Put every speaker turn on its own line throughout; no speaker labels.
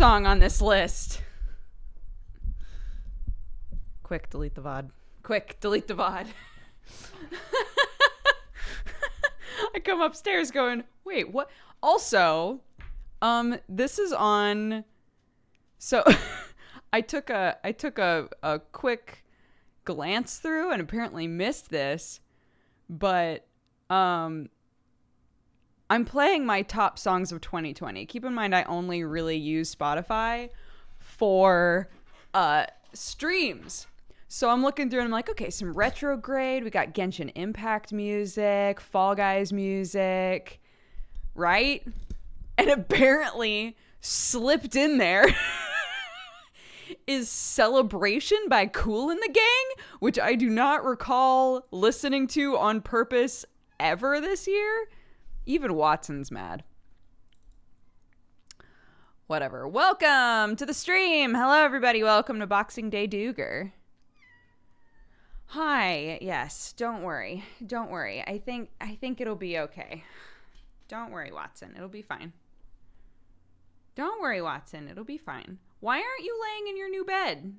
song on this list. Quick, delete the VOD. Quick, delete the VOD. I come upstairs going, wait, what? Also, this is on. So I took a quick glance through and apparently missed this, but I'm playing my top songs of 2020. Keep in mind, I only really use Spotify for streams. So I'm looking through and I'm like, okay, some retrograde. We got Genshin Impact music, Fall Guys music, right? And apparently slipped in there is Celebration by Kool and the Gang, which I do not recall listening to on purpose ever this year. Even Watson's mad. Whatever. Welcome to the stream. Hello, everybody. Welcome to Boxing Day DOOGER. Hi. Yes. Don't worry. Don't worry. I think it'll be okay. Don't worry, Watson. It'll be fine. Don't worry, Watson. It'll be fine. Why aren't you laying in your new bed?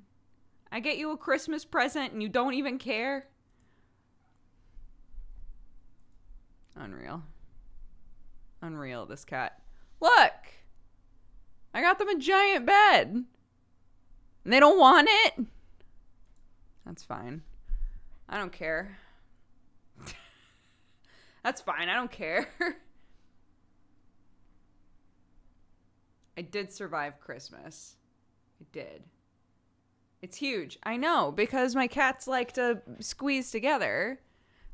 I get you a Christmas present and you don't even care? Unreal. Unreal, this cat. Look! I got them a giant bed. And they don't want it? That's fine. I don't care. That's fine. I don't care. I did survive Christmas. I did. It's huge. I know, because my cats like to squeeze together.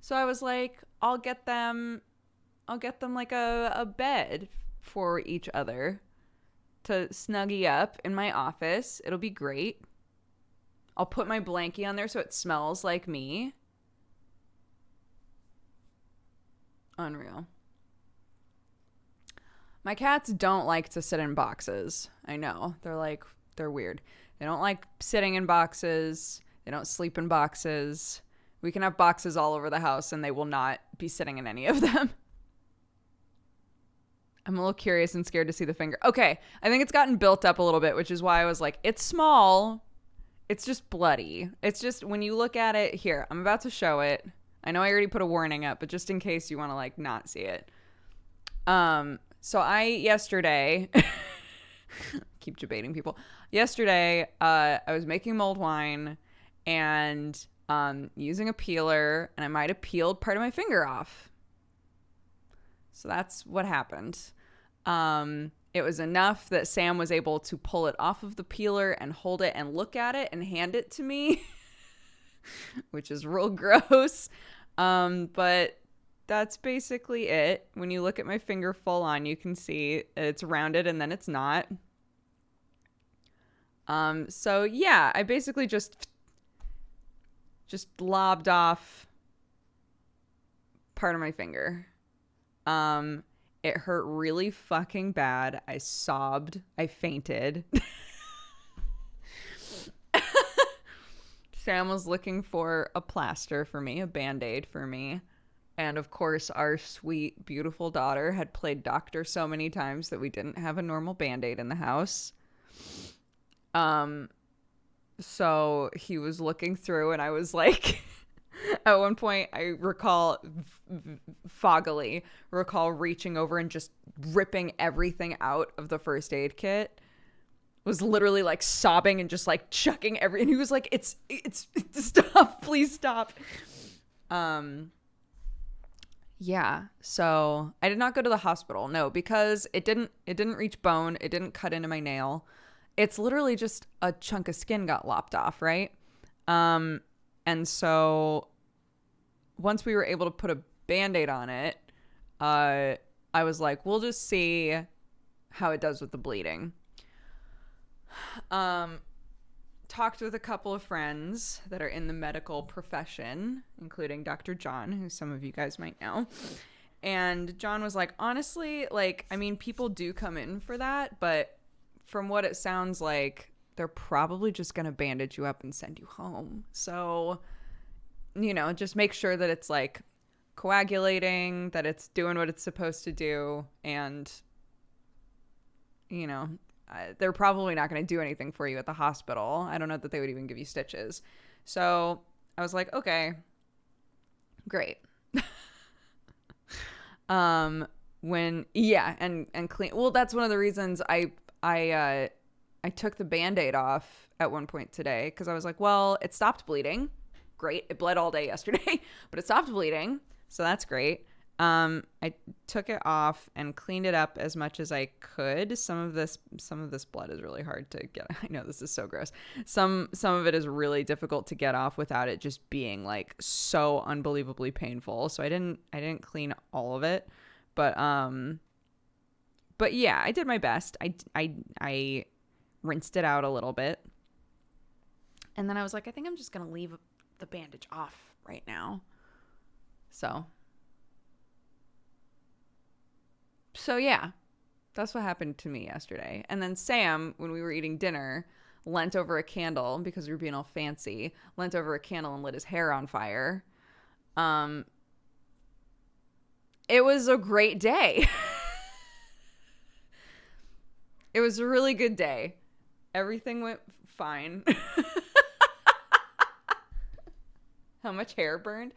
So I was like, I'll get them like a bed for each other to snuggie up in my office. It'll be great. I'll put my blankie on there so it smells like me. Unreal. My cats don't like to sit in boxes. I know. They're weird. They don't like sitting in boxes. They don't sleep in boxes. We can have boxes all over the house and they will not be sitting in any of them. I'm a little curious and scared to see the finger. Okay, I think it's gotten built up a little bit, which is why I was like, it's small. It's just bloody. It's just, when you look at it, here, I'm about to show it. I know I already put a warning up, but just in case you want to like not see it. So yesterday, keep debating people. Yesterday, I was making mulled wine and using a peeler, and I might have peeled part of my finger off. So that's what happened. It was enough that Sam was able to pull it off of the peeler and hold it and look at it and hand it to me, which is real gross. But that's basically it. When you look at my finger full on, you can see it's rounded and then it's not. So yeah, I basically just lobbed off part of my finger. It hurt really fucking bad. I sobbed. I fainted. Sam was looking for a plaster for me, a Band-Aid for me. And of course, our sweet, beautiful daughter had played doctor so many times that we didn't have a normal Band-Aid in the house. So he was looking through and I was like... At one point, I foggily recall reaching over and just ripping everything out of the first aid kit. Was literally like sobbing and just like chucking and he was like, it's stop, please stop. Yeah. So I did not go to the hospital. No, because it didn't reach bone. It didn't cut into my nail. It's literally just a chunk of skin got lopped off. Right. And so once we were able to put a Band-Aid on it, I was like, we'll just see how it does with the bleeding. Talked with a couple of friends that are in the medical profession, including Dr. John, who some of you guys might know. And John was like, honestly, like, I mean, people do come in for that, but from what it sounds like, they're probably just going to bandage you up and send you home. So, you know, just make sure that it's like coagulating, that it's doing what it's supposed to do. And, you know, they're probably not going to do anything for you at the hospital. I don't know that they would even give you stitches. So I was like, okay, great. And clean. Well, that's one of the reasons I took the Band-Aid off at one point today, because I was like, well, it stopped bleeding. Great. It bled all day yesterday, but it stopped bleeding. So that's great. I took it off and cleaned it up as much as I could. Some of this blood is really hard to get. I know this is so gross. Some of it is really difficult to get off without it just being like so unbelievably painful. So I didn't clean all of it, but yeah, I did my best. I rinsed it out a little bit, and then I was like, I think I'm just gonna leave the bandage off right now. So yeah, that's what happened to me yesterday. And then Sam, when we were eating dinner, leant over a candle, because we were being all fancy, leant over a candle and lit his hair on fire. It was a great day. It was a really good day. Everything went fine. How much hair burned?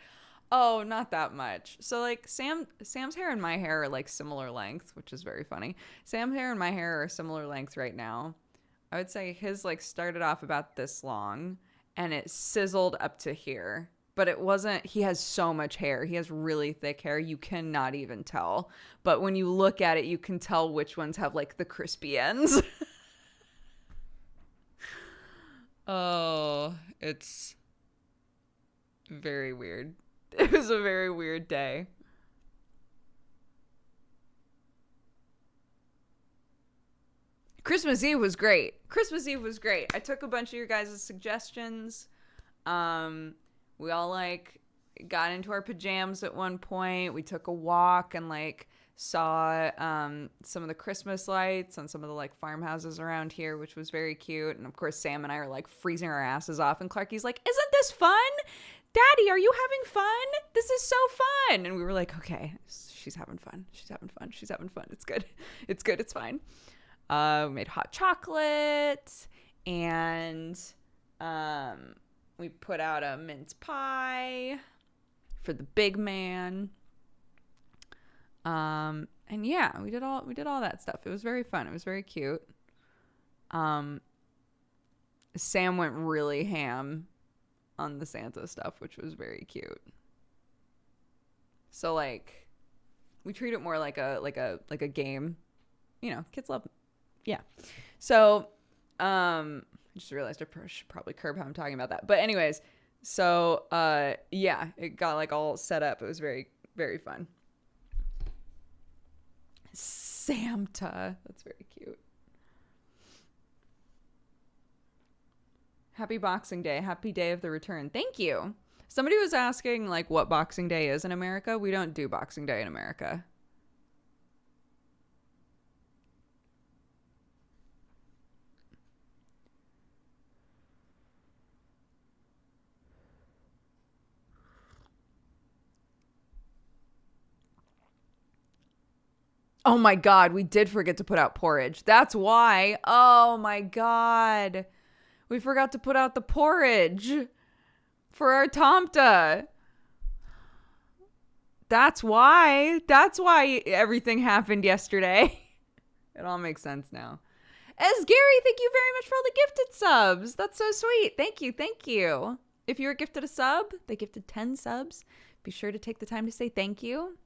Oh, not that much. So like Sam's hair and my hair are like similar length, which is very funny. Sam's hair and my hair are similar length right now. I would say his like started off about this long and it sizzled up to here. But it wasn't, he has so much hair. He has really thick hair. You cannot even tell. But when you look at it, you can tell which ones have like the crispy ends. Oh, it's very weird. It was a very weird day. Christmas Eve was great. I took a bunch of your guys' suggestions. We all like got into our pajamas at one point. We took a walk and like saw some of the Christmas lights on some of the like farmhouses around here, which was very cute. And of course, Sam and I are like freezing our asses off. And Clarky's like, "Isn't this fun? Daddy, are you having fun? This is so fun." And we were like, okay, she's having fun. It's good. It's fine. We made hot chocolate, and we put out a mince pie for the big man. And yeah, we did all that stuff. It was very fun. It was very cute. Sam went really ham on the Santa stuff, which was very cute. So like, we treat it more like a game. You know, kids love. Yeah. So, I just realized I should probably curb how I'm talking about that. But anyways, so yeah, it got like all set up. It was very, very fun. Santa. That's very cute. Happy Boxing Day. Happy Day of the Return. Thank you. Somebody was asking like what Boxing Day is in America. We don't do Boxing Day in America. Oh my God, we did forget to put out porridge. That's why. Oh my God. We forgot to put out the porridge for our Tomta. That's why. That's why everything happened yesterday. It all makes sense now. As Gary, thank you very much for all the gifted subs. That's so sweet. Thank you. Thank you. If you were gifted a sub, they gifted 10 subs. Be sure to take the time to say thank you.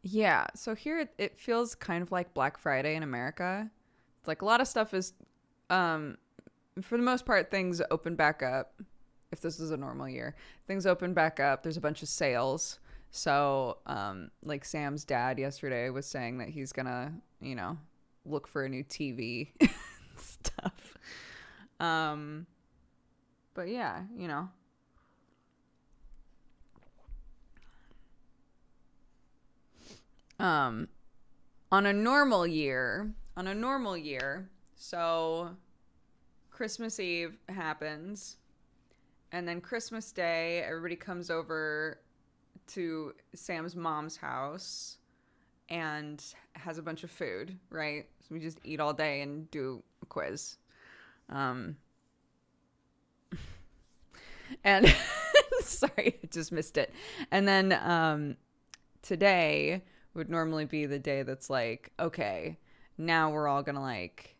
Yeah, so here it feels kind of like Black Friday in America. It's like a lot of stuff is, for the most part, things open back up. If this is a normal year, things open back up. There's a bunch of sales. So, like Sam's dad yesterday was saying that he's gonna, look for a new TV stuff. But yeah, On a normal year, so Christmas Eve happens, and then Christmas Day, everybody comes over to Sam's mom's house and has a bunch of food, right? So we just eat all day and do a quiz. And sorry, I just missed it. And then today would normally be the day that's like, okay, now we're all gonna like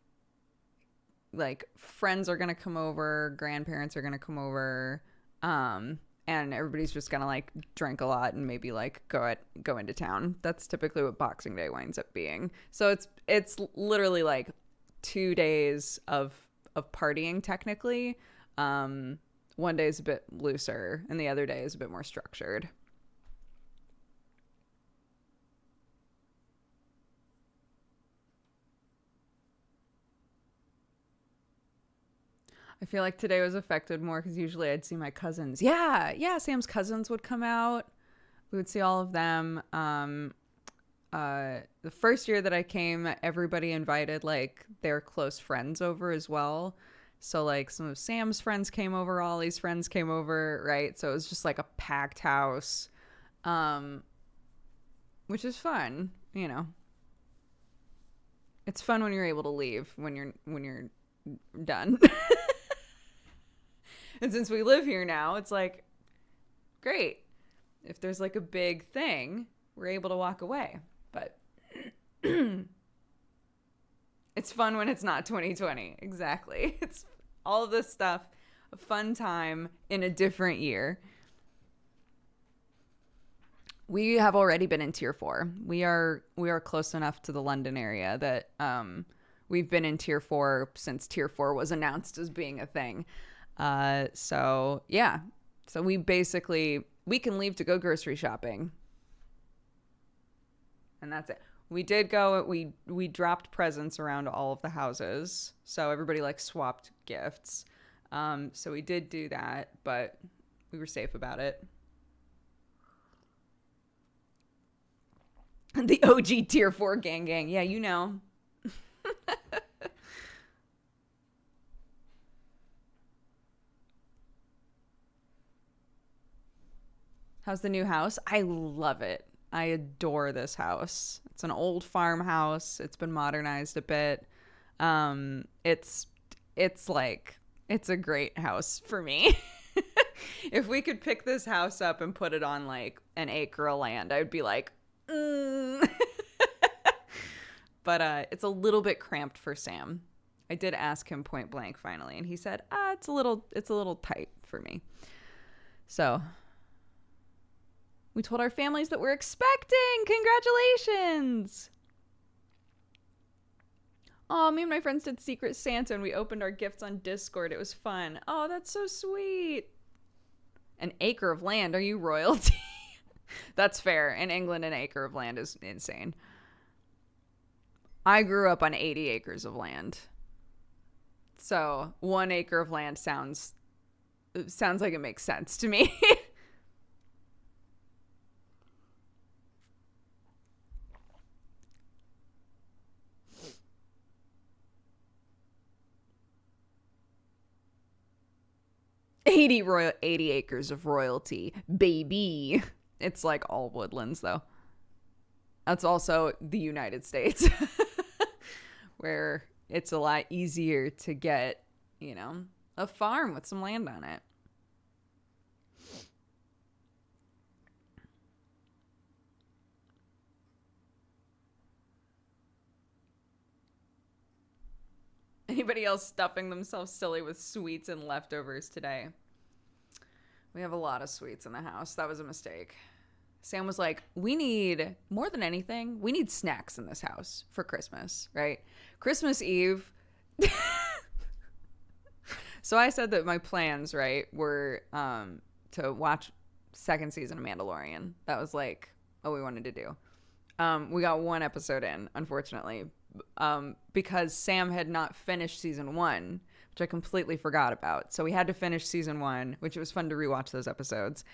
friends are gonna come over, grandparents are gonna come over, and everybody's just gonna like drink a lot and maybe like go into town. That's typically what Boxing Day winds up being. So it's literally like 2 days of partying technically. One day is a bit looser and the other day is a bit more structured. I feel like today was affected more because usually I'd see my cousins. Yeah, Sam's cousins would come out. We would see all of them. The first year that I came, everybody invited like their close friends over as well. So like some of Sam's friends came over, Ollie's friends came over, right? So it was just like a packed house, which is fun, you know. It's fun when you're able to leave when you're done. And since we live here now, it's like, great. If there's like a big thing, we're able to walk away. But it's fun when it's not 2020. Exactly. It's all of this stuff, a fun time in a different year. We have already been in tier 4. We are close enough to the London area that we've been in tier 4 since tier 4 was announced as being a thing. So yeah. So we can leave to go grocery shopping. And that's it. We did go, we dropped presents around all of the houses. So everybody like swapped gifts. So we did do that, but we were safe about it. The OG tier 4 gang. Yeah, you know. How's the new house? I love it. I adore this house. It's an old farmhouse. It's been modernized a bit. It's a great house for me. If we could pick this house up and put it on like an acre of land, I would be like, But it's a little bit cramped for Sam. I did ask him point blank finally, and he said, it's a little tight for me. So we told our families that we're expecting. Congratulations. Oh, me and my friends did Secret Santa and we opened our gifts on Discord. It was fun. Oh, that's so sweet. An acre of land. Are you royalty? That's fair. In England, an acre of land is insane. I grew up on 80 acres of land. So 1 acre of land sounds like it makes sense to me. $80 acres of royalty, baby. It's like all woodlands, though. That's also the United States, where it's a lot easier to get, a farm with some land on it. Anybody else stuffing themselves silly with sweets and leftovers today? We have a lot of sweets in the house. That was a mistake. Sam was like, we need, more than anything, we need snacks in this house for Christmas, right? Christmas Eve. So I said that my plans, right, were to watch second season of Mandalorian. That was like what we wanted to do. We got 1 episode in, unfortunately, because Sam had not finished season 1, which I completely forgot about. So we had to finish season 1, which it was fun to rewatch those episodes.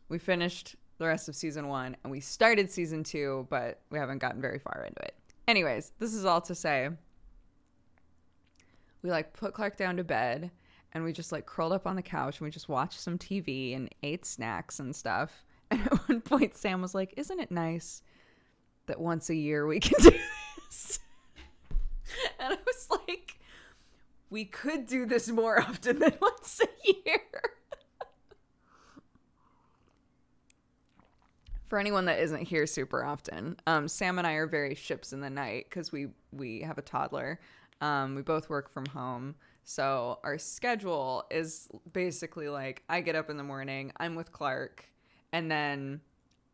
We finished the rest of season 1, and we started season 2, but we haven't gotten very far into it. Anyways, this is all to say, we like put Clark down to bed, and we just like curled up on the couch, and we just watched some TV and ate snacks and stuff. And at one point, Sam was like, "Isn't it nice that once a year we can do this?" And I was like, we could do this more often than once a year. For anyone that isn't here super often, Sam and I are very ships in the night because we have a toddler. We both work from home. So our schedule is basically like, I get up in the morning, I'm with Clark, and then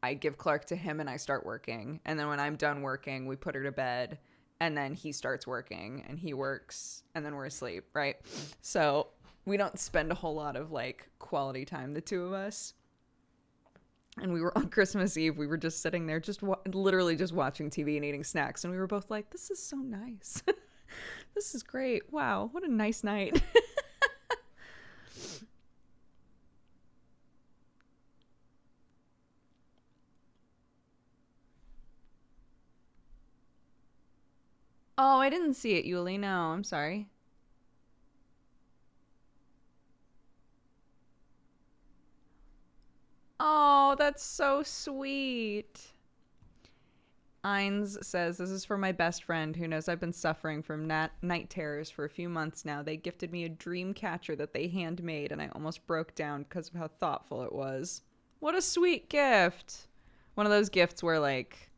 I give Clark to him and I start working. And then when I'm done working, we put her to bed, and then he starts working and he works, and then we're asleep, right? So we don't spend a whole lot of like quality time, the two of us. And we were on Christmas Eve, we were just sitting there, just literally just watching TV and eating snacks. And we were both like, this is so nice. This is great. Wow, what a nice night. Oh, I didn't see it, Yuli. No, I'm sorry. Oh, that's so sweet. Ines says, this is for my best friend who knows I've been suffering from night terrors for a few months now. They gifted me a dream catcher that they handmade, and I almost broke down because of how thoughtful it was. What a sweet gift. One of those gifts where, like,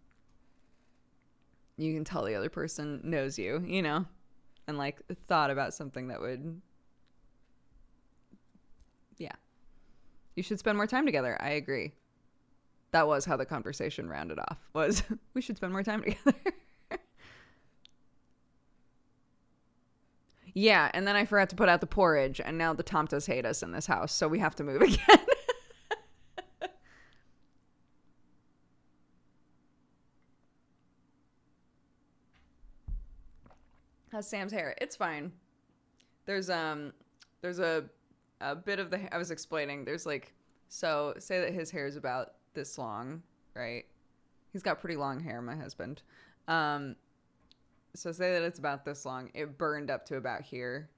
you can tell the other person knows you, you know, and, like, thought about something that would, yeah. You should spend more time together. I agree. That was how the conversation rounded off, was we should spend more time together. Yeah, and then I forgot to put out the porridge, and now the Tomtas hate us in this house, so we have to move again. How's Sam's hair? It's fine. There's a bit of the, I was explaining, there's like, so say that his hair is about this long, right? He's got pretty long hair, my husband. So say that it's about this long. It burned up to about here,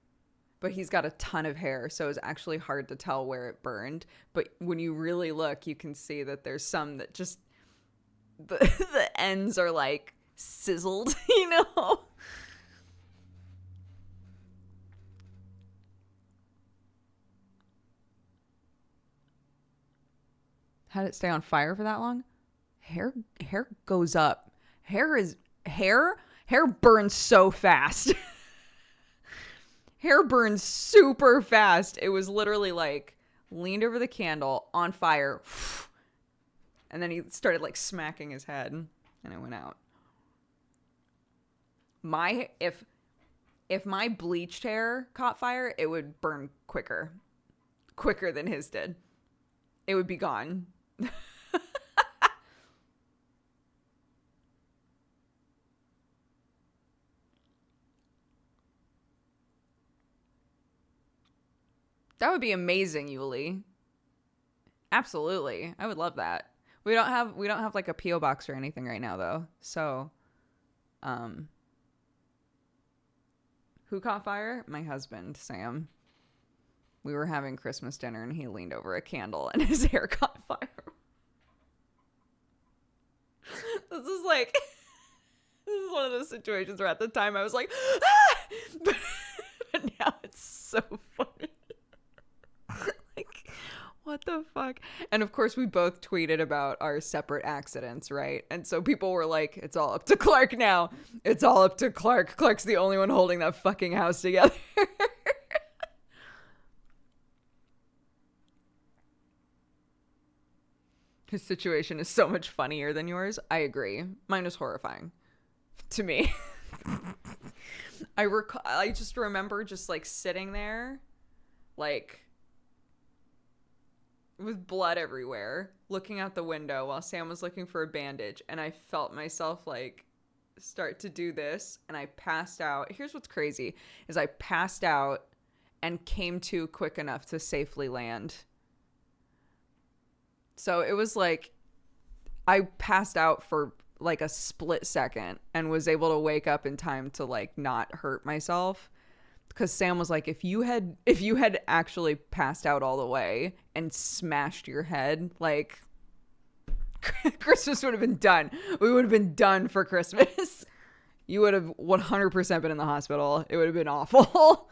but he's got a ton of hair, so it's actually hard to tell where it burned. But when you really look, you can see that there's some that just the ends are like sizzled, you know? How did it stay on fire for that long? Hair goes up. Hair burns so fast. Hair burns super fast. It was literally like leaned over the candle on fire, and then he started like smacking his head, and it went out. If my bleached hair caught fire, it would burn quicker than his did. It would be gone. That would be amazing, Yuli. Absolutely. I would love that. We don't have like a PO box or anything right now though. So who caught fire? My husband, Sam. We were having Christmas dinner and he leaned over a candle and his hair caught fire. This is one of those situations where at the time I was like, ah! But now it's so funny. Like, what the fuck? And of course we both tweeted about our separate accidents, right? And so people were like, it's all up to Clark now. It's all up to Clark. Clark's the only one holding that fucking house together. His situation is so much funnier than yours. I agree. Mine is horrifying to me. I just remember just like sitting there, like with blood everywhere, looking out the window while Sam was looking for a bandage, and I felt myself like start to do this, and I passed out. Here's what's crazy is I passed out and came to quick enough to safely land. So it was like I passed out for like a split second and was able to wake up in time to like not hurt myself. Because Sam was like, if you had actually passed out all the way and smashed your head, like Christmas would have been done. We would have been done for Christmas. You would have 100% been in the hospital. It would have been awful.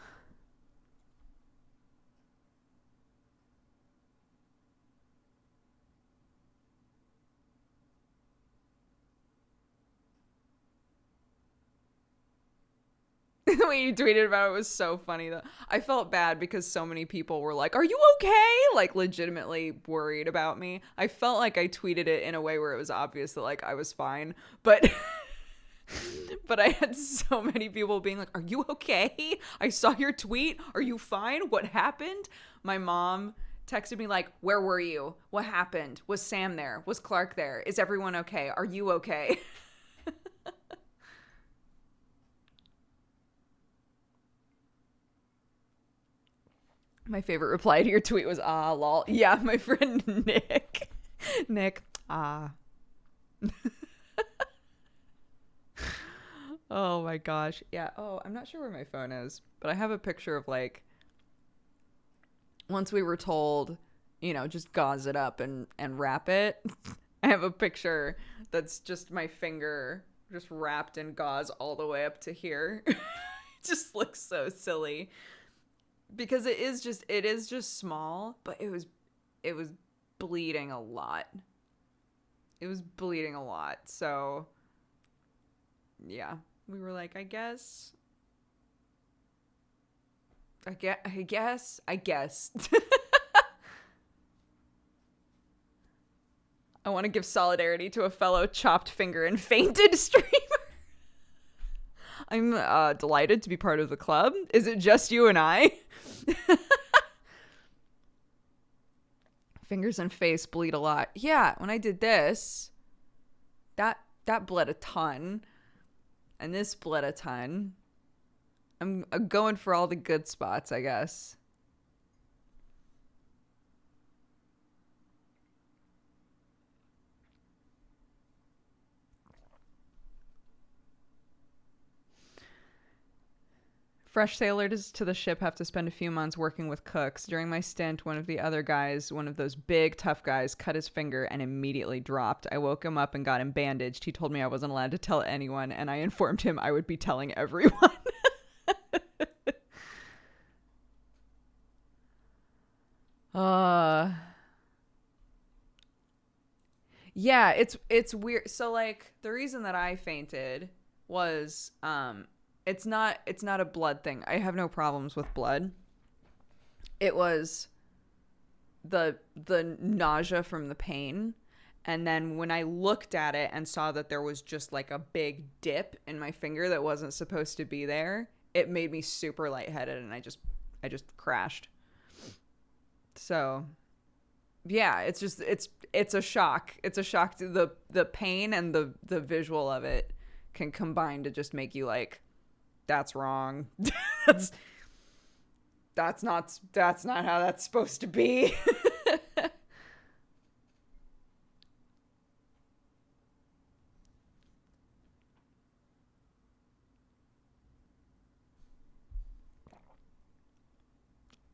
The way you tweeted about it was so funny though. I felt bad because so many people were like, "Are you okay?" Like legitimately worried about me. I felt like I tweeted it in a way where it was obvious that like I was fine, but but I had so many people being like, "Are you okay? I saw your tweet. Are you fine? What happened?" My mom texted me like, "Where were you? What happened? Was Sam there? Was Clark there? Is everyone okay? Are you okay?" My favorite reply to your tweet was, "Ah, lol." Yeah, my friend Nick. Nick, ah. Oh my gosh. Yeah. Oh, I'm not sure where my phone is, but I have a picture of like, once we were told, just gauze it up and wrap it. I have a picture that's just my finger just wrapped in gauze all the way up to here. It just looks so silly. Because it is just small, but it was bleeding a lot. It was bleeding a lot. So yeah, we were like, I guess. I want to give solidarity to a fellow chopped finger and fainted streamer. I'm delighted to be part of the club. Is it just you and I? Fingers and face bleed a lot. Yeah, when I did this, that bled a ton. And this bled a ton. I'm going for all the good spots, I guess. Fresh sailors to the ship have to spend a few months working with cooks. During my stint, one of the other guys, one of those big, tough guys, cut his finger and immediately dropped. I woke him up and got him bandaged. He told me I wasn't allowed to tell anyone, and I informed him I would be telling everyone. Yeah, it's weird. So like the reason that I fainted was it's not a blood thing. I have no problems with blood. It was the nausea from the pain. And then when I looked at it and saw that there was just like a big dip in my finger that wasn't supposed to be there, it made me super lightheaded and I just crashed. So yeah, it's a shock. It's a shock to the pain, and the visual of it can combine to just make you like, that's wrong. that's not how that's supposed to be.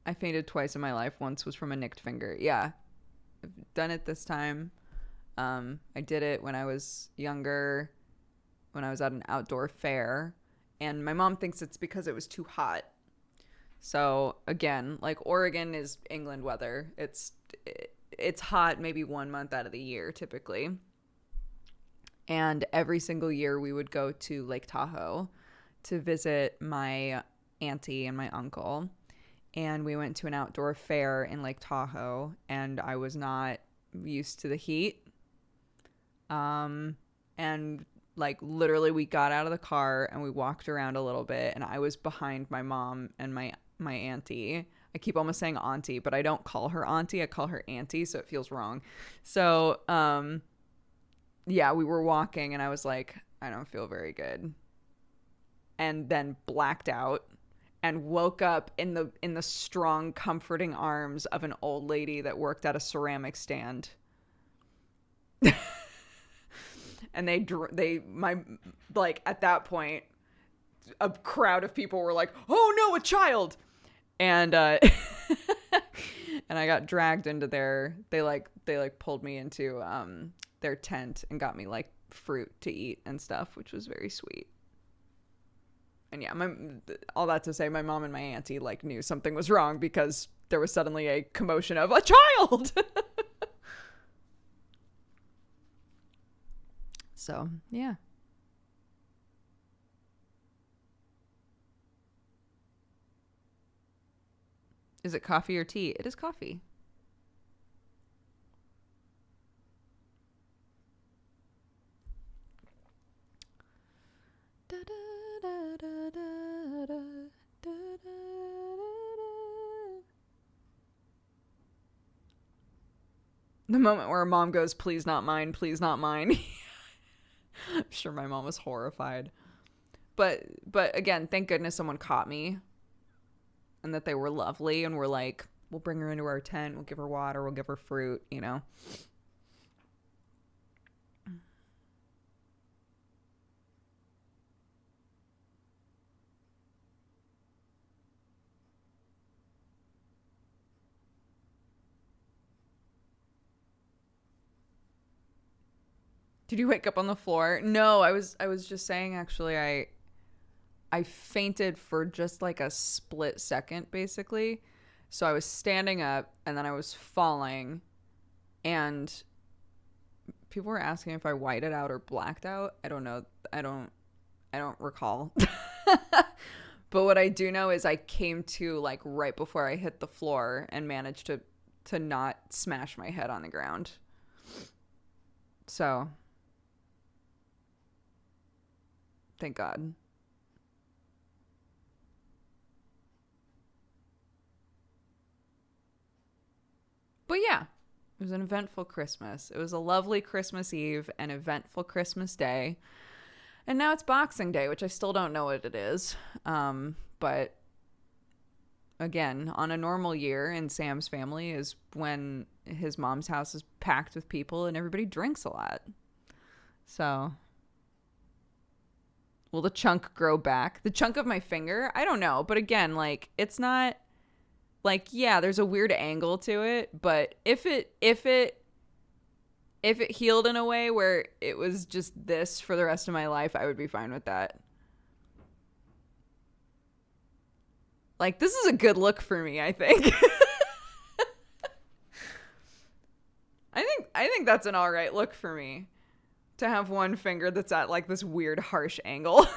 I fainted twice in my life. Once was from a nicked finger. Yeah. I've done it this time. I did it when I was younger, when I was at an outdoor fair, and my mom thinks it's because it was too hot. So again, like Oregon is England weather. It's hot maybe 1 month out of the year typically. And every single year we would go to Lake Tahoe to visit my auntie and my uncle. And we went to an outdoor fair in Lake Tahoe, and I was not used to the heat. And like literally we got out of the car and we walked around a little bit, and I was behind my mom and my auntie. I keep almost saying auntie, but I don't call her auntie. I call her auntie, so it feels wrong. So, yeah, we were walking and I was like, I don't feel very good. And then blacked out. And woke up in the strong, comforting arms of an old lady that worked at a ceramic stand. And like at that point, a crowd of people were like, "Oh no, a child!" And and I got dragged into they pulled me into their tent and got me like fruit to eat and stuff, which was very sweet. And yeah, all that to say, my mom and my auntie like knew something was wrong because there was suddenly a commotion of a child. So yeah. Is it coffee or tea? It is coffee. The moment where mom goes, "Please not mine, please not mine." I'm sure my mom was horrified. But again, thank goodness someone caught me and that they were lovely and were like, "We'll bring her into our tent, we'll give her water, we'll give her fruit," you know. Did you wake up on the floor? No, I was just saying actually I fainted for just like a split second basically. So I was standing up and then I was falling and people were asking if I whited out or blacked out. I don't know. I don't recall. But what I do know is I came to like right before I hit the floor and managed to not smash my head on the ground. So thank God. But yeah, it was an eventful Christmas. It was a lovely Christmas Eve, an eventful Christmas Day. And now it's Boxing Day, which I still don't know what it is. But again, on a normal year in Sam's family is when his mom's house is packed with people and everybody drinks a lot. So will the chunk grow back? The chunk of my finger? I don't know. But again, like, it's not like, yeah, there's a weird angle to it. But if it healed in a way where it was just this for the rest of my life, I would be fine with that. Like, this is a good look for me, I think. I think that's an all right look for me. To have one finger that's at like this weird harsh angle.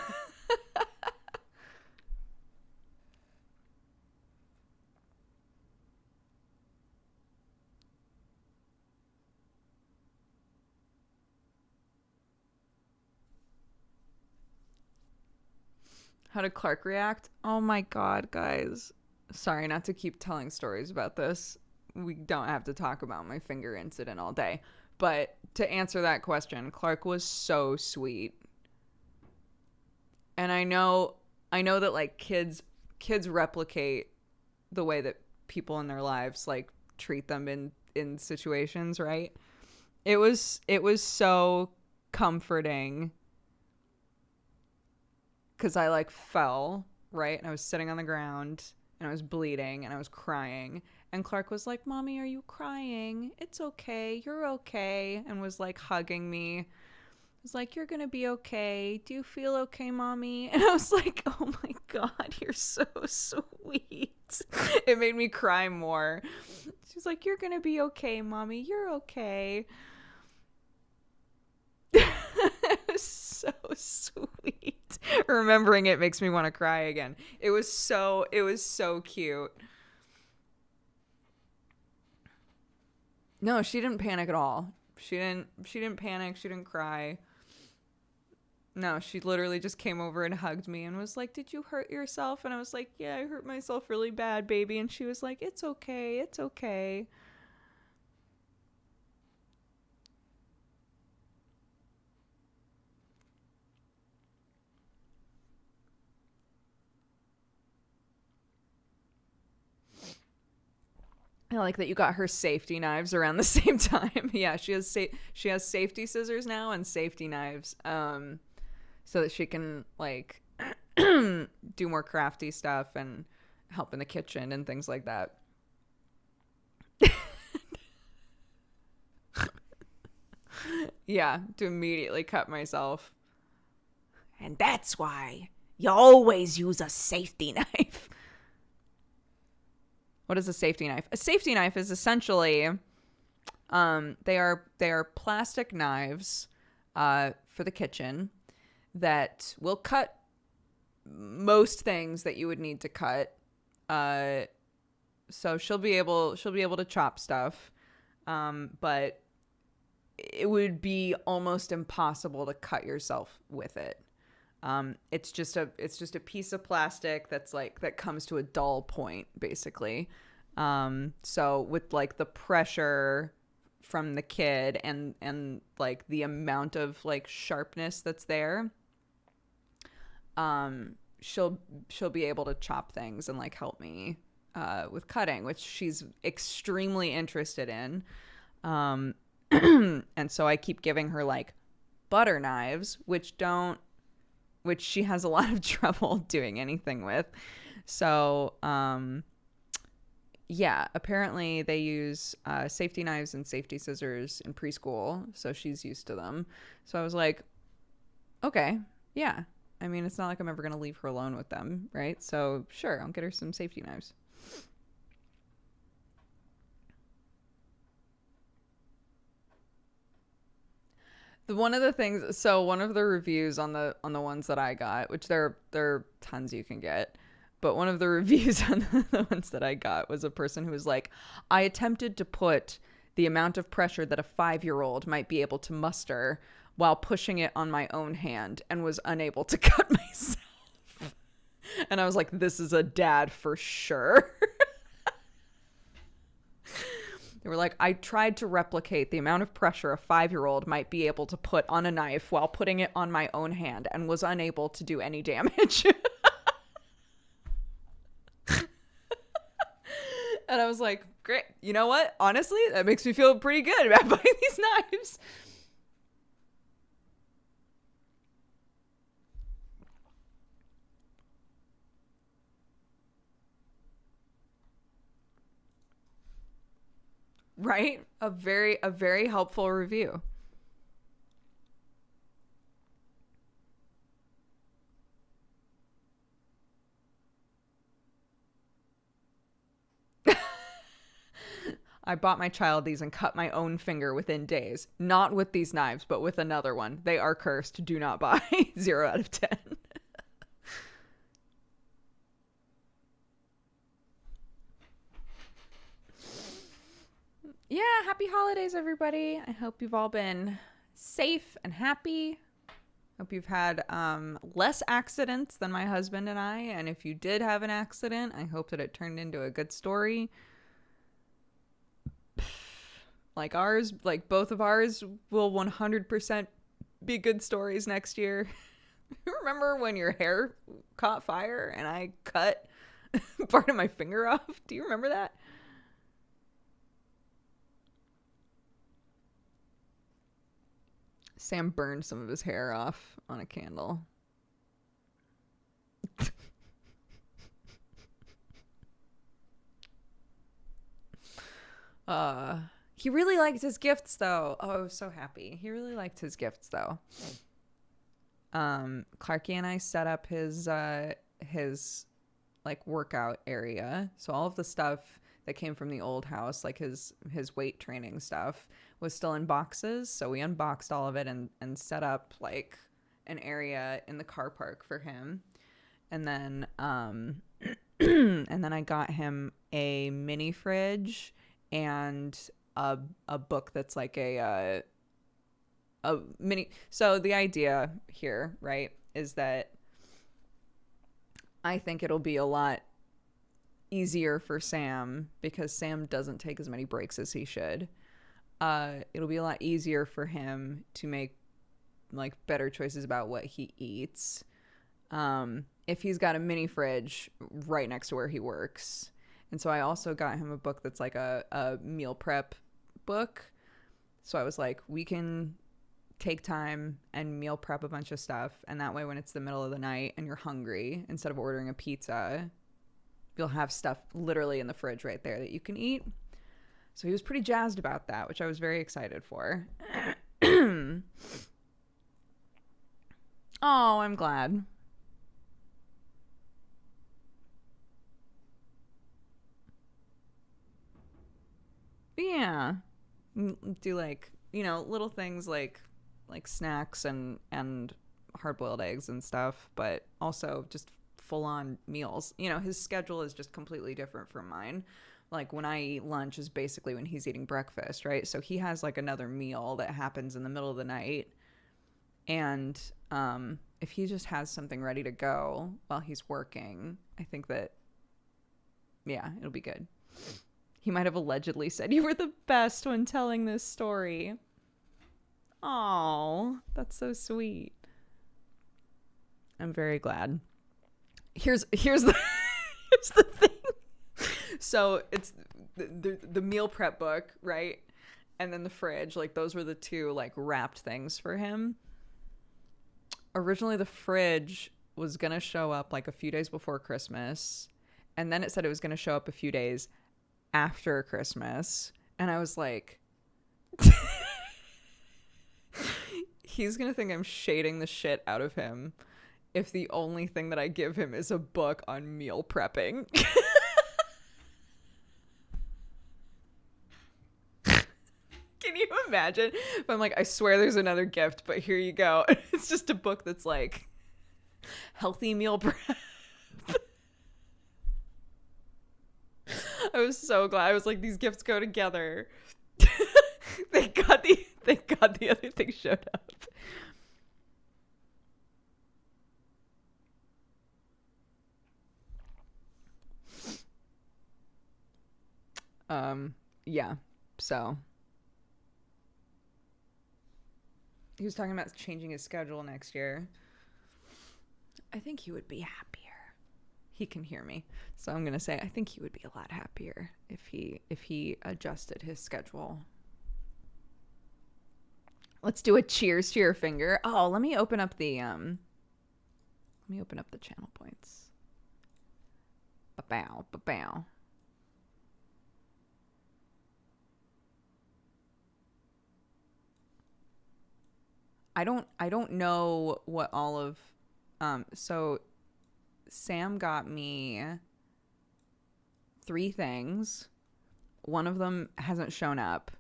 How did Clark react? Oh my God, guys. Sorry not to keep telling stories about this. We don't have to talk about my finger incident all day. But to answer that question, Clark was so sweet. And I know that like kids replicate the way that people in their lives like treat them in situations, right? It was so comforting because I like fell, right? And I was sitting on the ground and I was bleeding and I was crying. And Clark was like, "Mommy, are you crying? It's okay. You're okay." And was like hugging me. I was like, "You're going to be okay. Do you feel okay, Mommy?" And I was like, "Oh my God, you're so sweet." It made me cry more. She's like, "You're going to be okay, Mommy. You're okay." It was so sweet. Remembering it makes me want to cry again. It was so cute. No, she didn't panic at all. She didn't panic. She didn't cry. No, she literally just came over and hugged me and was like, "Did you hurt yourself?" And I was like, "Yeah, I hurt myself really bad, baby." And she was like, "It's okay. It's okay." I like that you got her safety knives around the same time. Yeah, she has safety scissors now and safety knives, so that she can like do more crafty stuff and help in the kitchen and things like that. Yeah, to immediately cut myself.
And that's why you always use a safety knife.
What is a safety knife? A safety knife is essentially, they are plastic knives, for the kitchen that will cut most things that you would need to cut. So she'll be able to chop stuff, but it would be almost impossible to cut yourself with it. It's just a piece of plastic that comes to a dull point, basically. So with like the pressure from the kid and like the amount of like sharpness that's there, she'll be able to chop things and like help me with cutting, which she's extremely interested in. And so I keep giving her like butter knives, which she has a lot of trouble doing anything with. So, yeah, apparently they use safety knives and safety scissors in preschool, so she's used to them. So I was like, okay, yeah. I mean, it's not like I'm ever going to leave her alone with them, right? So sure, I'll get her some safety knives. One of the reviews on the ones that I got, which there are tons you can get, but one of the reviews on the ones that I got was a person who was like, I attempted to put the amount of pressure that a 5-year-old might be able to muster while pushing it on my own hand and was unable to cut myself. And I was like, this is a dad for sure. They were like, I tried to replicate the amount of pressure a 5-year-old might be able to put on a knife while putting it on my own hand and was unable to do any damage. And I was like, great. You know what? Honestly, that makes me feel pretty good about buying these knives. Right? A very helpful review. I bought my child these and cut my own finger within days. Not with these knives, but with another one. They are cursed. Do not buy. 0 out of 10. Yeah, happy holidays, everybody. I hope you've all been safe and happy. Hope you've had less accidents than my husband and I. And if you did have an accident, I hope that it turned into a good story. Like ours, like both of ours will 100% be good stories next year. Remember when your hair caught fire and I cut part of my finger off? Do you remember that? Sam burned some of his hair off on a candle. He really liked his gifts though. Oh, I was so happy. He really liked his gifts though. Clarky and I set up his like workout area. So all of the stuff that came from the old house, like his weight training stuff, was still in boxes. So we unboxed all of it and set up like an area in the car park for him. And then and then I got him a mini fridge and a book that's like a mini. So the idea here, right, is that I think it'll be a lot easier for Sam because Sam doesn't take as many breaks as he should. It'll be a lot easier for him to make like better choices about what he eats if he's got a mini fridge right next to where he works. And so I also got him a book that's like a meal prep book. So I was like, we can take time and meal prep a bunch of stuff. And that way, when it's the middle of the night and you're hungry, instead of ordering a pizza, you'll have stuff literally in the fridge right there that you can eat. So he was pretty jazzed about that, which I was very excited for. Oh, I'm glad. Yeah. Do like, little things like snacks and hard-boiled eggs and stuff, but also just full-on meals. His schedule is just completely different from mine. Like when I eat lunch is basically when he's eating breakfast, right? So he has like another meal that happens in the middle of the night. And if he just has something ready to go while he's working, I think that, yeah, it'll be good. He might have allegedly said, "You were the best when telling this story." Oh, that's so sweet. I'm very glad. Here's the here's the thing. So it's the meal prep book, right? And then the fridge, like those were the two like wrapped things for him. Originally the fridge was gonna show up like a few days before Christmas, and then it said it was gonna show up a few days after Christmas, and I was like, he's gonna think I'm shading the shit out of him if the only thing that I give him is a book on meal prepping. Can you imagine if I'm like, I swear there's another gift, but here you go. It's just a book that's like healthy meal prep. I was so glad. I was like, these gifts go together. Thank God the other thing showed up. Yeah. So he was talking about changing his schedule next year. I think he would be happier. He can hear me, so I'm gonna say I think he would be a lot happier if he adjusted his schedule. Let's do a cheers to your finger. Oh, let me open up the channel points. Ba-bow, ba-bow. I don't know what all of so Sam got me 3 things. One of them hasn't shown up,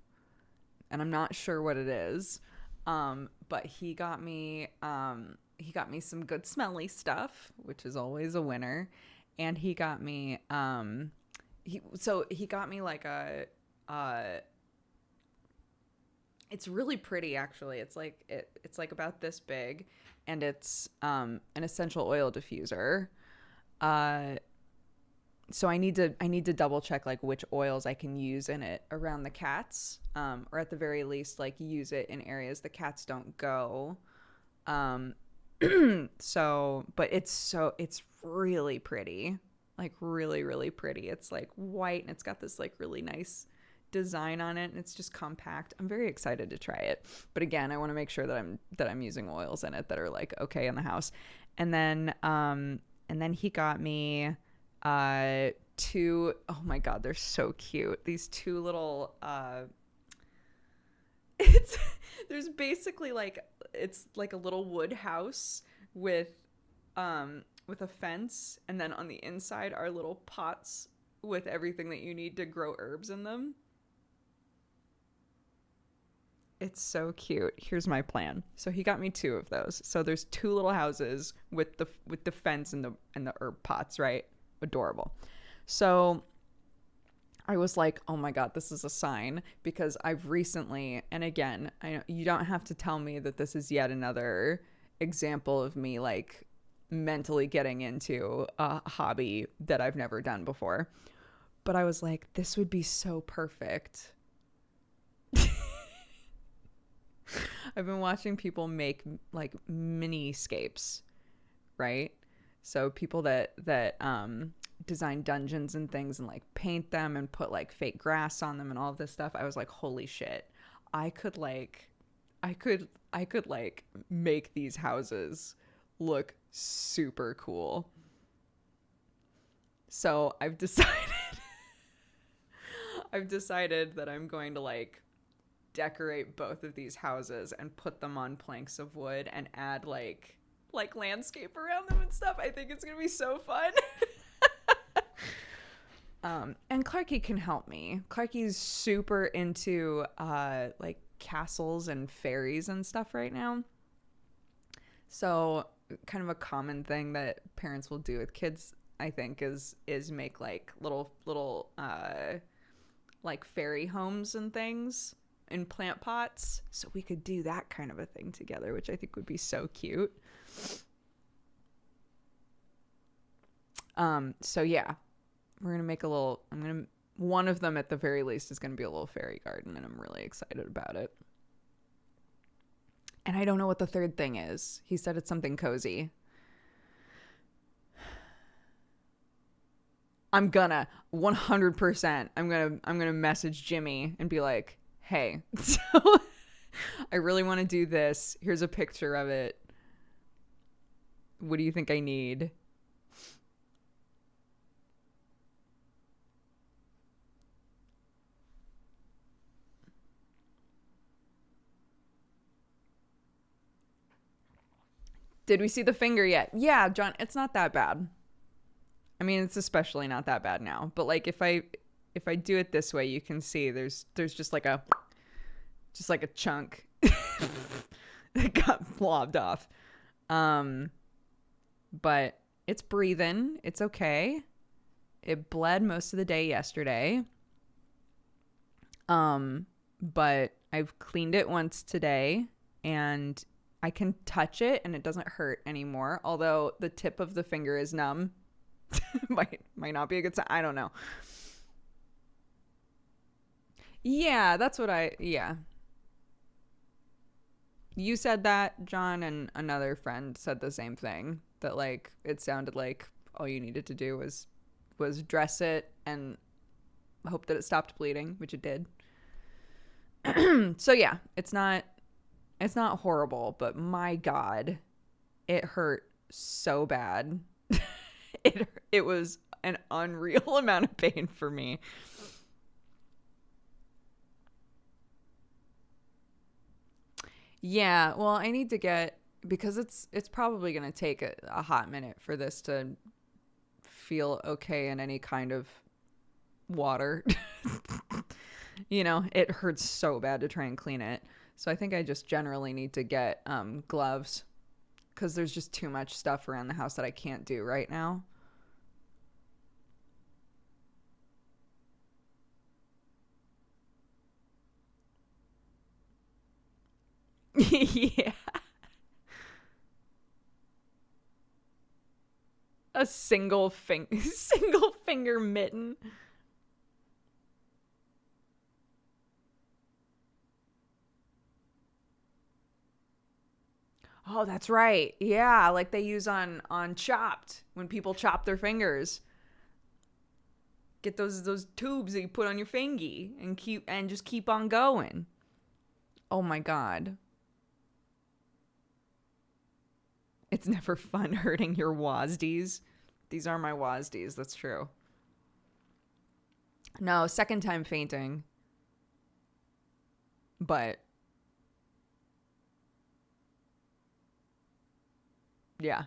and I'm not sure what it is. But he got me some good smelly stuff, which is always a winner. And he got me he got me like a it's really pretty, actually. It's like about this big, and it's an essential oil diffuser. So I need to double check like which oils I can use in it around the cats, or at the very least like use it in areas the cats don't go. So, but it's really pretty, like really, really pretty. It's like white, and it's got this like really nice design on it, and it's just compact. I'm very excited to try it, but again, I want to make sure that I'm using oils in it that are like okay in the house. And then he got me 2, oh my god, they're so cute, these 2 little there's basically like, it's like a little wood house with a fence, and then on the inside are little pots with everything that you need to grow herbs in them. It's so cute. Here's my plan. So he got me 2 of those. So there's 2 little houses with the fence and the herb pots, right? Adorable. So I was like, oh my god, this is a sign, because I've recently, and again, I know you don't have to tell me that this is yet another example of me like mentally getting into a hobby that I've never done before, but I was like, this would be so perfect. I've been watching people make like mini-scapes, right? So people that design dungeons and things and like paint them and put like fake grass on them and all of this stuff, I was like, holy shit, I could make these houses look super cool. So I've decided that I'm going to like decorate both of these houses and put them on planks of wood and add like landscape around them and stuff. I think it's gonna be so fun. And Clarky can help me. Clarky's super into like castles and fairies and stuff right now. So kind of a common thing that parents will do with kids, I think, is make like little like fairy homes and things in plant pots. So we could do that kind of a thing together, which I think would be so cute. So yeah, we're gonna make one of them at the very least is gonna be a little fairy garden, and I'm really excited about it. And I don't know what the third thing is. He said it's something cozy. I'm gonna 100%. I'm gonna message Jimmy and be like, hey, so I really want to do this. Here's a picture of it. What do you think I need? Did we see the finger yet? Yeah, John, it's not that bad. I mean, it's especially not that bad now. But like if I do it this way, you can see there's just like a chunk that got blobbed off. But it's breathing. It's okay. It bled most of the day yesterday. But I've cleaned it once today, and I can touch it and it doesn't hurt anymore. Although the tip of the finger is numb. might not be a good sign. I don't know. Yeah, that's what yeah. You said that, John, and another friend said the same thing. That like it sounded like all you needed to do was dress it and hope that it stopped bleeding, which it did. So yeah, it's not horrible, but my God, it hurt so bad. It was an unreal amount of pain for me. Yeah, well, I need to get, because it's probably going to take a hot minute for this to feel okay in any kind of water. You know, it hurts so bad to try and clean it. So I think I just generally need to get gloves, because there's just too much stuff around the house that I can't do right now. Yeah. A single finger mitten. Oh, that's right. Yeah, like they use on Chopped when people chop their fingers. Get those tubes that you put on your fingy and just keep on going. Oh my God. It's never fun hurting your WASDs. These are my WASDs, that's true. No, second time fainting. But yeah.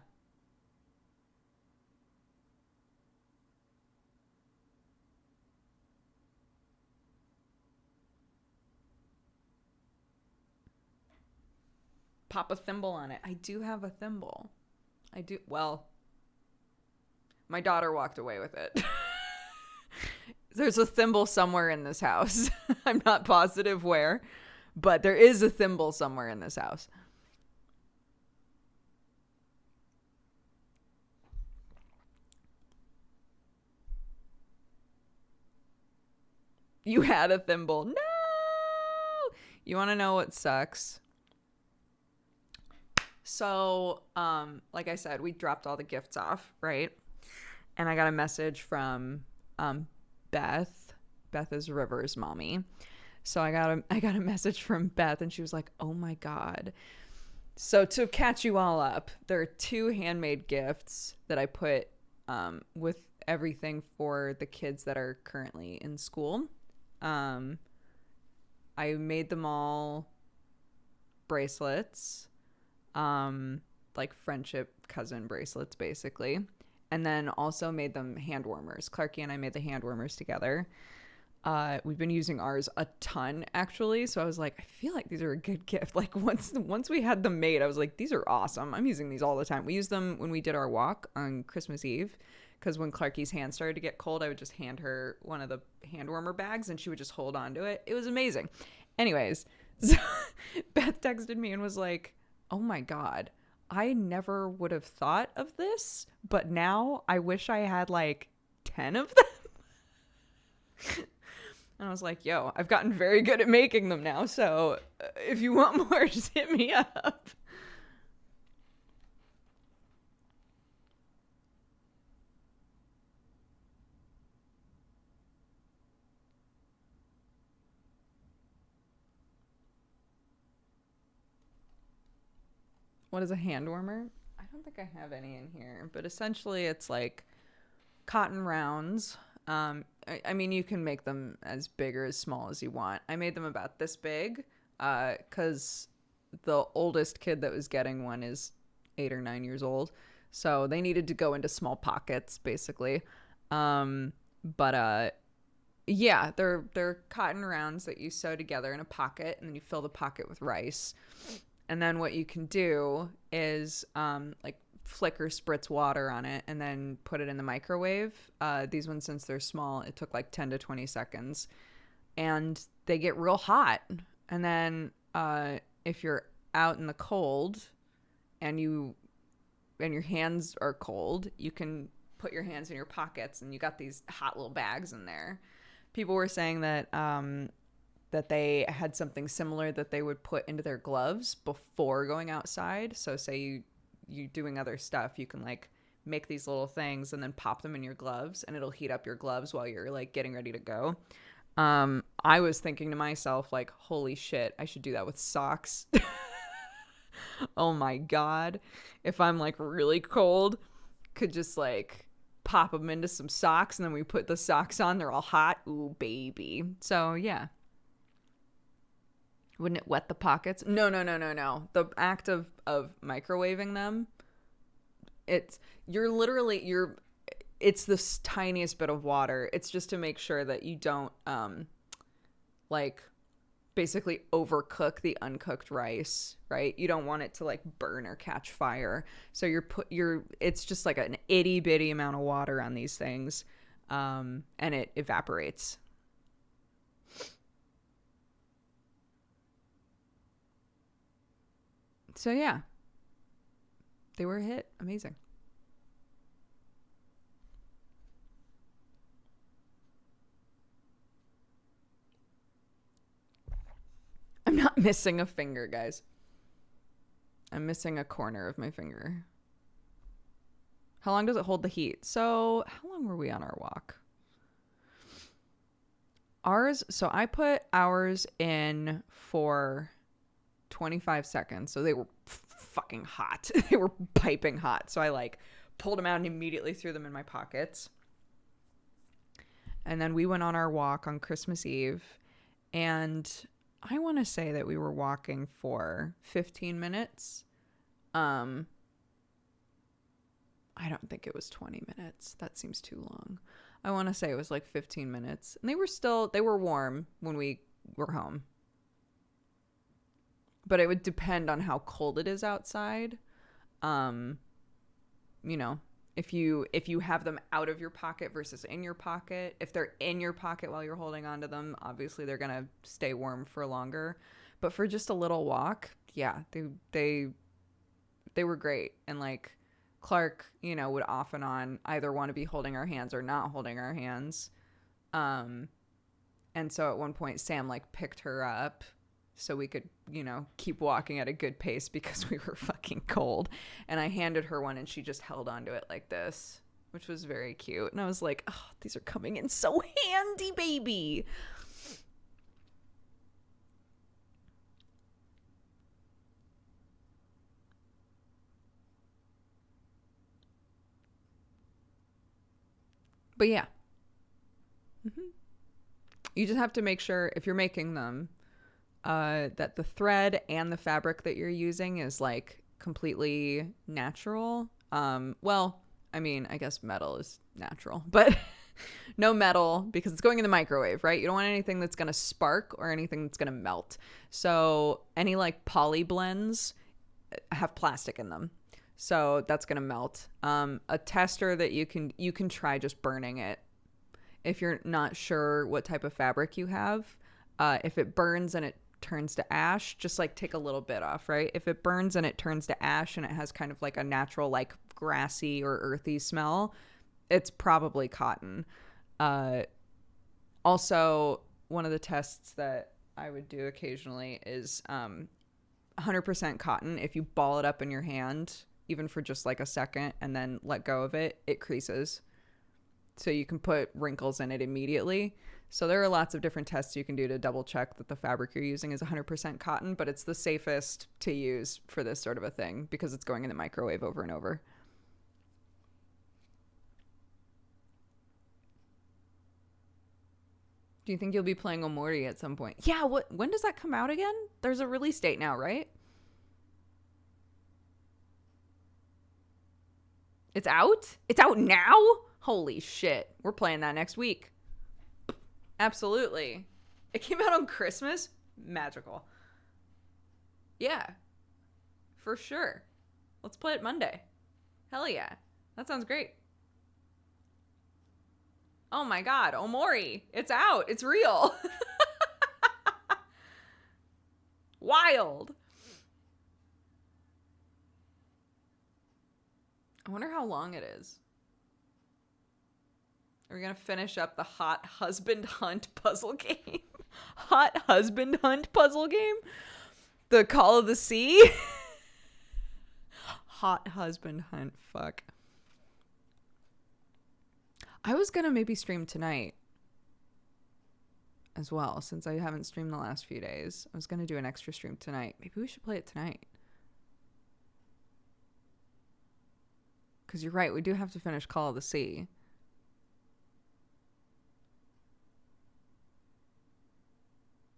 Pop a thimble on it. I do have a thimble. I do. Well, my daughter walked away with it. There's a thimble somewhere in this house. I'm not positive where, but there is a thimble somewhere in this house. You had a thimble. No! You want to know what sucks? So, like I said, we dropped all the gifts off, right? and I got a message from Beth. Beth is River's mommy. So I got a message from Beth, and she was like, "Oh my God." So to catch you all up, there are 2 handmade gifts that I put with everything for the kids that are currently in school. I made them all bracelets, like friendship cousin bracelets, basically. And then also made them hand warmers. Clarky and I made the hand warmers together. We've been using ours a ton, actually. So I was like, I feel like these are a good gift. Like once we had them made, I was like, these are awesome. I'm using these all the time. We used them when we did our walk on Christmas Eve, because when Clarky's hand started to get cold, I would just hand her one of the hand warmer bags and she would just hold on to it. It was amazing. Anyways, so Beth texted me and was like, "Oh my God, I never would have thought of this, but now I wish I had like 10 of them." And I was like, "Yo, I've gotten very good at making them now, so if you want more, just hit me up." What is a hand warmer? I don't think I have any in here, but essentially it's like cotton rounds. I mean, you can make them as big or as small as you want. I made them about this big because the oldest kid that was getting one is 8 or 9 years old. So they needed to go into small pockets, basically. But yeah, they're cotton rounds that you sew together in a pocket, and then you fill the pocket with rice. And then what you can do is like flick or spritz water on it and then put it in the microwave. These ones, since they're small, it took like 10 to 20 seconds. And they get real hot. And then if you're out in the cold and your hands are cold, you can put your hands in your pockets and you got these hot little bags in there. People were saying that that they had something similar that they would put into their gloves before going outside. So say you doing other stuff, you can like make these little things and then pop them in your gloves, and it'll heat up your gloves while you're like getting ready to go. I was thinking to myself, like, holy shit, I should do that with socks. Oh my God. If I'm like really cold, could just like pop them into some socks, and then we put the socks on, they're all hot. Ooh, baby. So yeah. Wouldn't it wet the pockets? No. The act of microwaving them, it's the tiniest bit of water. It's just to make sure that you don't like basically overcook the uncooked rice, right? You don't want it to like burn or catch fire. So it's just like an itty bitty amount of water on these things, and it evaporates. So yeah, they were a hit. Amazing. I'm not missing a finger, guys. I'm missing a corner of my finger. How long does it hold the heat? So how long were we on our walk? So I put ours in for 25 seconds. So they were fucking hot. They were piping hot. So I like pulled them out and immediately threw them in my pockets. And then we went on our walk on Christmas Eve. And I want to say that we were walking for 15 minutes. I don't think it was 20 minutes. That seems too long. I want to say it was like 15 minutes. And they were warm when we were home. But it would depend on how cold it is outside. You know, if you have them out of your pocket versus in your pocket. If they're in your pocket while you're holding onto them, obviously they're going to stay warm for longer. But for just a little walk, yeah, they were great. And like Clark, you know, would off and on either want to be holding our hands or not holding our hands. And so at one point Sam like picked her up so we could, you know, keep walking at a good pace because we were fucking cold. And I handed her one and she just held onto it like this. which was very cute. And I was like, oh, these are coming in so handy, baby. But yeah. You just have to make sure if you're making them that the thread and the fabric that you're using is like completely natural. Well, I mean, I guess metal is natural, but no metal because it's going in the microwave, right? You don't want anything that's going to spark or anything that's going to melt. So any like poly blends have plastic in them. So that's going to melt. A tester that you can try just burning it. If you're not sure what type of fabric you have, if it burns and it turns to ash, just like take a little bit off, right? If it burns and it turns to ash and it has kind of like a natural like grassy or earthy smell, it's probably cotton. Also, one of the tests that I would do occasionally is 100% cotton. If you ball it up in your hand, even for just like a second and then let go of it, it creases. So you can put wrinkles in it immediately. So there are lots of different tests you can do to double check that the fabric you're using is 100% cotton, but it's the safest to use for this sort of a thing because it's going in the microwave over and over. Do you think you'll be playing Omori at some point? Yeah, when does that come out again? There's a release date now, right? It's out? It's out now? Holy shit. We're playing that next week. Absolutely. It came out on Christmas? Magical. Yeah. For sure. Let's play it Monday. Hell yeah. That sounds great. Oh my god, Omori. It's out. It's real. Wild. I wonder how long it is. Are we going to finish up the Hot Husband Hunt puzzle game? Hot Husband Hunt puzzle game? The Call of the Sea? Hot Husband Hunt. Fuck. I was going to maybe stream tonight as well, since I haven't streamed the last few days. I was going to do an extra stream tonight. Maybe we should play it tonight. Because you're right, we do have to finish Call of the Sea.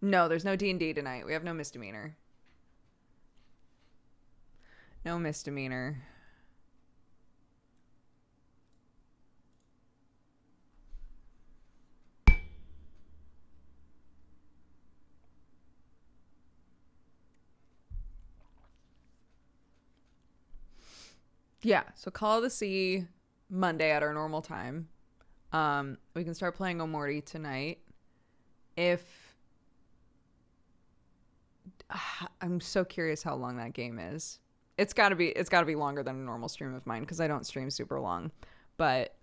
No, there's no D&D tonight. We have no misdemeanor. No misdemeanor. Yeah, so Call of the Sea Monday at our normal time. We can start playing Omori tonight. I'm so curious how long that game is. It's got to be longer than a normal stream of mine because I don't stream super long. But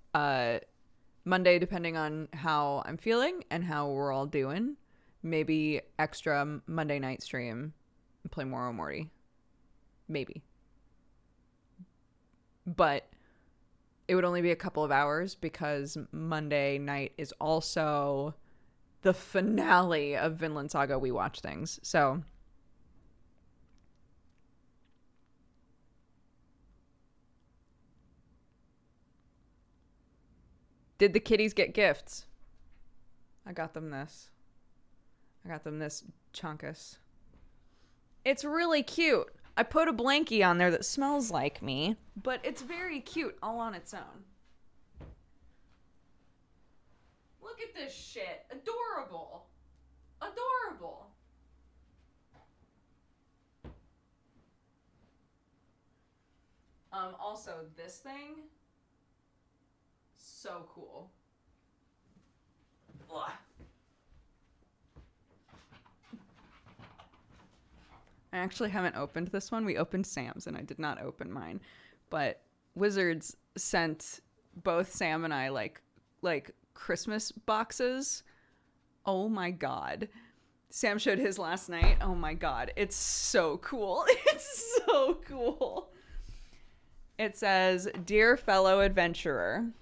Monday, depending on how I'm feeling and how we're all doing, maybe extra Monday night stream and play more Omori. Maybe. But it would only be a couple of hours because Monday night is also the finale of Vinland Saga We Watch Things. So did the kitties get gifts? I got them this chunkus. It's really cute. I put a blankie on there that smells like me, but it's very cute all on its own. Look at this shit. Adorable. Adorable. Also, this thing, so cool. Ugh. I actually haven't opened this one. We opened Sam's and I did not open mine. But Wizards sent both Sam and I like Christmas boxes. Oh my god. Sam showed his last night. Oh my god. It's so cool. It's so cool. It says, "Dear fellow adventurer,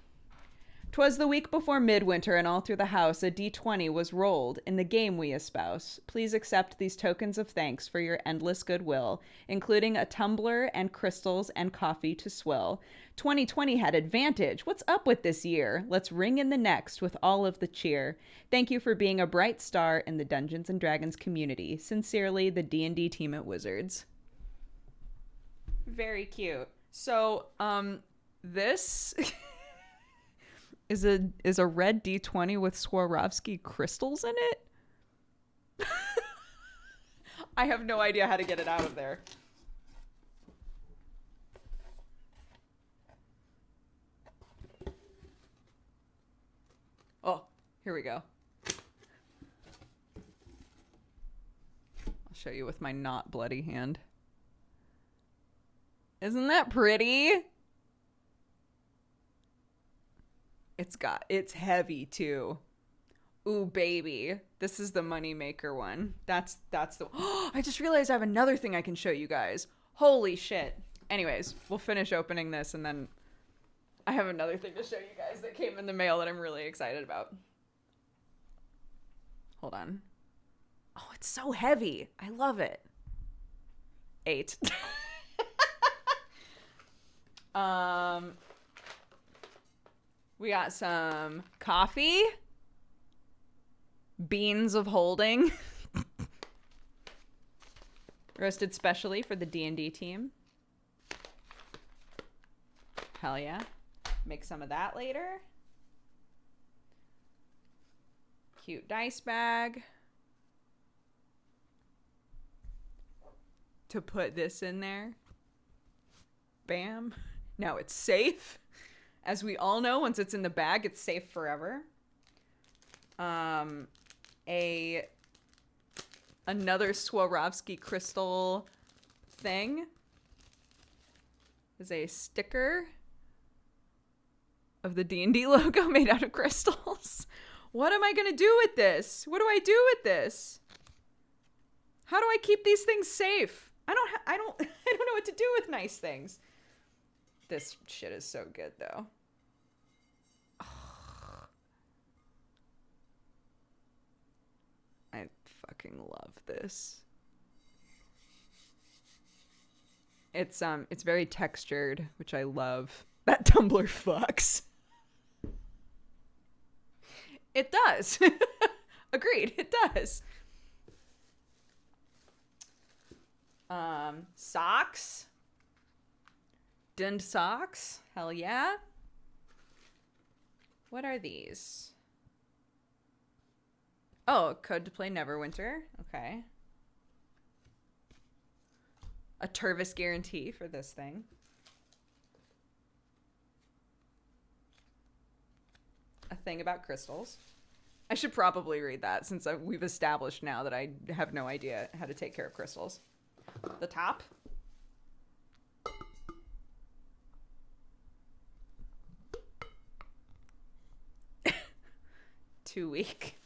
'twas the week before midwinter, and all through the house a D20 was rolled in the game we espouse. Please accept these tokens of thanks for your endless goodwill, including a tumbler and crystals and coffee to swill. 2020 had advantage. What's up with this year? Let's ring in the next with all of the cheer. Thank you for being a bright star in the Dungeons and Dragons community. Sincerely, the D&D team at Wizards." Very cute. So, this is a red D20 with Swarovski crystals in it. I have no idea how to get it out of there. Oh, here we go. I'll show you with my not bloody hand. Isn't that pretty? It's heavy too. Ooh, baby. This is the moneymaker one. That's the, oh, I just realized I have another thing I can show you guys. Holy shit. Anyways, we'll finish opening this and then I have another thing to show you guys that came in the mail that I'm really excited about. Hold on. Oh, it's so heavy. I love it. 8. We got some coffee, beans of holding, roasted specially for the D&D team. Hell yeah. Make some of that later. Cute dice bag. To put this in there. Bam. Now it's safe. As we all know, once it's in the bag, it's safe forever. Another Swarovski crystal thing is a sticker of the D&D logo made out of crystals. What am I gonna do with this? What do I do with this? How do I keep these things safe? I don't know what to do with nice things. This shit is so good, though. Oh. I fucking love this. It's very textured, which I love. That tumbler fucks. It does. Agreed, it does. Socks. Dund socks. Hell yeah. What are these? Oh, code to play Neverwinter. Okay. A Tervis guarantee for this thing. A thing about crystals. I should probably read that since we've established now that I have no idea how to take care of crystals. The top. Too weak.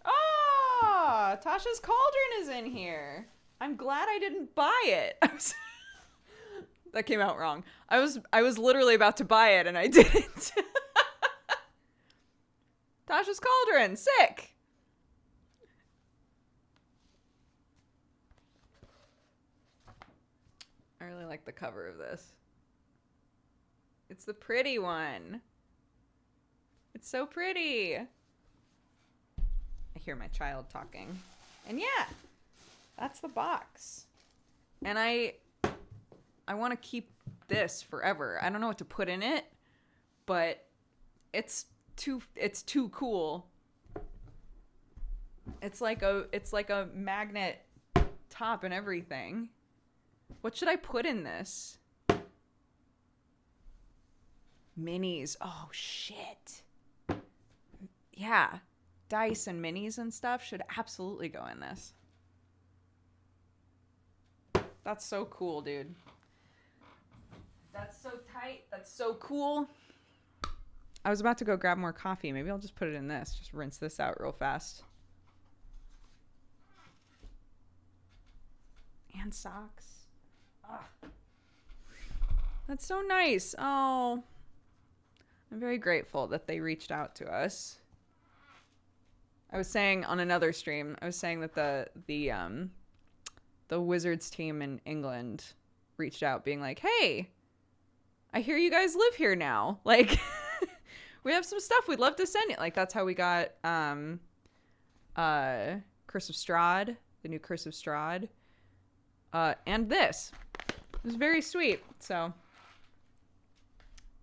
Oh, Tasha's Cauldron is in here. I'm glad I didn't buy it. That came out wrong. I was literally about to buy it and I didn't. Tasha's Cauldron, sick. I really like the cover of this. It's the pretty one. It's so pretty. I hear my child talking. And yeah, that's the box. And I want to keep this forever. I don't know what to put in it, but it's too cool. It's like a magnet top and everything. What should I put in this? Minis. Oh shit. Yeah. Dice and minis and stuff should absolutely go in this. That's so cool, dude. That's so tight. That's so cool. I was about to go grab more coffee. Maybe I'll just put it in this. Just rinse this out real fast. And socks. Ugh. That's so nice. Oh, I'm very grateful that they reached out to us. I was saying on another stream, I was saying that the Wizards team in England reached out being like, "Hey, I hear you guys live here now. Like, we have some stuff we'd love to send you." Like, that's how we got Curse of Strahd, the new Curse of Strahd, and this. It was very sweet. So,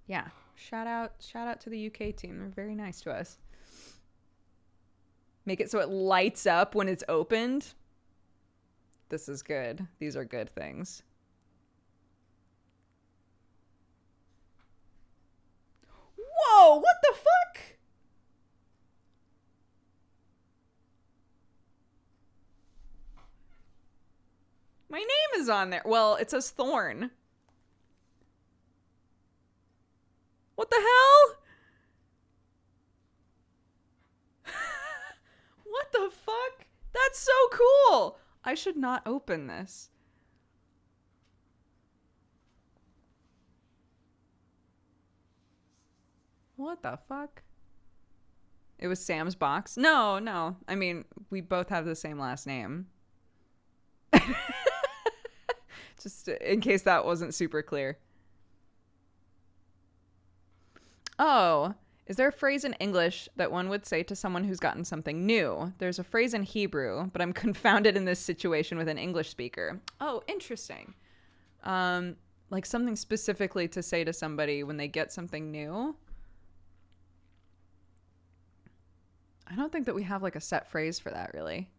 yeah, shout out to the UK team. They're very nice to us. Make it so it lights up when it's opened. This is good. These are good things. Whoa, what the fuck? My name is on there. Well, it says Thorn. What the hell? What the fuck? That's so cool. I should not open this. What the fuck? It was Sam's box? No. I mean, we both have the same last name. Just in case that wasn't super clear. Oh, is there a phrase in English that one would say to someone who's gotten something new? There's a phrase in Hebrew, but I'm confounded in this situation with an English speaker. Oh, interesting. Like something specifically to say to somebody when they get something new. I don't think that we have like a set phrase for that, really.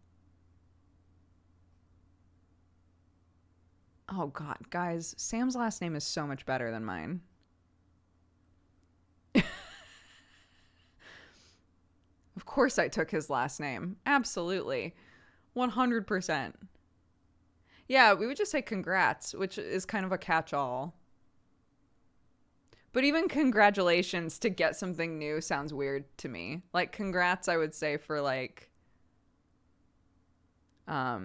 Oh, God, guys, Sam's last name is so much better than mine. Of course I took his last name. Absolutely. 100%. Yeah, we would just say congrats, which is kind of a catch-all. But even congratulations to get something new sounds weird to me. Like, congrats, I would say for, like a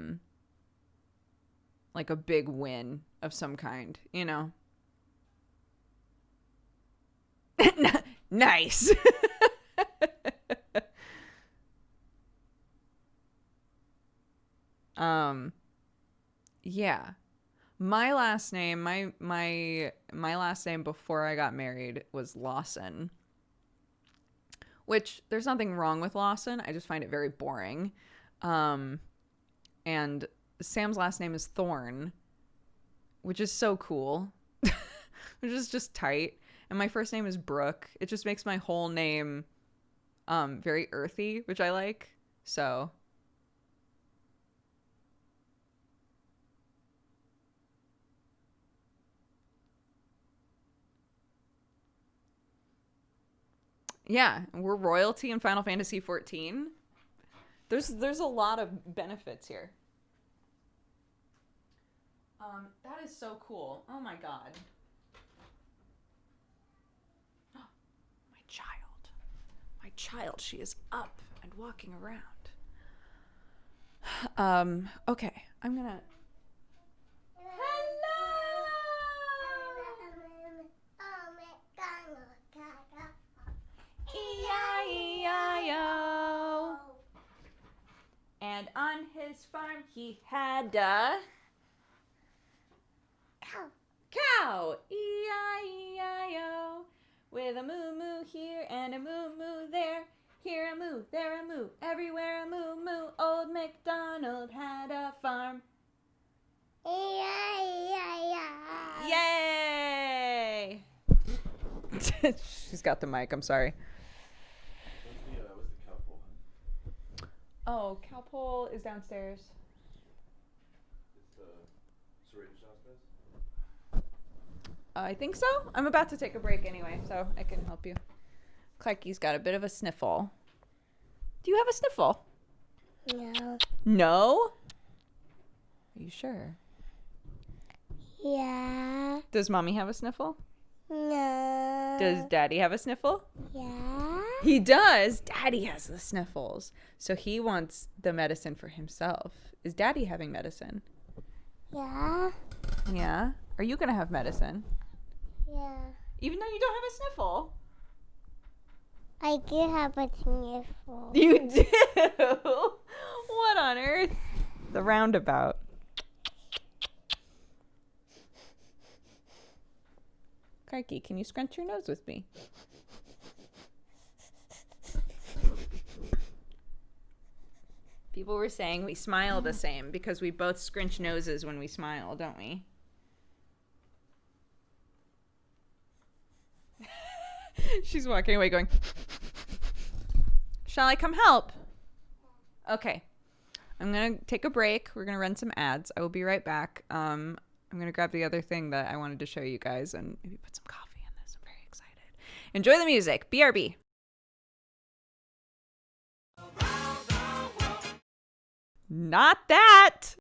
big win of some kind, you know? Nice. Yeah. My last name, my last name before I got married was Lawson. Which there's nothing wrong with Lawson. I just find it very boring. And Sam's last name is Thorn, which is so cool. Which is just tight. And my first name is Brooke. It just makes my whole name very earthy, which I like. So yeah, we're royalty in Final Fantasy XIV. There's a lot of benefits here. That is so cool. Oh my god. My child, she is up and walking around. Okay, I'm gonna... E-I-E-I-O. And on his farm he had a cow. E-I-E-I-O. With a moo moo here and a moo moo there. Here a moo, there a moo, everywhere a moo moo. Old MacDonald had a farm. E-I-E-I-O. Yay! She's got the mic, I'm sorry.
What's the cow pole, hun?
Oh, cow pole is downstairs.
It's the serrated downstairs?
I think so. I'm about to take a break anyway, so I can help you. Clarky's got a bit of a sniffle. Do you have a sniffle?
No.
No? Are you sure?
Yeah.
Does mommy have a sniffle?
No.
Does daddy have a sniffle?
Yeah.
He does. Daddy has the sniffles. So he wants the medicine for himself. Is daddy having medicine?
Yeah.
Yeah. Are you going to have medicine?
Yeah.
Even though you don't have a sniffle.
I do have a sniffle.
You do? What on earth? The roundabout. Crikey, can you scrunch your nose with me? People were saying we smile the same because we both scrunch noses when we smile, don't we? She's walking away going, shall I come help? Okay. I'm going to take a break. We're going to run some ads. I will be right back. I'm going to grab the other thing that I wanted to show you guys and maybe put some coffee in this. I'm very excited. Enjoy the music. BRB. Not that.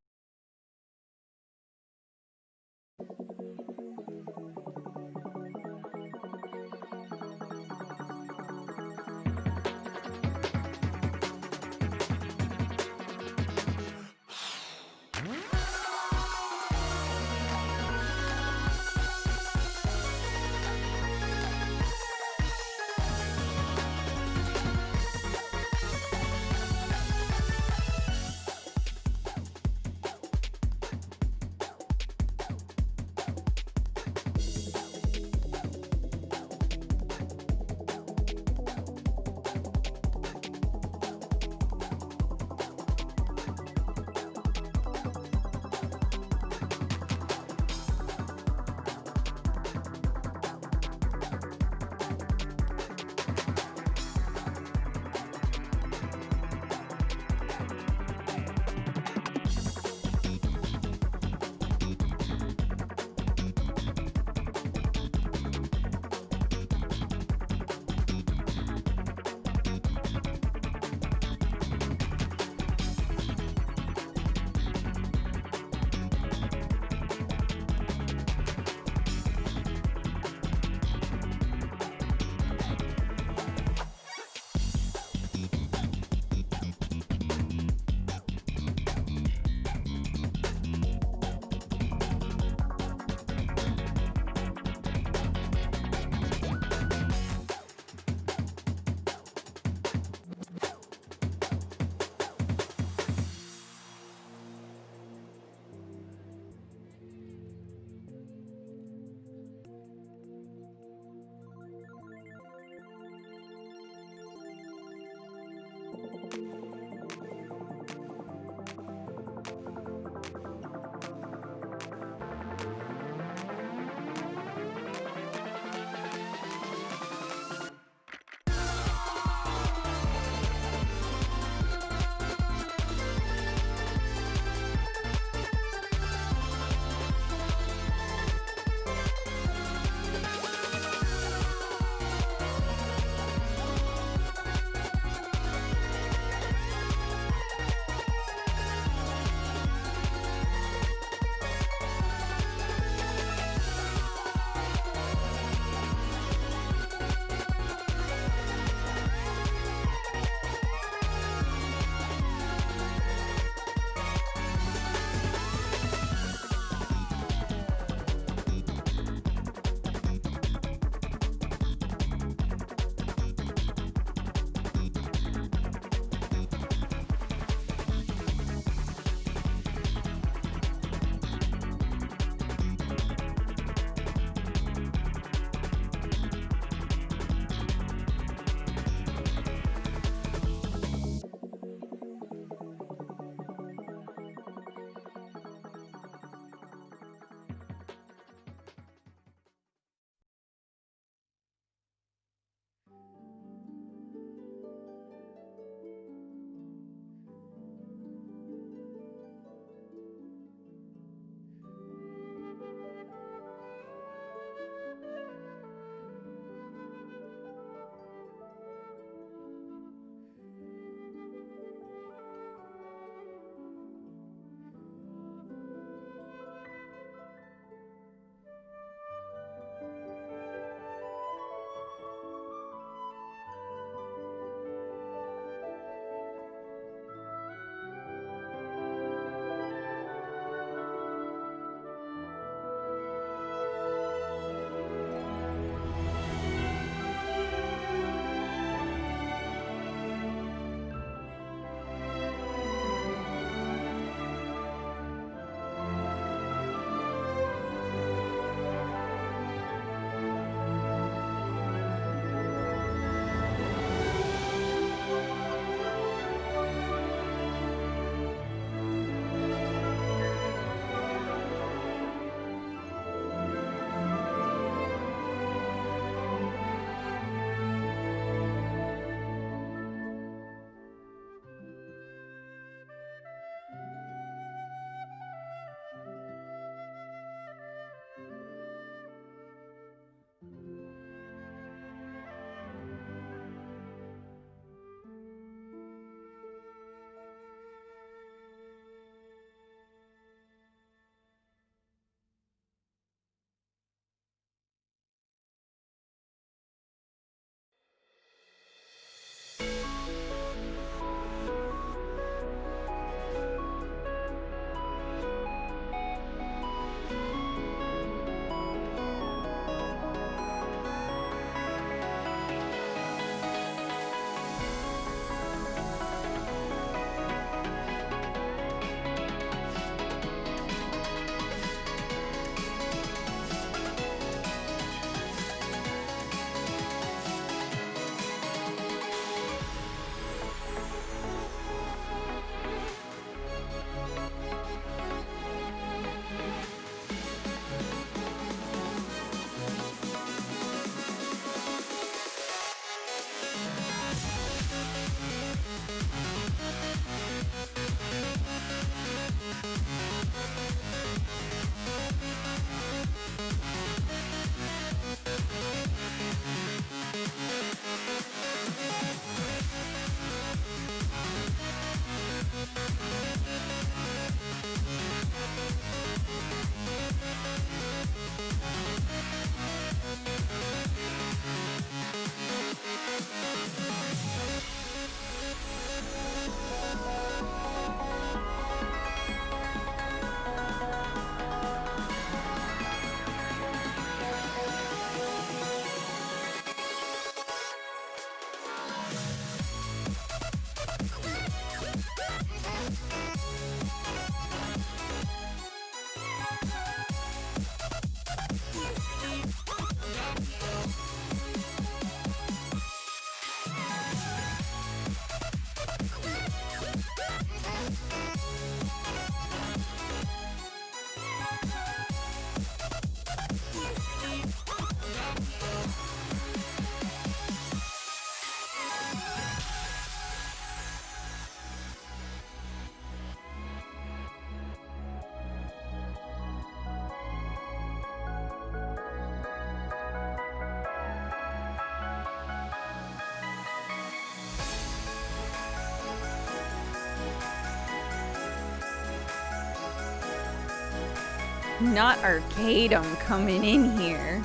Not Arcadum coming in here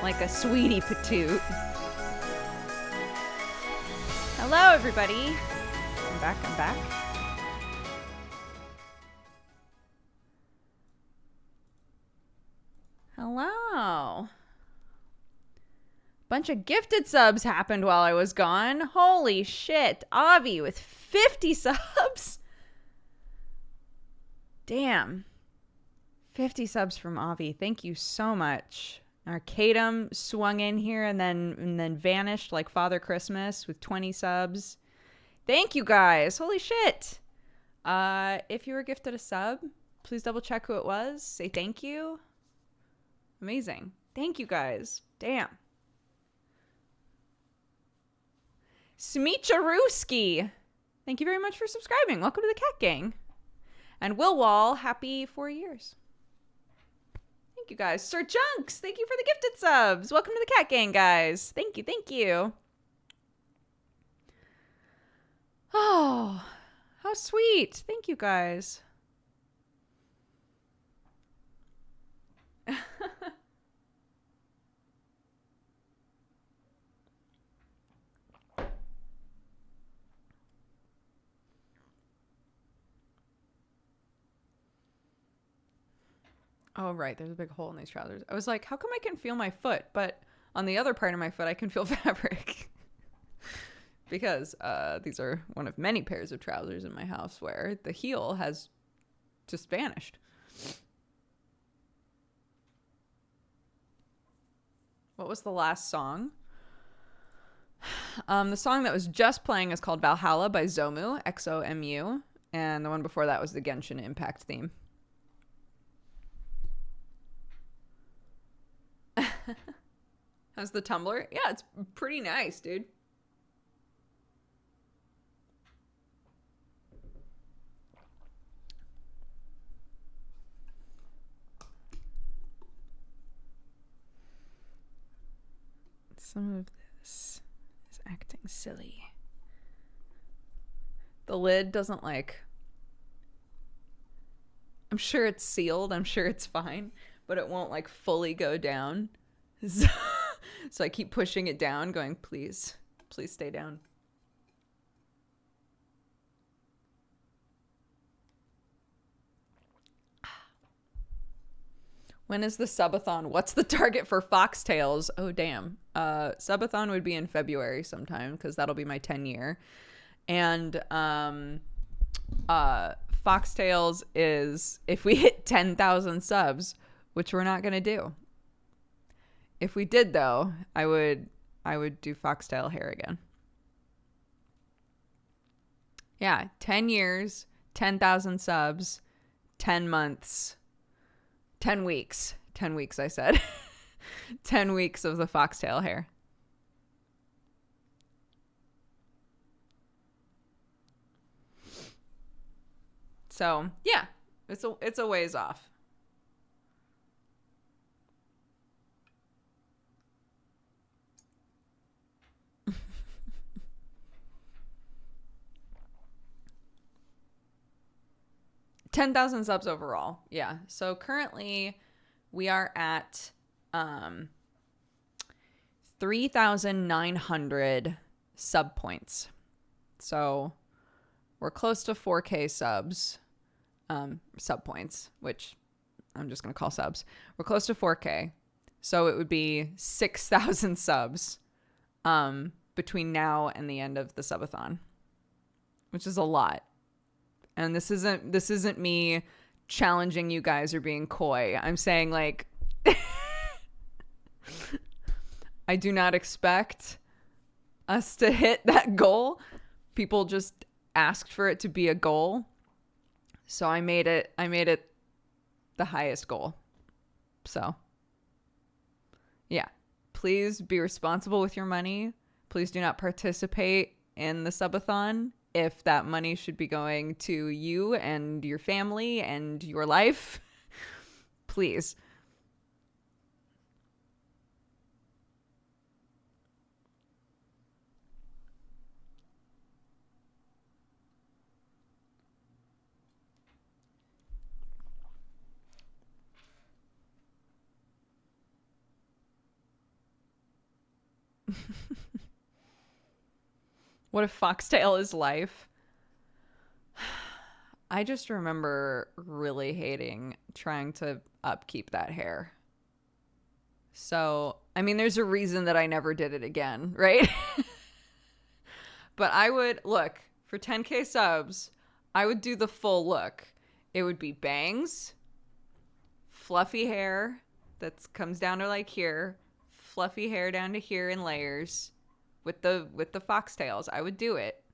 like a sweetie patoot. Hello, everybody. I'm back. Hello. Bunch of gifted subs happened while I was gone. Holy shit. Avi with 50 subs. Damn. 50 subs from Avi. Thank you so much. Arcadum swung in here and then vanished like Father Christmas with 20 subs. Thank you guys. Holy shit. If you were gifted a sub, please double check who it was. Say thank you. Amazing. Thank you guys. Damn. Smicharuski. Thank you very much for subscribing. Welcome to the Cat Gang. And Will Wall, happy 4 years. Thank you guys. Sir Junks, thank you for the gifted subs. Welcome to the Cat Gang, guys. Thank you. Oh, how sweet. Thank you guys. Oh, right. There's a big hole in these trousers. I was like, how come I can feel my foot, but on the other part of my foot, I can feel fabric? Because these are one of many pairs of trousers in my house where the heel has just vanished. What was the last song? The song that was just playing is called Valhalla by Xomu, X-O-M-U. And the one before that was the Genshin Impact theme. How's the tumbler? Yeah, it's pretty nice, dude. Some of this is acting silly. The lid doesn't I'm sure it's sealed. I'm sure it's fine, but it won't fully go down. So I keep pushing it down, going, please stay down. When is the subathon? What's the target for Foxtails? Oh, damn. Subathon would be in February sometime because that'll be my 10-year. And Foxtails is if we hit 10,000 subs, which we're not going to do. If we did, though, I would do Foxtail hair again. Yeah, 10 years, 10,000 subs, 10 months, 10 weeks. 10 weeks, I said. 10 weeks of the Foxtail hair. So, yeah, it's a ways off. $10,000 subs overall. Yeah. So currently we are at 3,900 sub points. So we're close to 4K subs, sub points, which I'm just going to call subs. We're close to 4K. So it would be 6,000 subs between now and the end of the subathon, which is a lot. And this isn't me challenging you guys or being coy. I'm saying I do not expect us to hit that goal. People just asked for it to be a goal. So I made it the highest goal. So yeah, please be responsible with your money. Please do not participate in the subathon if that money should be going to you and your family and your life. Please. What if Foxtail is life? I just remember really hating trying to upkeep that hair. So, I mean, there's a reason that I never did it again, right? But I would, look, for 10K subs, I would do the full look. It would be bangs, fluffy hair that comes down to like here, fluffy hair down to here in layers with the foxtails. I would do it.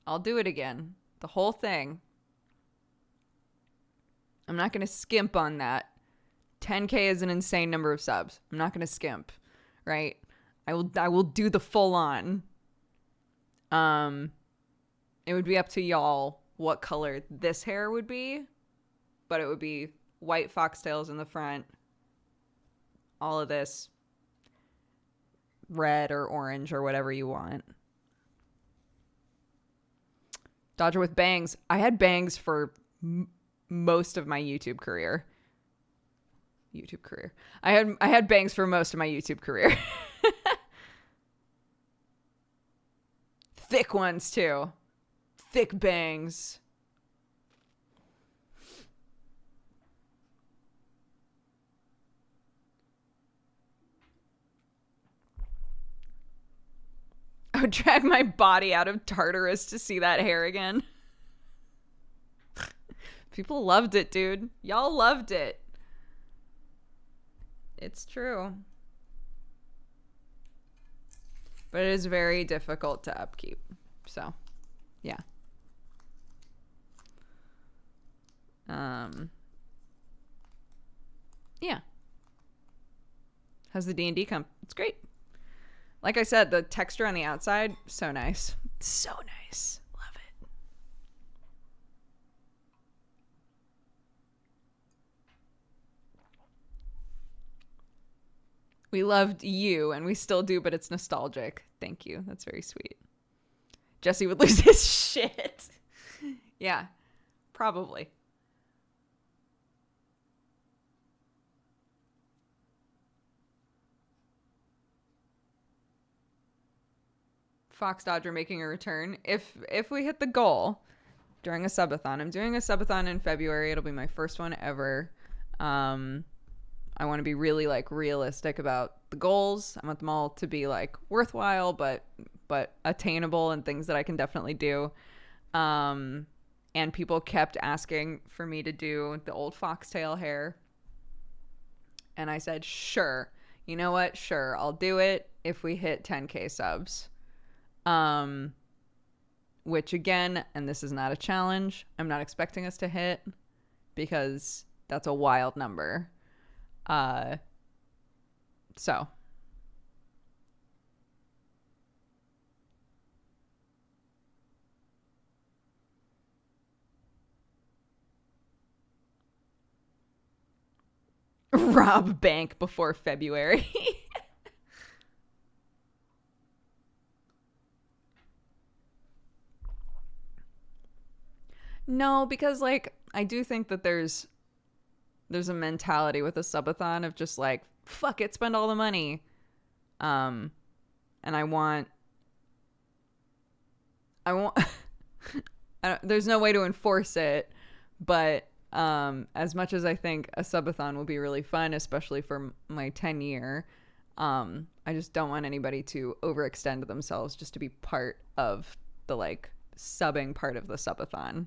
I'll do it again. The whole thing. I'm not going to skimp on that. 10K is an insane number of subs. I'm not going to skimp, right? I will do the full on. It would be up to y'all what color this hair would be, but it would be white foxtails in the front. All of this red or orange or whatever you want. Dodger with bangs. I had bangs for most of my YouTube career. I had bangs for most of my YouTube career. Thick ones too. Thick bangs. I would drag my body out of Tartarus to see that hair again. People loved it, dude. Y'all loved it. It's true. But it is very difficult to upkeep. So, yeah. Yeah. How's the D&D come? It's great. Like I said, the texture on the outside, so nice. So nice. Love it. We loved you, and we still do, but it's nostalgic. Thank you. That's very sweet. Jesse would lose his shit. Yeah, probably. Fox Dodger making a return. If we hit the goal during a subathon, I'm doing a subathon in February. It'll be my first one ever. I want to be really like realistic about the goals. I want them all to be like worthwhile, but attainable and things that I can definitely do. And people kept asking for me to do the old foxtail hair. And I said, sure. You know what? Sure. I'll do it if we hit 10K subs. Which again, and this is not a challenge, I'm not expecting us to hit because that's a wild number. So rob bank before February. No, because like I do think that there's a mentality with a subathon of just like fuck it, spend all the money. And I want there's no way to enforce it, but as much as I think a subathon will be really fun, especially for my 10-year, I just don't want anybody to overextend themselves just to be part of the like subbing part of the subathon.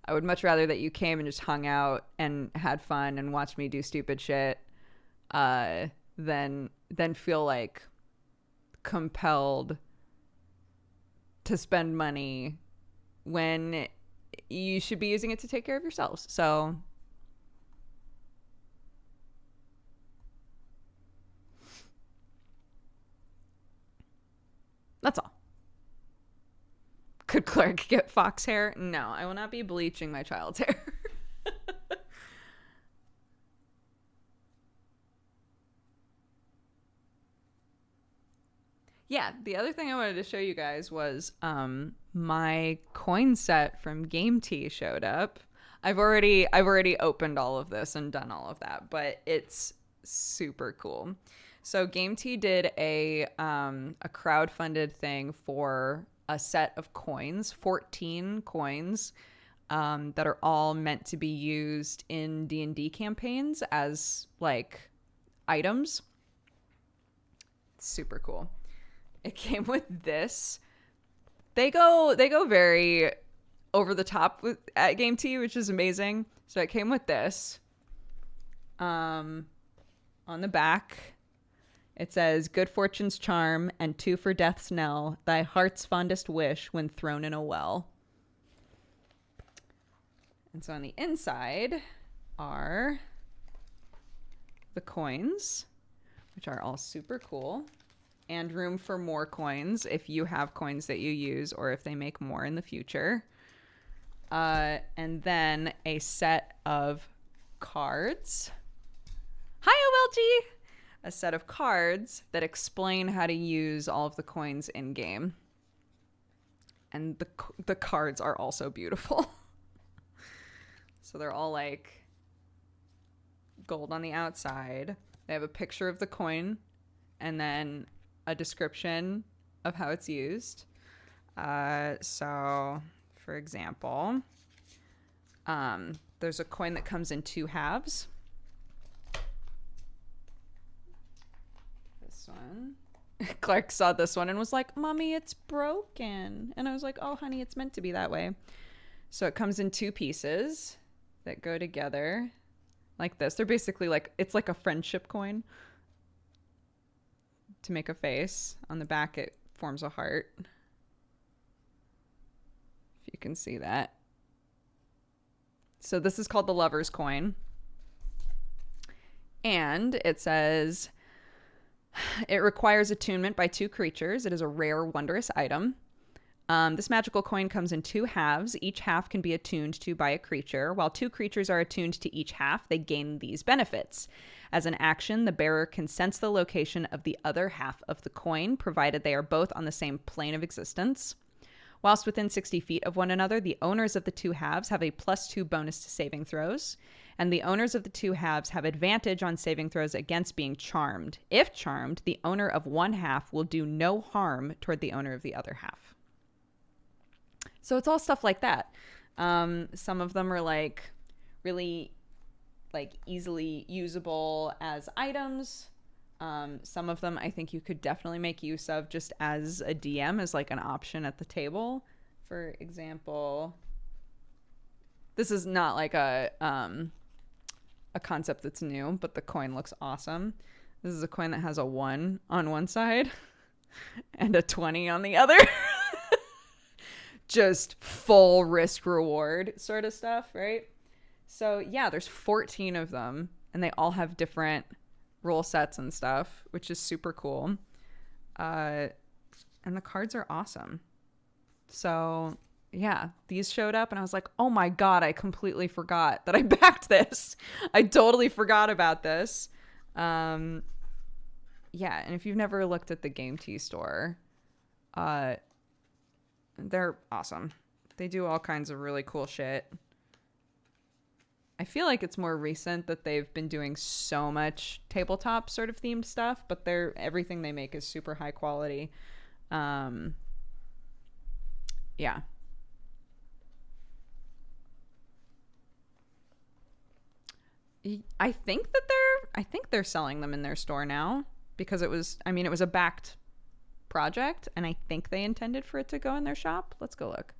I would much rather that you came and just hung out and had fun and watched me do stupid shit than feel like compelled to spend money when you should be using it to take care of yourselves. So that's all. Could Clark get fox hair? No, I will not be bleaching my child's hair. Yeah, the other thing I wanted to show you guys was my coin set from Gametee showed up. I've already opened all of this and done all of that, but it's super cool. So Gametee did a crowdfunded thing for a set of coins, 14 coins, that are all meant to be used in D&D campaigns as like items. Super cool. It came with this. They go very over the top at Gametee, which is amazing. So it came with this. On the back, it says, "Good fortune's charm, and 2 for death's knell, thy heart's fondest wish when thrown in a well." And so on the inside are the coins, which are all super cool, and room for more coins if you have coins that you use or if they make more in the future. And then a set of cards. Hi, OLG! A set of cards that explain how to use all of the coins in game. And the cards are also beautiful. So they're all like gold on the outside. They have a picture of the coin and then a description of how it's used. So, for example, there's a coin that comes in 2 halves. This one. Clark saw this one and was like, "Mommy, it's broken." And I was like, "Oh, honey, it's meant to be that way." So it comes in 2 pieces that go together like this. They're basically like, it's like a friendship coin to make a face. On the back, it forms a heart. If you can see that. So this is called the Lover's Coin. And it says, it requires attunement by 2 creatures. It is a rare, wondrous item. This magical coin comes in 2 halves. Each half can be attuned to by a creature. While 2 creatures are attuned to each half, they gain these benefits. As an action, the bearer can sense the location of the other half of the coin, provided they are both on the same plane of existence. Whilst within 60 feet of one another, the owners of the 2 halves have a +2 bonus to saving throws, and the owners of the 2 halves have advantage on saving throws against being charmed. If charmed, the owner of one half will do no harm toward the owner of the other half. So it's all stuff like that. Some of them are like really like easily usable as items. Some of them I think you could definitely make use of just as a DM, as like an option at the table. For example, this is not like a concept that's new, but the coin looks awesome. This is a coin that has a 1 on one side and a 20 on the other. Just full risk reward sort of stuff, right? So yeah, there's 14 of them, and they all have different rule sets and stuff, which is super cool. And the cards are awesome. So yeah, these showed up and I was like, oh my God, I completely forgot that I backed this. I totally forgot about this. Yeah, and if you've never looked at the Gametee store, they're awesome. They do all kinds of really cool shit. I feel like it's more recent that they've been doing so much tabletop sort of themed stuff, but everything they make is super high quality. Yeah. I think they're selling them in their store now, because it was a backed project, and I think they intended for it to go in their shop. Let's go look.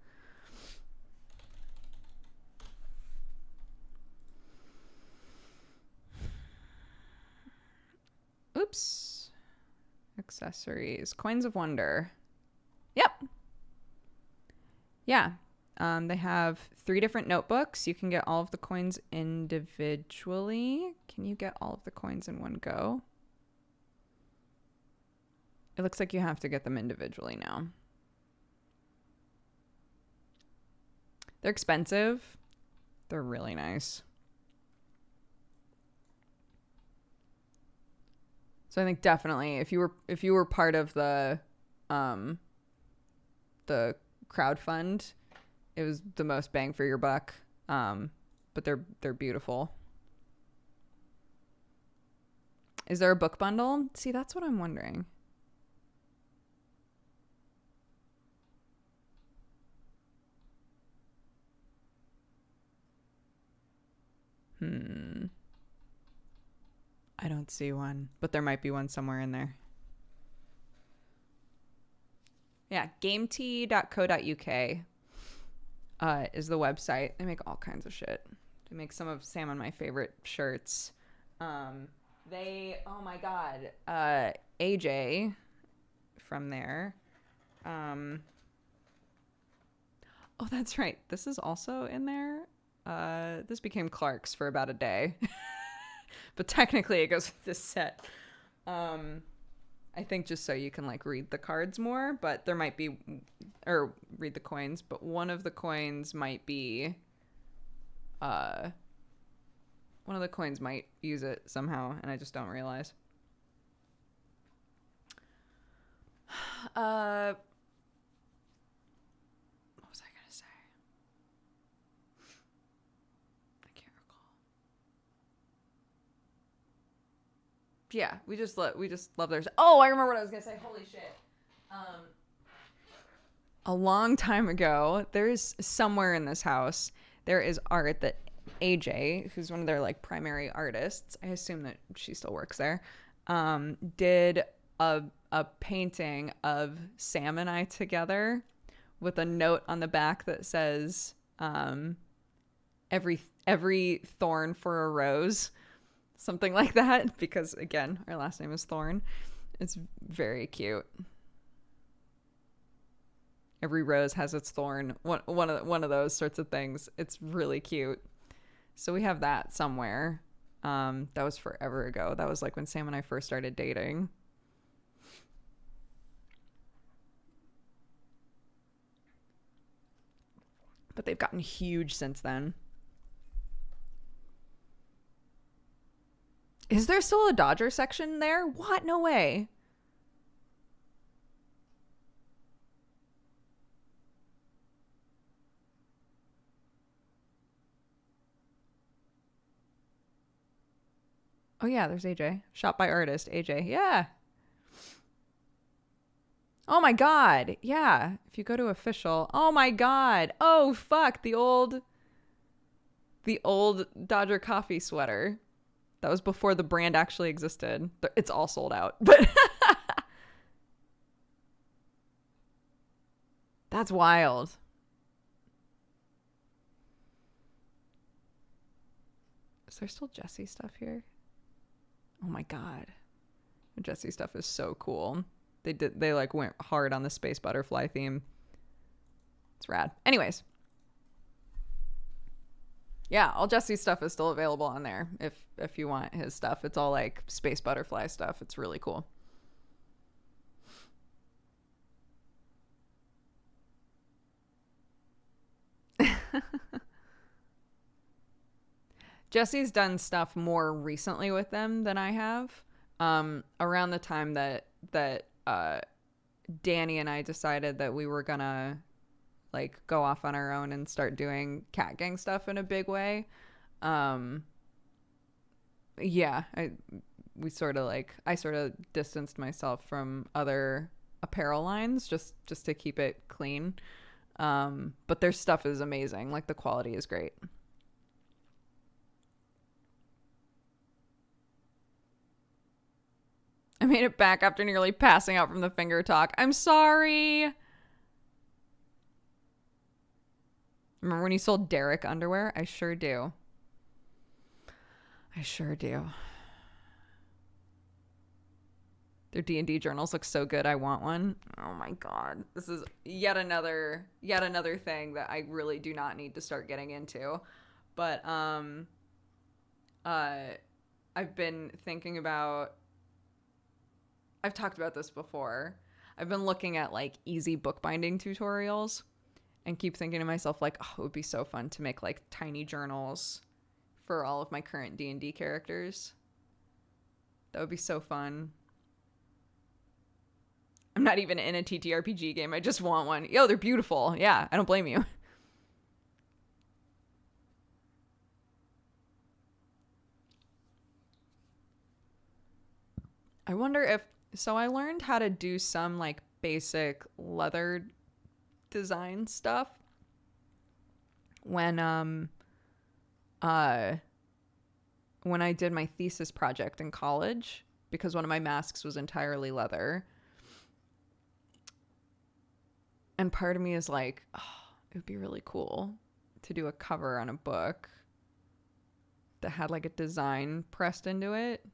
Oops. Accessories. Coins of Wonder. Yep. Yeah. They have 3 different notebooks. You can get all of the coins individually. Can you get all of the coins in one go? It looks like you have to get them individually now. They're expensive. They're really nice. So I think definitely if you were part of the crowdfund, it was the most bang for your buck. But they're beautiful. Is there a book bundle? See, that's what I'm wondering. I don't see one, but there might be one somewhere in there. Yeah, gametee.co.uk is the website. They make all kinds of shit. They make some of Sam and my favorite shirts. Oh my God, AJ from there. Oh, that's right. This is also in there. This became Clark's for about a day. But technically it goes with this set. I think just so you can like read the cards more, but there might be, or read the coins, but one of the coins might be, one of the coins might use it somehow, and I just don't realize. What was I gonna say? I can't recall. Yeah, we just love theirs. Oh, I remember what I was gonna say. Holy shit. A long time ago, there's somewhere in this house, there is art that AJ, who's one of their like primary artists, I assume that she still works there, did a painting of Sam and I together with a note on the back that says every thorn for a rose, something like that, because again our last name is Thorn. It's very cute. Every rose has its thorn. One of those sorts of things. It's really cute. So we have that somewhere. That was forever ago. That was like when Sam and I first started dating. But they've gotten huge since then. Is there still a Dodger section there? What? No way. Oh yeah, there's AJ. Shop by artist, AJ. Yeah. Oh my God. Yeah. If you go to official. Oh my God. Oh fuck. The old Dodger coffee sweater. That was before the brand actually existed. It's all sold out. But that's wild. Is there still Jesse stuff here? Oh my God. Jesse stuff is so cool. They like went hard on the space butterfly theme. It's rad. Anyways. Yeah, all Jesse's stuff is still available on there if you want his stuff. It's all like space butterfly stuff. It's really cool. Jesse's done stuff more recently with them than I have. Around the time that Danny and I decided that we were gonna like go off on our own and start doing cat gang stuff in a big way. Yeah, I sort of distanced myself from other apparel lines just to keep it clean. But their stuff is amazing. Like the quality is great. I made it back after nearly passing out from the finger talk. I'm sorry. Remember when you sold Derek underwear? I sure do. I sure do. Their D&D journals look so good. I want one. Oh my God. This is yet another thing that I really do not need to start getting into. But I've been thinking about, I've talked about this before. I've been looking at like easy bookbinding tutorials and keep thinking to myself like, oh, it would be so fun to make like tiny journals for all of my current D&D characters. That would be so fun. I'm not even in a TTRPG game. I just want one. Yo, they're beautiful. Yeah, I don't blame you. I wonder if, so I learned how to do some like basic leather design stuff when I did my thesis project in college, because one of my masks was entirely leather. And part of me is like, oh, it would be really cool to do a cover on a book that had like a design pressed into it.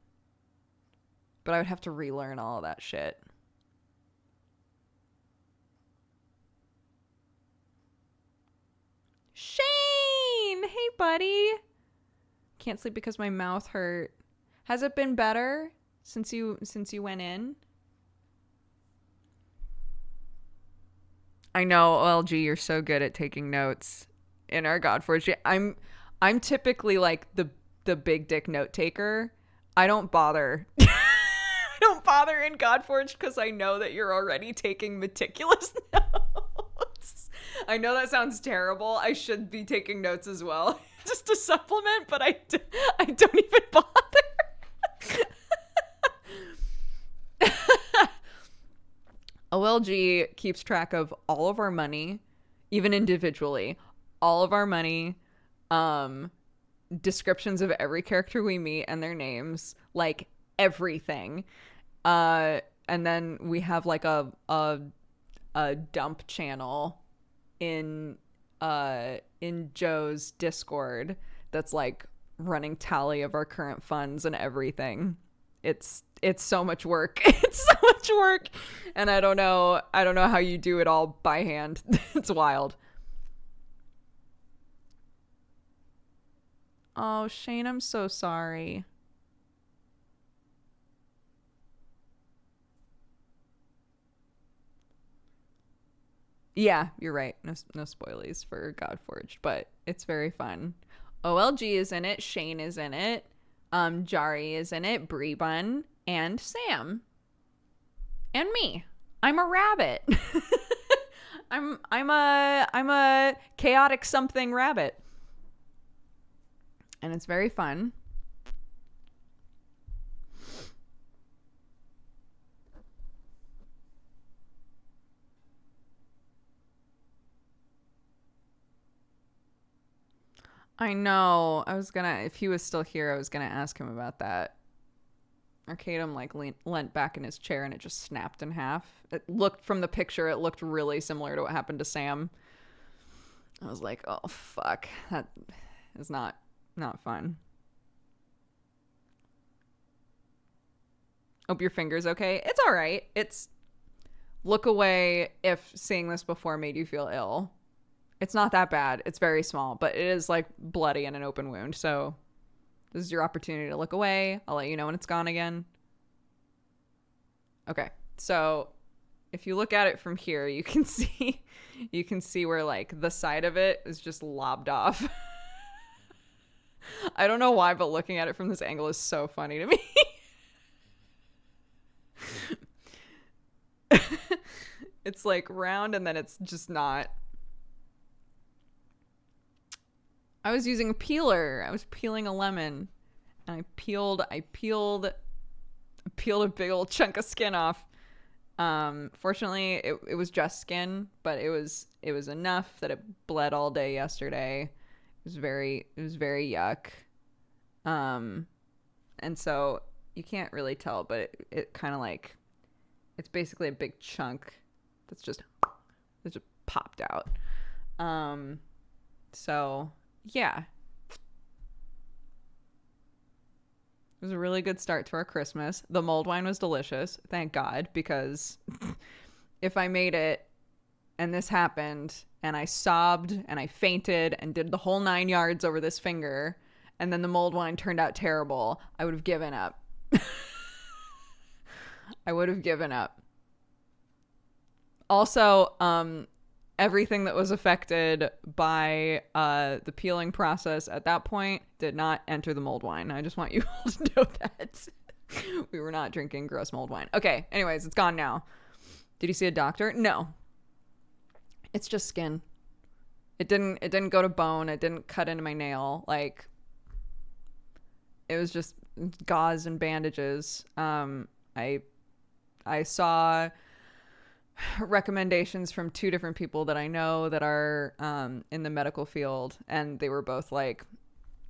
But I would have to relearn all of that shit. Shane! Hey, buddy. Can't sleep because my mouth hurt. Has it been better since you went in? I know, OLG, you're so good at taking notes in our Godforge. I'm typically like the big dick note taker. I don't bother. I don't bother in Godforge because I know that you're already taking meticulous notes. I know that sounds terrible. I should be taking notes as well, just to supplement, but I don't even bother. OLG keeps track of all of our money, even individually, all of our money, descriptions of every character we meet and their names, like everything. And then we have like a dump channel in Joe's Discord that's like running tally of our current funds and everything. It's so much work. It's so much work. And I don't know how you do it all by hand. It's wild. Oh, Shane, I'm so sorry. Yeah, you're right. No spoilies for Godforged, but it's very fun. OLG is in it. Shane is in it. Jari is in it. Brie Bun and Sam and me. I'm a rabbit. I'm a chaotic something rabbit, and it's very fun. I know. If he was still here, I was gonna ask him about that. Arcadum like leant back in his chair and it just snapped in half. It looked, from the picture, it looked really similar to what happened to Sam. I was like, oh fuck, that is not fun. Hope your finger's okay. It's all right. It's, look away if seeing this before made you feel ill. It's not that bad. It's very small, but it is like bloody and an open wound. So this is your opportunity to look away. I'll let you know when it's gone again. Okay. So if you look at it from here, you can see where like the side of it is just lobbed off. I don't know why, but looking at it from this angle is so funny to me. It's like round and then it's just not. I was using a peeler. I was peeling a lemon, and I peeled a big old chunk of skin off. Fortunately, it was just skin, but it was enough that it bled all day yesterday. It was very yuck. And so you can't really tell, but it kind of like, it's basically a big chunk that just popped out. So yeah, it was a really good start to our Christmas. The mulled wine was delicious, thank God, because if I made it and this happened and I sobbed and I fainted and did the whole 9 yards over this finger and then the mulled wine turned out terrible, I would have given up. I would have given up. Also, everything that was affected by the peeling process at that point did not enter the mulled wine. I just want you all to know that. We were not drinking gross mulled wine. Okay, anyways, it's gone now. Did you see a doctor? No. It's just skin. It didn't go to bone. It didn't cut into my nail. Like, it was just gauze and bandages. I saw recommendations from 2 different people that I know that are in the medical field, and they were both like,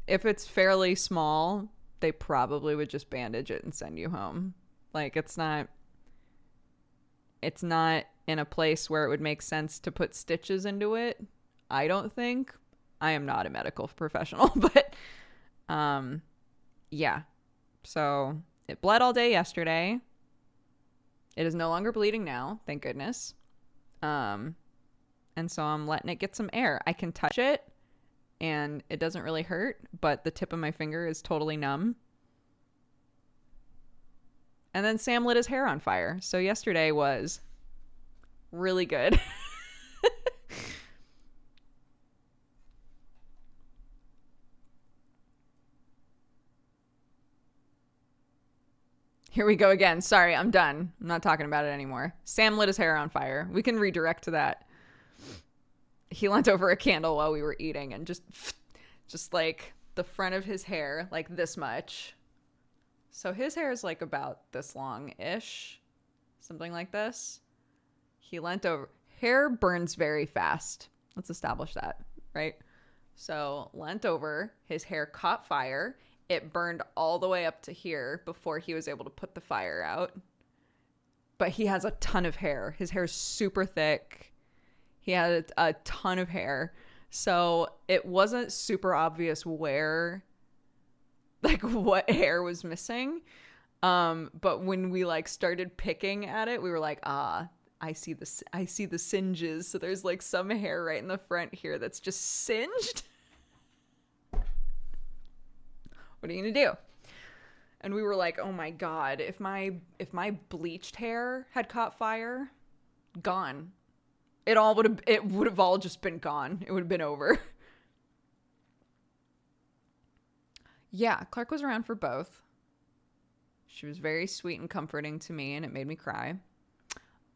if it's fairly small, they probably would just bandage it and send you home. Like, it's not in a place where it would make sense to put stitches into it. I don't think. I am not a medical professional, but yeah. So it bled all day yesterday. It is no longer bleeding now, thank goodness. And so I'm letting it get some air. I can touch it and it doesn't really hurt, but the tip of my finger is totally numb. And then Sam lit his hair on fire. So yesterday was really good. Here we go again. Sorry, I'm done. I'm not talking about it anymore. Sam lit his hair on fire. We can redirect to that. He leant over a candle while we were eating and just like the front of his hair, like this much. So his hair is like about this long-ish, something like this. He leant over. Hair burns very fast. Let's establish that, right? So leant over, his hair caught fire. It burned all the way up to here before he was able to put the fire out. But he has a ton of hair. His hair is super thick. He had a ton of hair. So it wasn't super obvious where, like, what hair was missing. But when we like started picking at it, we were like, I see the singes. So there's like some hair right in the front here that's just singed. What are you gonna do? And we were like, oh my God, if my bleached hair had caught fire, gone. It would have all just been gone. It would have been over. Yeah, Clark was around for both. She was very sweet and comforting to me, and it made me cry.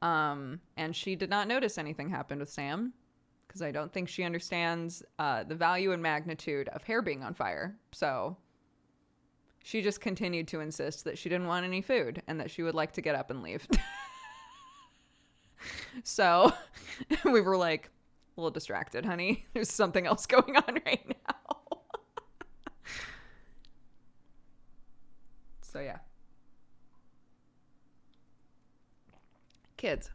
And she did not notice anything happened with Sam, because I don't think she understands the value and magnitude of hair being on fire. So she just continued to insist that she didn't want any food and that she would like to get up and leave. So we were like, a little distracted, honey. There's something else going on right now. So yeah. Kids.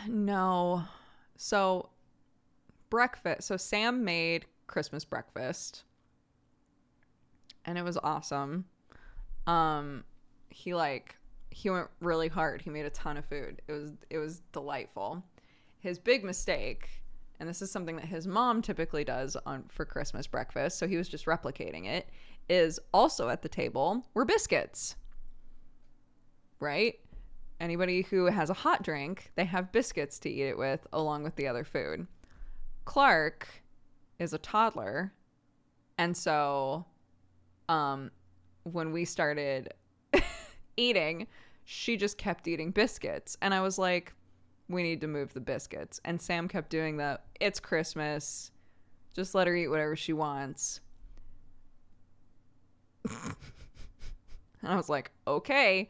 No. So breakfast. So Sam made Christmas breakfast. And it was awesome. He went really hard. He made a ton of food. It was delightful. His big mistake, and this is something that his mom typically does for Christmas breakfast, so he was just replicating it, is also at the table were biscuits. Right? Anybody who has a hot drink, they have biscuits to eat it with along with the other food. Clark is a toddler, and so when we started eating, she just kept eating biscuits. And I was like, we need to move the biscuits. And Sam kept doing it's Christmas. Just let her eat whatever she wants. And I was like, okay,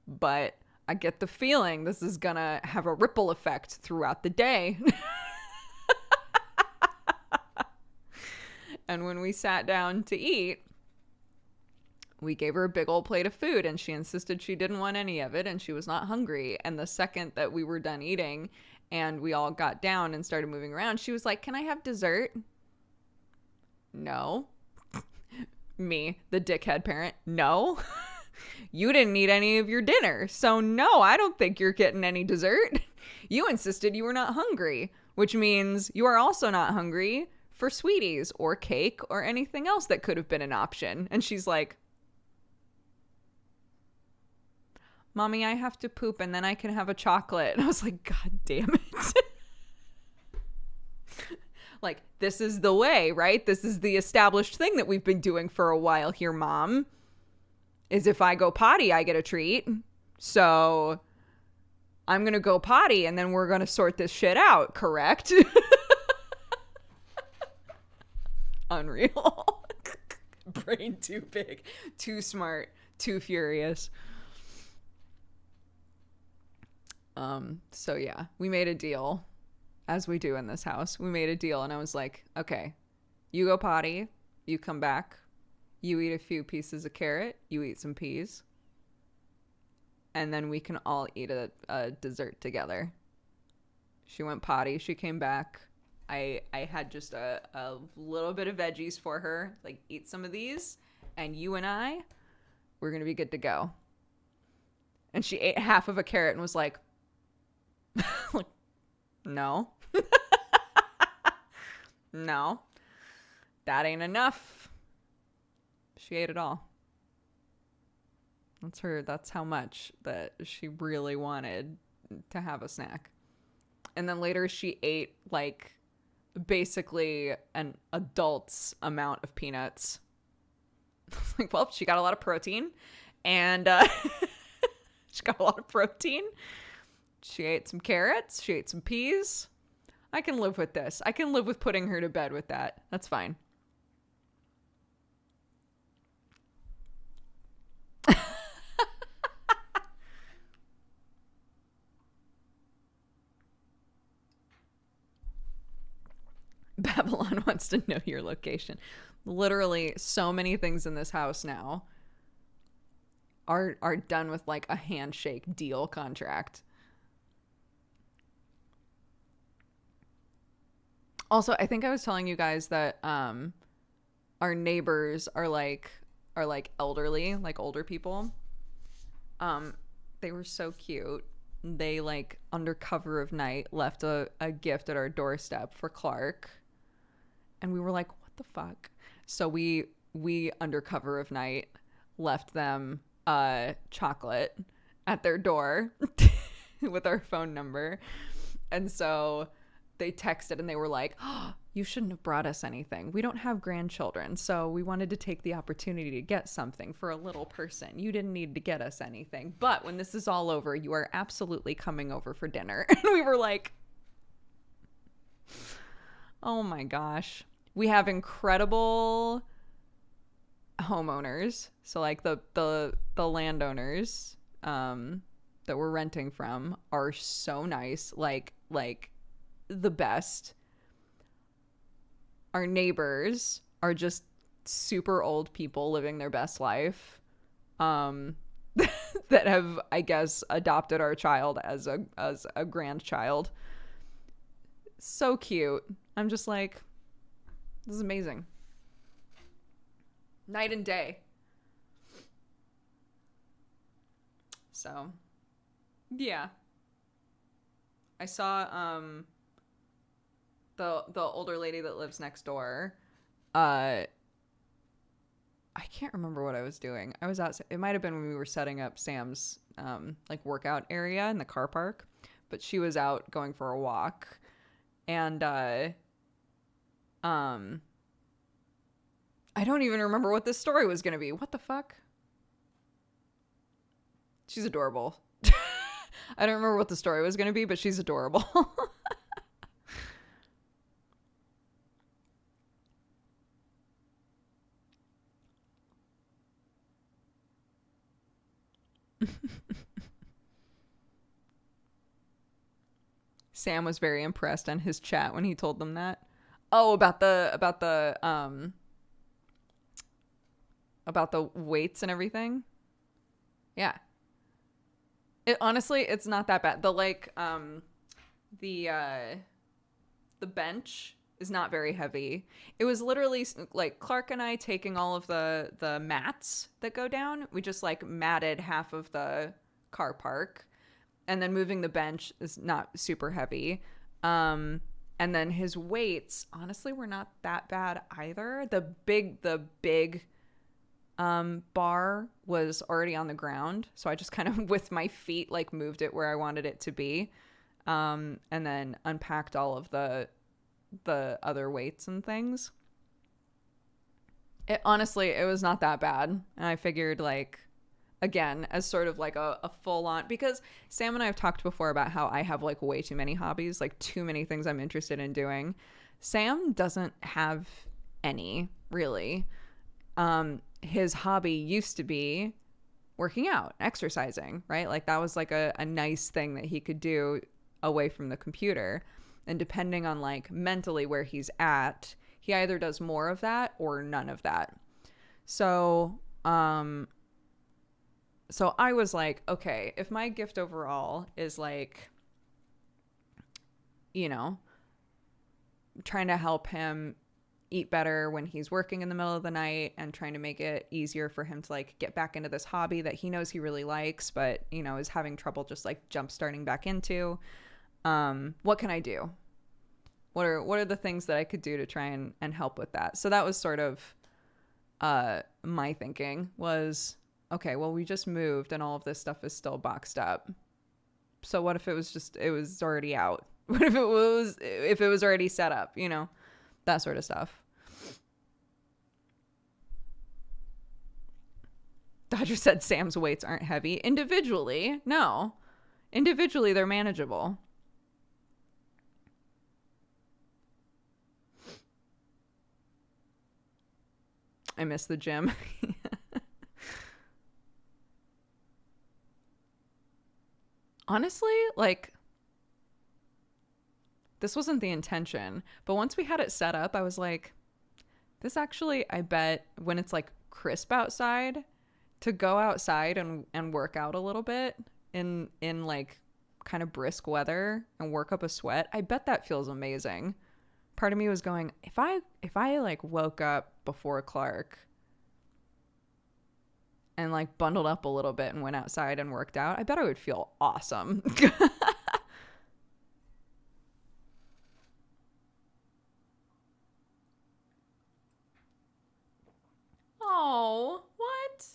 but I get the feeling this is gonna have a ripple effect throughout the day. And when we sat down to eat, we gave her a big old plate of food, and she insisted she didn't want any of it, and she was not hungry. And the second that we were done eating and we all got down and started moving around, she was like, can I have dessert? No. Me, the dickhead parent, no. You didn't eat any of your dinner, so no, I don't think you're getting any dessert. You insisted you were not hungry, which means you are also not hungry for sweeties or cake or anything else that could have been an option. And she's like, Mommy, I have to poop and then I can have a chocolate. And I was like, God damn it. Like, this is the way, right? This is the established thing that we've been doing for a while here, Mom. Is if I go potty, I get a treat. So I'm going to go potty and then we're going to sort this shit out, correct? Unreal. Brain too big, too smart, too furious. So yeah, we made a deal, as we do in this house. We made a deal, and I was like, okay, you go potty, you come back, you eat a few pieces of carrot, you eat some peas, and then we can all eat a dessert together. She went potty, she came back. I had just a little bit of veggies for her, like, eat some of these, and you and I, we're gonna be good to go. And she ate half of a carrot and was like, like, no. No. That ain't enough. She ate it all. That's how much that she really wanted to have a snack. And then later she ate, like, basically an adult's amount of peanuts. Like, well, she got a lot of protein, and she got a lot of protein. She ate some carrots. She ate some peas. I can live with this. I can live with putting her to bed with that. That's fine. Babylon wants to know your location. Literally, so many things in this house now are done with, like, a handshake deal contract. Also, I think I was telling you guys that our neighbors are like elderly, like older people. They were so cute. They, like, under cover of night, left a gift at our doorstep for Clark. And we were like, what the fuck? So we under cover of night left them chocolate at their door with our phone number. And so they texted and they were like, oh, you shouldn't have brought us anything. We don't have grandchildren, so we wanted to take the opportunity to get something for a little person. You didn't need to get us anything. But when this is all over, you are absolutely coming over for dinner. And we were like, oh my gosh. We have incredible homeowners. So, like, the landowners that we're renting from are so nice. Like the best. Our neighbors are just super old people living their best life, that have, I guess, adopted our child as a grandchild. So cute. I'm just like, this is amazing. Night and day. So, yeah. I saw the older lady that lives next door. I can't remember what I was doing. I was out. It might have been when we were setting up Sam's like, workout area in the car park, but she was out going for a walk, and I don't even remember what this story was going to be. What the fuck? She's adorable. I don't remember what the story was going to be, but she's adorable. Sam was very impressed on his chat when he told them that. Oh, about the weights and everything. Yeah. It honestly, it's not that bad. The bench is not very heavy. It was literally like Clark and I taking all of the mats that go down. We just, like, matted half of the car park, and then moving the bench is not super heavy. And then his weights, honestly, were not that bad either. The big bar was already on the ground, so I just kind of with my feet, like, moved it where I wanted it to be, and then unpacked all of the other weights and things. It was not that bad, and I figured, like, again, as sort of like a full-on, because Sam and I have talked before about how I have, like, way too many hobbies, like, too many things I'm interested in doing. Sam doesn't have any, really. His hobby used to be working out, exercising, right? Like that was like a nice thing that he could do away from the computer. And depending on like mentally where he's at, he either does more of that or none of that. So I was like, okay, if my gift overall is like, you know, trying to help him eat better when he's working in the middle of the night and trying to make it easier for him to like get back into this hobby that he knows he really likes, but, you know, is having trouble just like jump starting back into, what can I do? What are the things that I could do to try and help with that? So that was sort of my thinking was, okay, well, we just moved and all of this stuff is still boxed up. So what if it was already out? What if it was already set up, you know, that sort of stuff. Dodger said Sam's weights aren't heavy. Individually, no. Individually, they're manageable. I miss the gym. Honestly, like, this wasn't the intention, but once we had it set up, I was like, this actually, I bet when it's like crisp outside, to go outside and work out a little bit in like kind of brisk weather and work up a sweat, I bet that feels amazing. Part of me was going, if I like woke up before Clark and like bundled up a little bit and went outside and worked out, I bet I would feel awesome. Oh, what?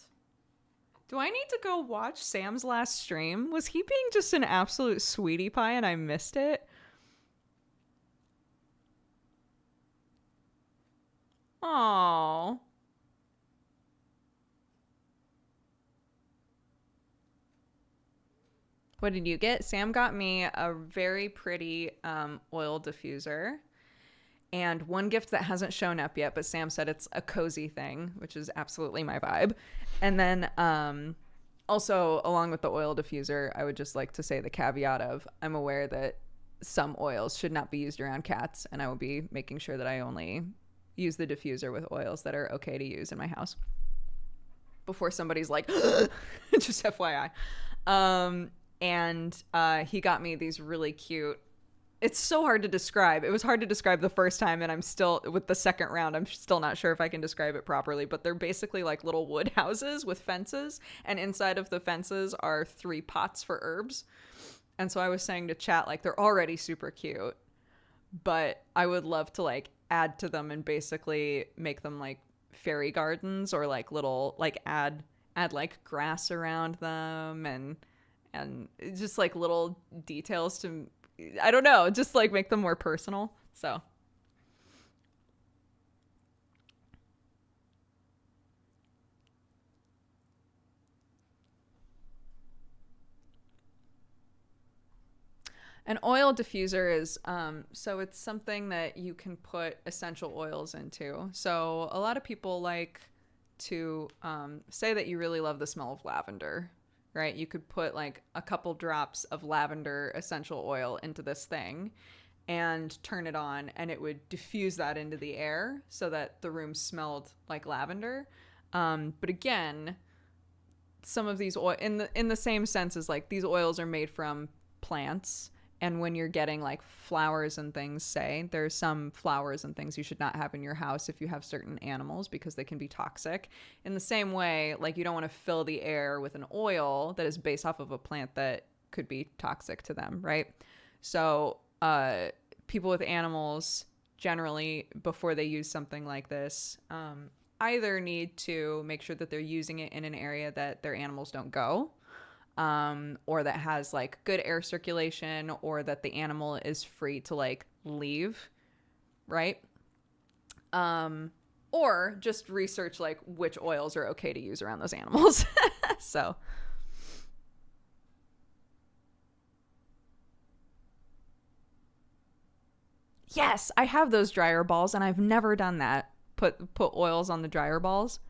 Do I need to go watch Sam's last stream? Was he being just an absolute sweetie pie and I missed it? Oh. What did you get? Sam got me a very pretty oil diffuser. And one gift that hasn't shown up yet, but Sam said it's a cozy thing, which is absolutely my vibe. And then also, along with the oil diffuser, I would just like to say the caveat of I'm aware that some oils should not be used around cats, and I will be making sure that I only use the diffuser with oils that are okay to use in my house. Before somebody's like, just FYI. And he got me these really cute. It's so hard to describe. It was hard to describe the first time, and I'm still, with the second round, I'm still not sure if I can describe it properly, but they're basically like little wood houses with fences, and inside of the fences are 3 pots for herbs. And so I was saying to chat, like, they're already super cute, but I would love to like add to them and basically make them like fairy gardens, or like little, like add like grass around them and just like little details to, I don't know, just like make them more personal. So an oil diffuser is so it's something that you can put essential oils into. So a lot of people like to say that you really love the smell of lavender, right? You could put like a couple drops of lavender essential oil into this thing and turn it on, and it would diffuse that into the air so that the room smelled like lavender. But again, some of these oil in the same sense as like these oils are made from plants. And when you're getting like flowers and things, say, there's some flowers and things you should not have in your house if you have certain animals because they can be toxic. In the same way, like you don't want to fill the air with an oil that is based off of a plant that could be toxic to them, right? So people with animals generally, before they use something like this, either need to make sure that they're using it in an area that their animals don't go, or that has like good air circulation, or that the animal is free to like leave, right? Or just research like which oils are okay to use around those animals. So yes, I have those dryer balls and I've never done that. put oils on the dryer balls.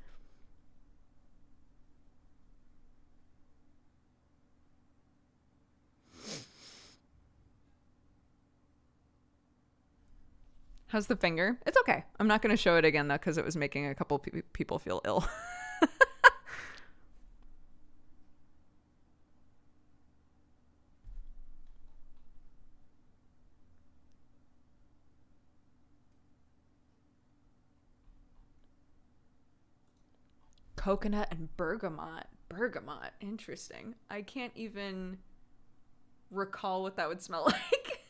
How's the finger? It's okay. I'm not going to show it again, though, because it was making a couple people feel ill. Coconut and bergamot. Bergamot. Interesting. I can't even recall what that would smell like.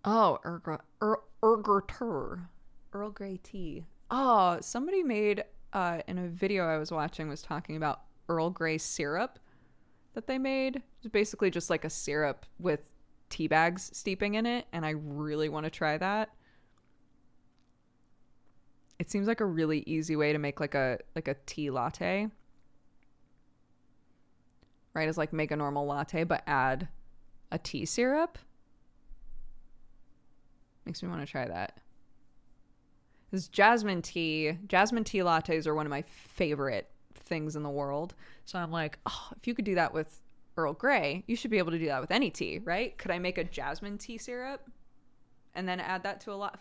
Oh, Earl Grey tea. Oh, somebody made in a video I was watching was talking about Earl Grey syrup that they made. It's basically just like a syrup with tea bags steeping in it, and I really want to try that. It seems like a really easy way to make like a tea latte. Right? Is like make a normal latte but add a tea syrup. Makes me want to try that. This jasmine tea lattes are one of my favorite things in the world. So I'm like, oh, if you could do that with Earl Grey, you should be able to do that with any tea, right? Could I make a jasmine tea syrup and then add that to a lot?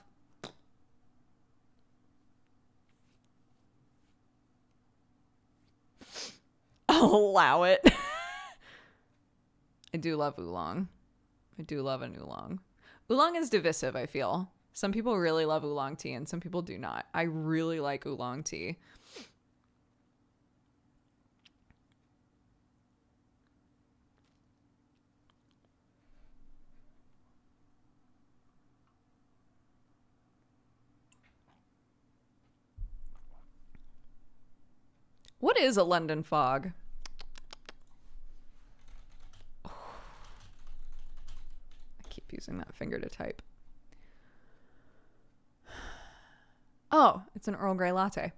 I'll allow it. I do love oolong. I do love an oolong. Oolong is divisive, I feel. Some people really love oolong tea and some people do not. I really like oolong tea. What is a London fog? I keep using that finger to type. Oh, it's an Earl Grey latte.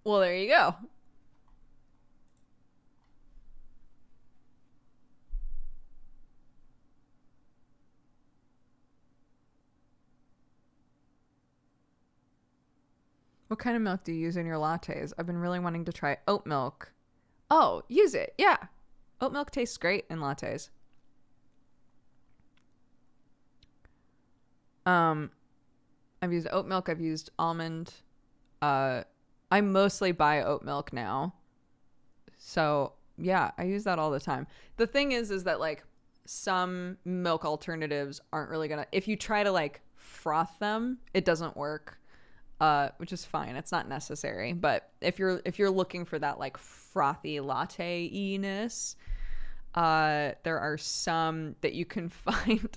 Well, there you go. What kind of milk do you use in your lattes? I've been really wanting to try oat milk. Oh, use it. Yeah. Oat milk tastes great in lattes. I've used oat milk. I've used almond. I mostly buy oat milk now. So yeah, I use that all the time. The thing is that like some milk alternatives aren't really gonna, if you try to like froth them, it doesn't work. Which is fine. It's not necessary. But if you're looking for that like frothy latte-iness, there are some that you can find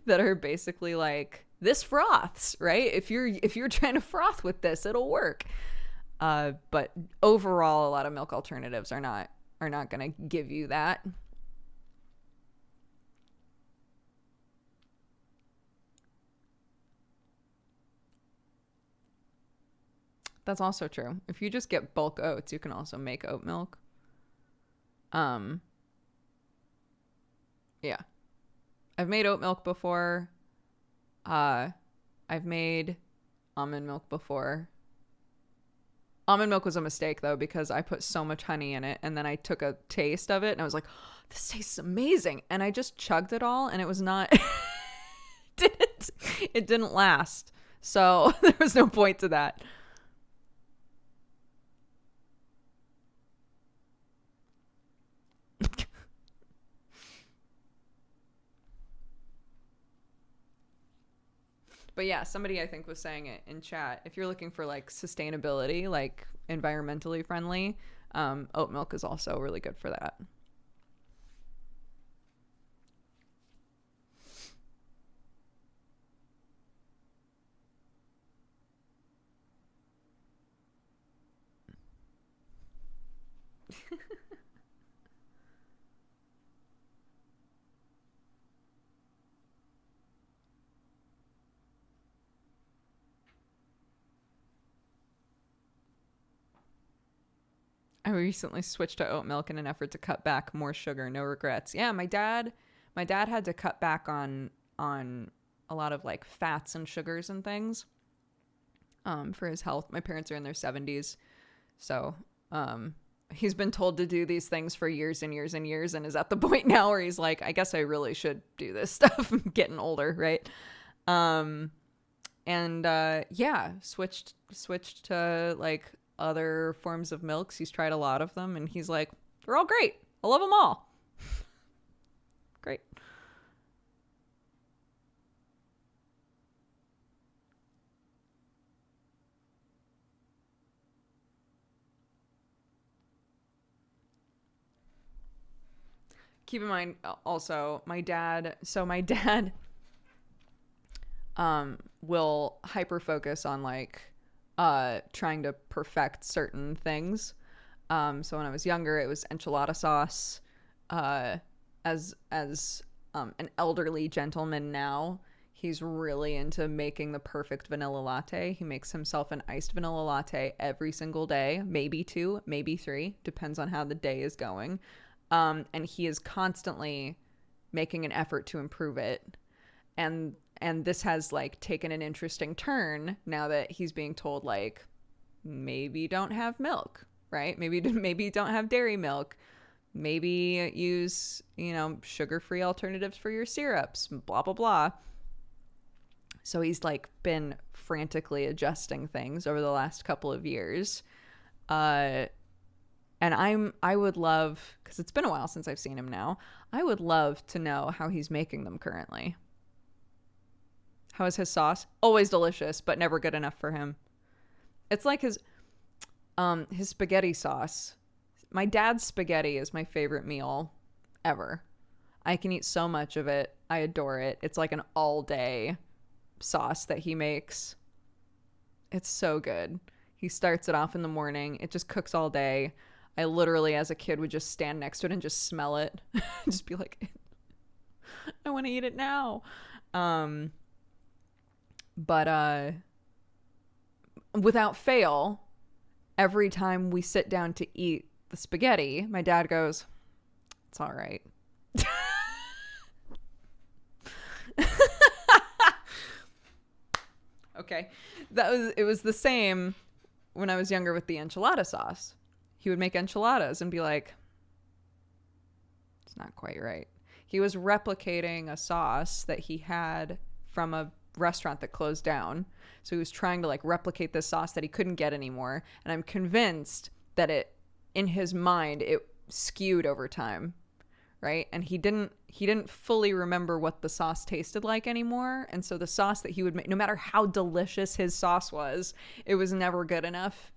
that are basically like, this froths, right? If you're trying to froth with this, it'll work. But overall, a lot of milk alternatives are not going to give you that. That's also true. If you just get bulk oats, you can also make oat milk. Yeah. I've made oat milk before. I've made almond milk before. Almond milk was a mistake though, because I put so much honey in it and then I took a taste of it and I was like, oh, this tastes amazing. And I just chugged it all and it was not, it didn't last. So there was no point to that. But yeah, somebody I think was saying it in chat. If you're looking for like sustainability, like environmentally friendly, oat milk is also really good for that. I recently switched to oat milk in an effort to cut back. More sugar, no regrets. Yeah, my dad had to cut back on a lot of like fats and sugars and things for his health. My parents are in their 70s, so he's been told to do these things for years and years and years, and is at the point now where he's like, I guess I really should do this stuff. I'm getting older, right? Yeah, switched to like other forms of milks. He's tried a lot of them, and he's like, they're all great. I love them all. Great. Keep in mind also my dad will hyper focus on like trying to perfect certain things. So when I was younger, it was enchilada sauce. As an elderly gentleman now, he's really into making the perfect vanilla latte. He makes himself an iced vanilla latte every single day, maybe 2, maybe 3, depends on how the day is going. And he is constantly making an effort to improve it. And this has like taken an interesting turn now that he's being told like, maybe don't have milk, right? Maybe don't have dairy milk. Maybe use, sugar-free alternatives for your syrups, blah, blah, blah. So he's like been frantically adjusting things over the last couple of years. And I would love, because it's been a while since I've seen him now, I would love to know how he's making them currently. How is his sauce? Always delicious, but never good enough for him. It's like his spaghetti sauce. My dad's spaghetti is my favorite meal ever. I can eat so much of it. I adore it. It's like an all-day sauce that he makes. It's so good. He starts it off in the morning. It just cooks all day. I literally, as a kid, would just stand next to it and just smell it. Just be like, I want to eat it now. But without fail, every time we sit down to eat the spaghetti, my dad goes, it's all right. Okay. It was the same when I was younger with the enchilada sauce. He would make enchiladas and be like, it's not quite right. He was replicating a sauce that he had from a restaurant that closed down. So he was trying to like replicate this sauce that he couldn't get anymore. And I'm convinced that in his mind, it skewed over time. Right. And he didn't fully remember what the sauce tasted like anymore. And so the sauce that he would make, no matter how delicious his sauce was, it was never good enough,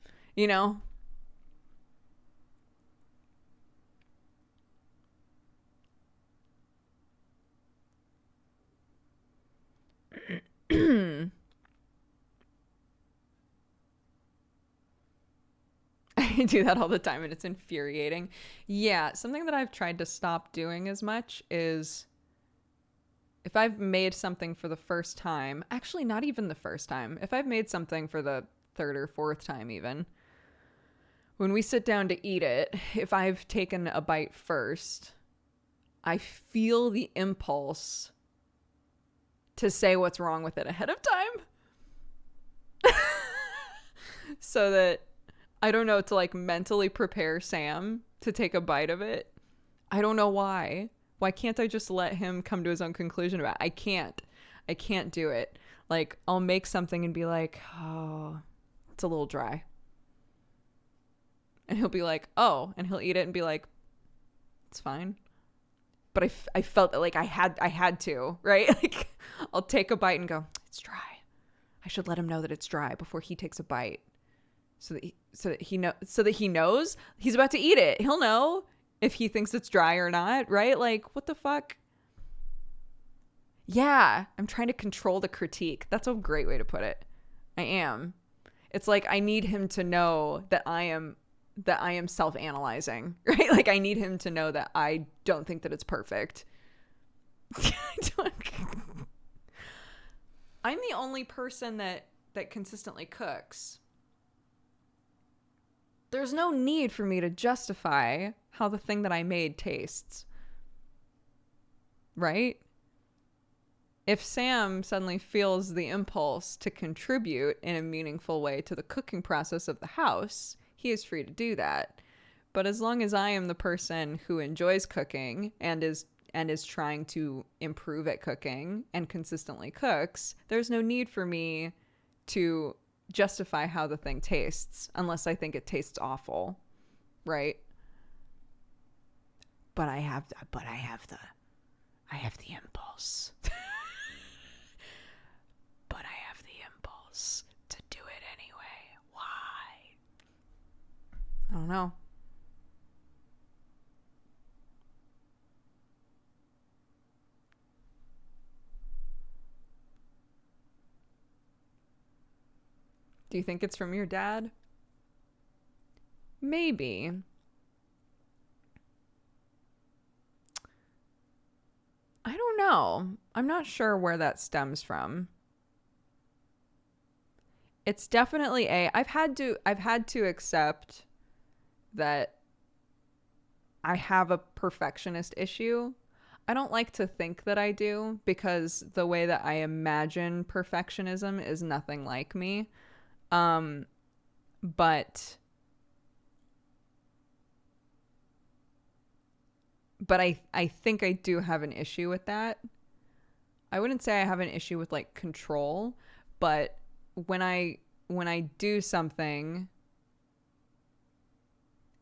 I do that all the time and it's infuriating. Yeah, something that I've tried to stop doing as much is if I've made something for the first time, actually not even the first time, if I've made something for the third or fourth time even, when we sit down to eat it, if I've taken a bite first, I feel the impulse to say what's wrong with it ahead of time. So that I don't know, to like mentally prepare Sam to take a bite of it. I don't know why. Why can't I just let him come to his own conclusion about it? I can't do it. Like I'll make something and be like, oh, it's a little dry. And he'll be like, oh, and he'll eat it and be like, it's fine. But I felt that like I had to, right? Like I'll take a bite and go, it's dry. I should let him know that it's dry before he takes a bite. So that he knows he's about to eat it. He'll know if he thinks it's dry or not, right? Like, what the fuck? Yeah, I'm trying to control the critique. That's a great way to put it. I am. It's like I need him to know that I am self-analyzing, right? Like I need him to know that I don't think that it's perfect. I'm the only person that consistently cooks. there's no need for me to justify how the thing that I made tastes. Right? If Sam suddenly feels the impulse to contribute in a meaningful way to the cooking process of the house, he is free to do that. But as long as I am the person who enjoys cooking and is trying to improve at cooking and consistently cooks, there's no need for me to justify how the thing tastes unless I think it tastes awful, right? But I have the impulse. But I have the impulse to do it anyway. Why? I don't know. Do you think it's from your dad? Maybe. I don't know. I'm not sure where that stems from. It's definitely I've had to accept that I have a perfectionist issue. I don't like to think that I do because the way that I imagine perfectionism is nothing like me. But I think I do have an issue with that. I wouldn't say I have an issue with like control, but when I do something,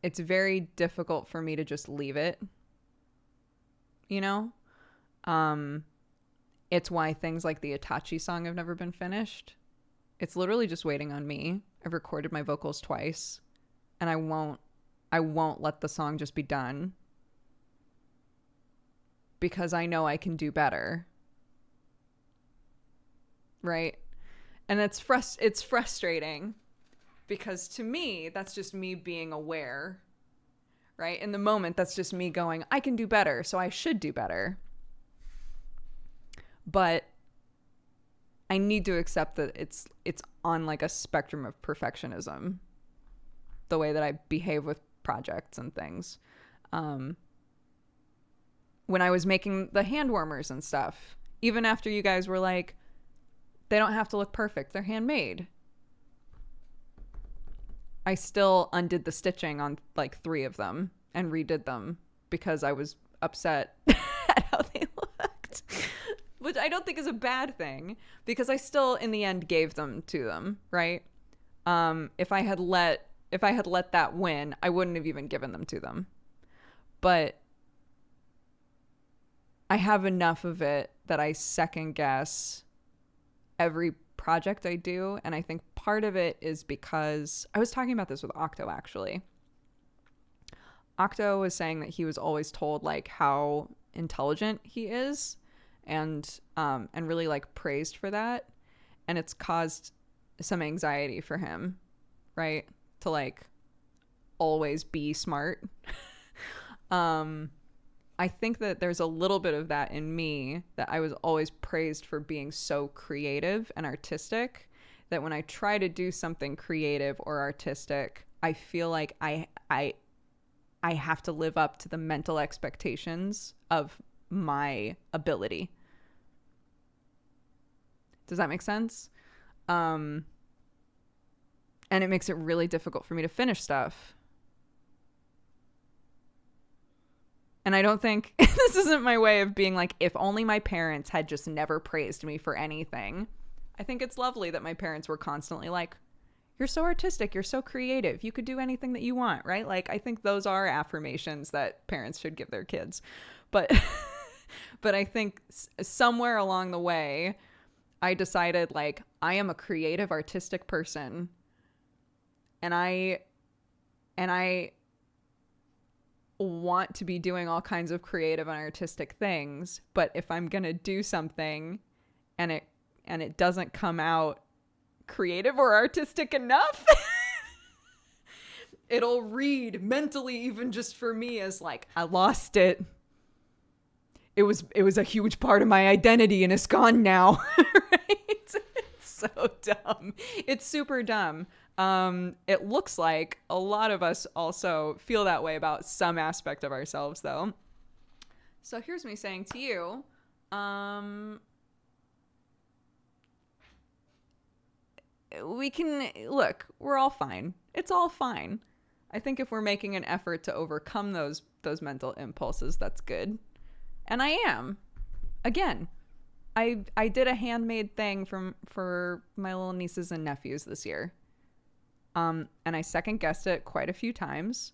it's very difficult for me to just leave it. You know? It's why things like the Itachi song have never been finished. It's literally just waiting on me. I've recorded my vocals twice, and I won't let the song just be done because I know I can do better. Right? And it's frustrating because to me, that's just me being aware. Right? In the moment, that's just me going, I can do better, so I should do better. But I need to accept that it's on like a spectrum of perfectionism, the way that I behave with projects and things. When I was making the hand warmers and stuff, even after you guys were like, they don't have to look perfect, they're handmade, I still undid the stitching on like 3 of them and redid them because I was upset at how they looked. Which I don't think is a bad thing because I still in the end gave them to them, right? If I had let that win, I wouldn't have even given them to them. But I have enough of it that I second guess every project I do, and I think part of it is because I was talking about this with Octo actually. Octo was saying that he was always told like how intelligent he is. And really like praised for that, and it's caused some anxiety for him, right? To like always be smart. I think that there's a little bit of that in me, that I was always praised for being so creative and artistic, that when I try to do something creative or artistic, I feel like I have to live up to the mental expectations of my ability. Does that make sense? And it makes it really difficult for me to finish stuff. And I don't think this isn't my way of being like, if only my parents had just never praised me for anything. I think it's lovely that my parents were constantly like, you're so artistic, you're so creative, you could do anything that you want, right? Like, I think those are affirmations that parents should give their kids. But I think somewhere along the way, I decided like, I am a creative, artistic person. And I want to be doing all kinds of creative and artistic things. But if I'm going to do something and it doesn't come out creative or artistic enough, it'll read mentally, even just for me, as like, I lost it. It was a huge part of my identity and it's gone now. Right? It's so dumb. It's super dumb. It looks like a lot of us also feel that way about some aspect of ourselves, though. So here's me saying to you, we can look, we're all fine. It's all fine. I think if we're making an effort to overcome those mental impulses, that's good. And I am. Again, I did a handmade thing for my little nieces and nephews this year. And I second guessed it quite a few times.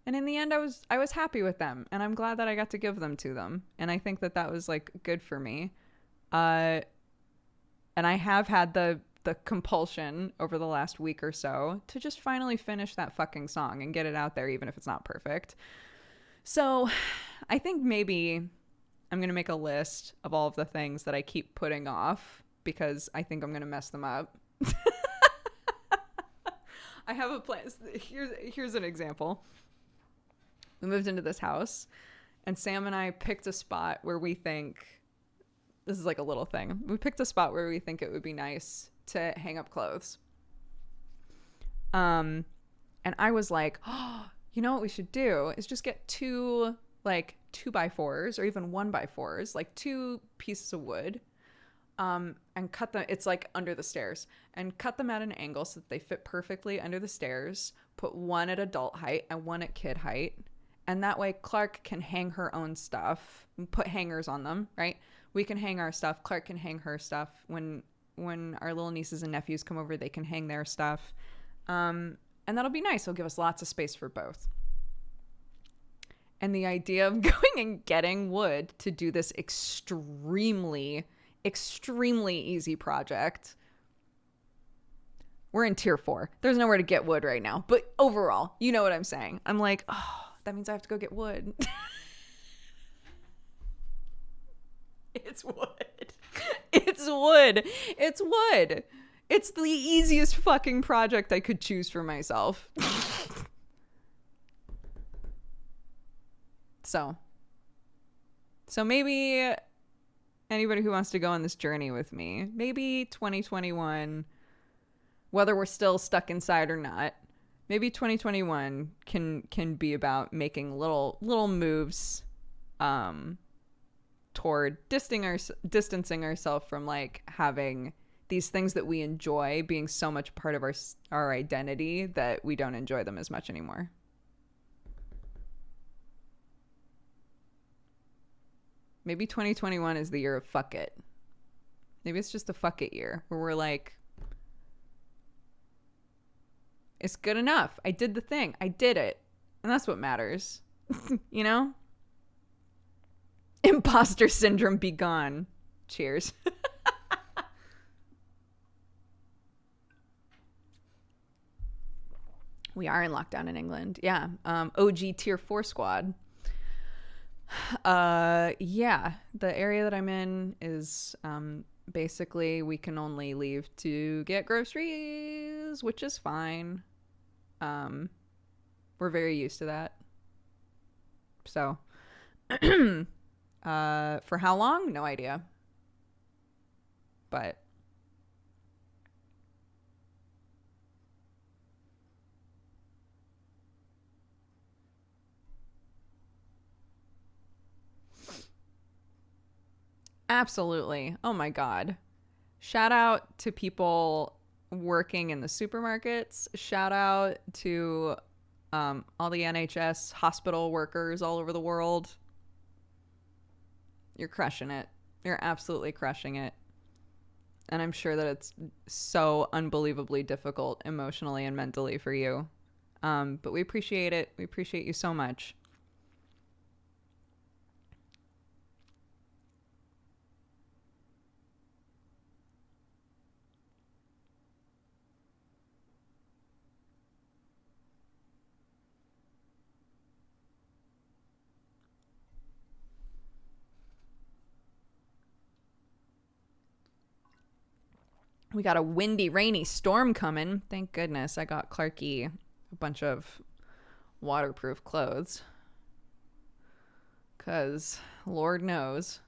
And in the end, I was happy with them, and I'm glad that I got to give them to them. And I think that was like good for me. And I have had the compulsion over the last week or so to just finally finish that fucking song and get it out there, even if it's not perfect. So I think maybe I'm going to make a list of all of the things that I keep putting off because I think I'm going to mess them up. I have a plan. Here's an example. We moved into this house, and Sam and I picked a spot where we think, this is like a little thing. We picked a spot where we think it would be nice to hang up clothes. And I was like, oh, you know what we should do is just get 2 2x4s or even 1x4s, like 2 pieces of wood, and cut them. It's like under the stairs, and cut them at an angle so that they fit perfectly under the stairs. Put one at adult height and one at kid height. And that way Clark can hang her own stuff, put hangers on them, right? We can hang our stuff. Clark can hang her stuff. When our little nieces and nephews come over, they can hang their stuff. And that'll be nice. It'll give us lots of space for both. And the idea of going and getting wood to do this extremely, extremely easy project. We're in tier 4. There's nowhere to get wood right now. But overall, you know what I'm saying. I'm like, oh, that means I have to go get wood. It's wood. It's wood. It's wood. It's the easiest fucking project I could choose for myself. So maybe anybody who wants to go on this journey with me, maybe 2021, whether we're still stuck inside or not, maybe 2021 can be about making little moves toward distancing ourselves from like having these things that we enjoy being so much part of our identity that we don't enjoy them as much anymore. Maybe 2021 is the year of fuck it. Maybe it's just a fuck it year where we're like, it's good enough. I did the thing. I did it. And that's what matters. You know? Imposter syndrome be gone. Cheers. We are in lockdown in England. Yeah. OG tier 4 squad. Yeah. The area that I'm in is basically we can only leave to get groceries, which is fine. We're very used to that. So, for how long? No idea. But absolutely. Oh my God. Shout out to people working in the supermarkets. Shout out to all the NHS hospital workers all over the world. You're crushing it. You're absolutely crushing it. And I'm sure that it's so unbelievably difficult emotionally and mentally for you. But we appreciate it. We appreciate you so much. We got a windy, rainy storm coming. Thank goodness I got Clarky a bunch of waterproof clothes. Because Lord knows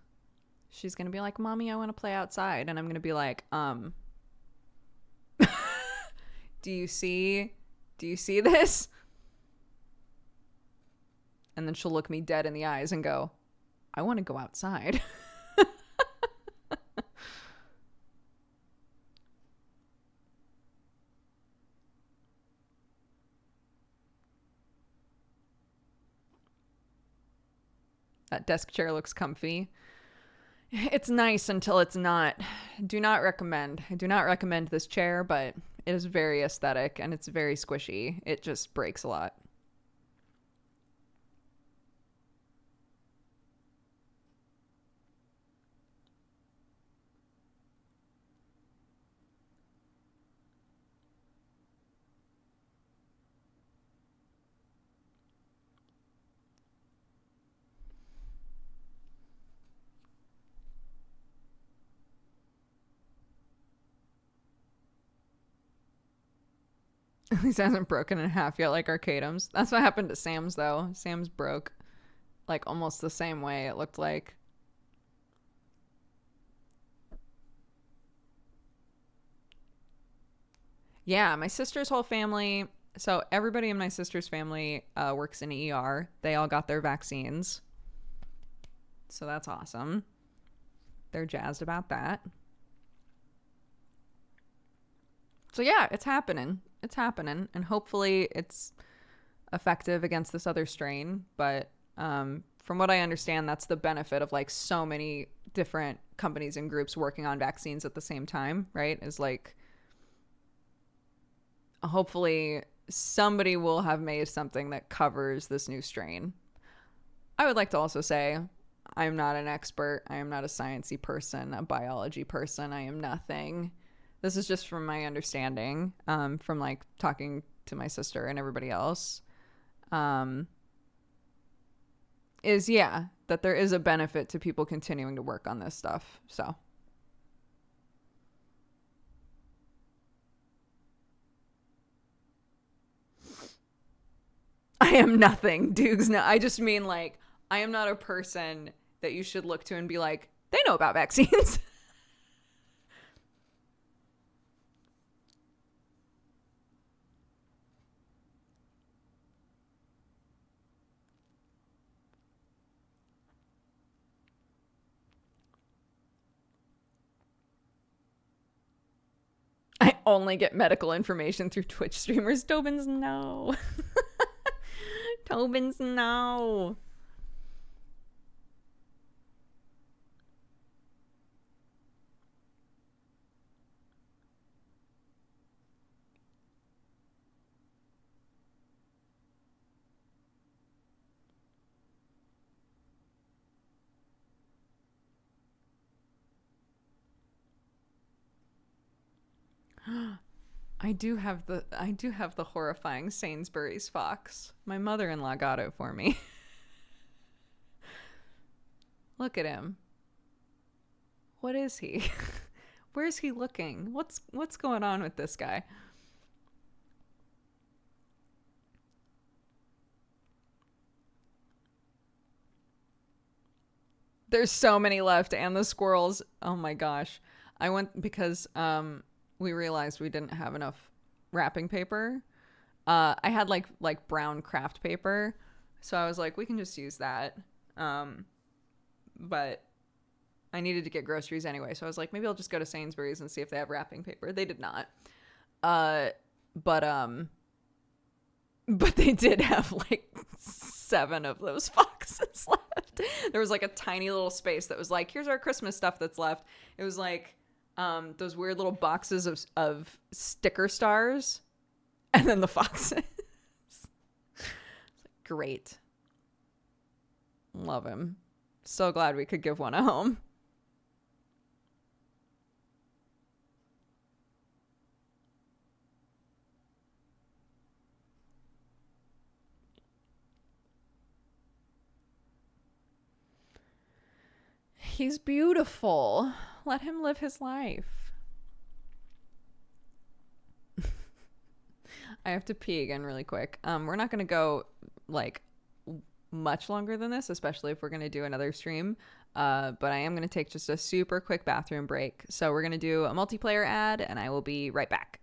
she's going to be like, Mommy, I want to play outside. And I'm going to be like, do do you see this? And then she'll look me dead in the eyes and go, I want to go outside. That desk chair looks comfy. It's nice until it's not. Do not recommend. I do not recommend this chair, but it is very aesthetic and it's very squishy. It just breaks a lot. At least it hasn't broken in half yet like Arcadum's. That's what happened to Sam's, though. Sam's broke like almost the same way, it looked like. Yeah, my sister's whole family. So everybody in my sister's family works in ER. They all got their vaccines. So that's awesome. They're jazzed about that. So yeah, it's happening. It's happening. And hopefully it's effective against this other strain. But from what I understand, that's the benefit of like so many different companies and groups working on vaccines at the same time, right? Is like, hopefully somebody will have made something that covers this new strain. I would like to also say I'm not an expert. I am not a sciencey person, a biology person. I am nothing. This is just from my understanding, from like talking to my sister and everybody else, is that there is a benefit to people continuing to work on this stuff. So I am nothing, Dukes. No, I just mean like I am not a person that you should look to and be like, they know about vaccines. I only get medical information through Twitch streamers. Tobin's no. Tobin's no. I do have the horrifying Sainsbury's fox. My mother-in-law got it for me. Look at him. What is he? Where's he looking? What's going on with this guy? There's so many left, and the squirrels. Oh my gosh. I went because we realized we didn't have enough wrapping paper. I had like brown craft paper, so I was like, we can just use that. But I needed to get groceries anyway, so I was like, maybe I'll just go to Sainsbury's and see if they have wrapping paper. They did not. But they did have like 7 of those foxes left. There was like a tiny little space that was like, here's our Christmas stuff that's left. It was like those weird little boxes of sticker stars, and then the foxes. Great. Love him. So glad we could give one a home. He's beautiful. Let him live his life. I have to pee again really quick. We're not going to go like much longer than this, especially if we're going to do another stream. But I am going to take just a super quick bathroom break. So we're going to do a multiplayer ad, and I will be right back.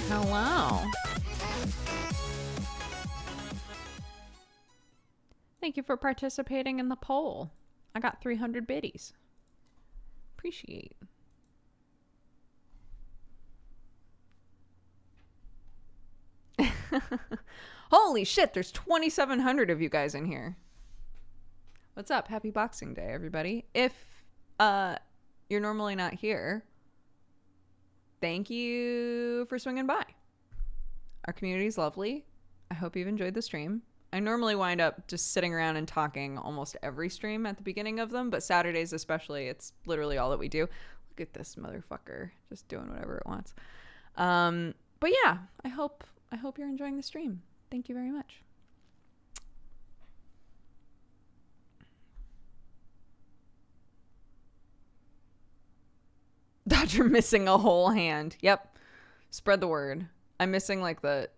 Hello. Thank you for participating in the poll. I got 300 biddies. Appreciate. Holy shit, there's 2,700 of you guys in here. What's up? Happy Boxing Day, everybody. If you're normally not here, thank you for swinging by. Our community is lovely. I hope you've enjoyed the stream. I normally wind up just sitting around and talking almost every stream at the beginning of them, but Saturdays especially, it's literally all that we do. Look at this motherfucker just doing whatever it wants. But yeah, I hope you're enjoying the stream. Thank you very much. Dodger missing a whole hand. Yep. Spread the word. I'm missing like the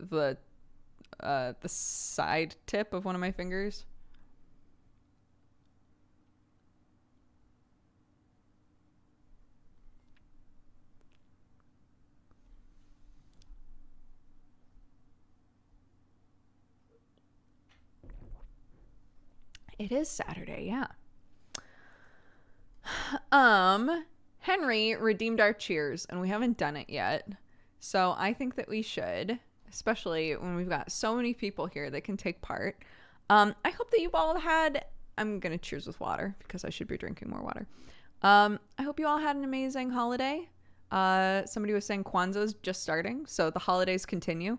side tip of one of my fingers. It is Saturday, yeah. Henry redeemed our cheers, and we haven't done it yet. So I think that we should, especially when we've got so many people here that can take part. I hope that you've all had, I'm going to cheers with water because I should be drinking more water. I hope you all had an amazing holiday. Somebody was saying Kwanzaa's just starting, so the holidays continue.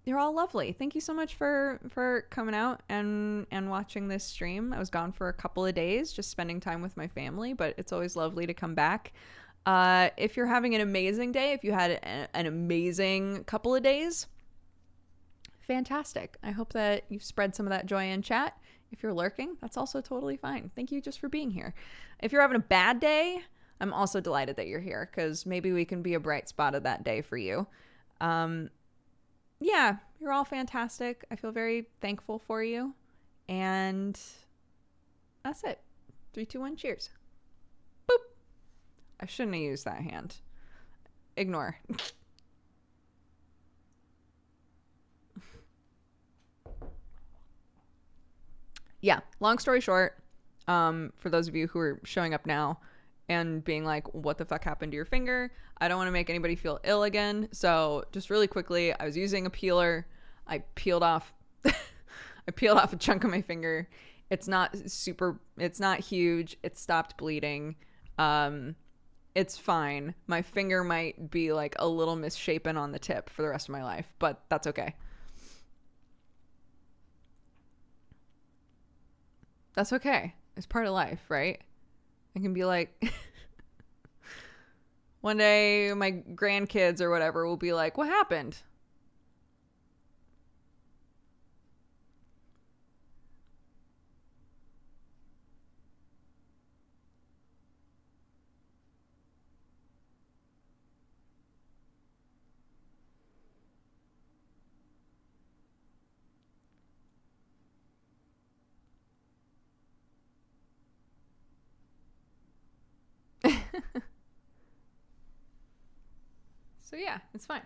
You're all lovely. Thank you so much for coming out and watching this stream. I was gone for a couple of days, just spending time with my family, but it's always lovely to come back. If you're having an amazing day, if you had an amazing couple of days, fantastic. I hope that you've spread some of that joy in chat. If you're lurking, that's also totally fine. Thank you just for being here. If you're having a bad day, I'm also delighted that you're here because maybe we can be a bright spot of that day for you. Yeah, you're all fantastic. I feel very thankful for you. And that's it. 3, 2, 1, cheers. Boop. I shouldn't have used that hand. Ignore. Yeah, long story short, for those of you who are showing up now and being like, what the fuck happened to your finger? I don't want to make anybody feel ill again. So just really quickly, I was using a peeler. I peeled off a chunk of my finger. It's not huge. It stopped bleeding. It's fine. My finger might be like a little misshapen on the tip for the rest of my life, but that's okay. That's okay. It's part of life, right? I can be like, one day my grandkids or whatever will be like, what happened? So yeah, it's fine.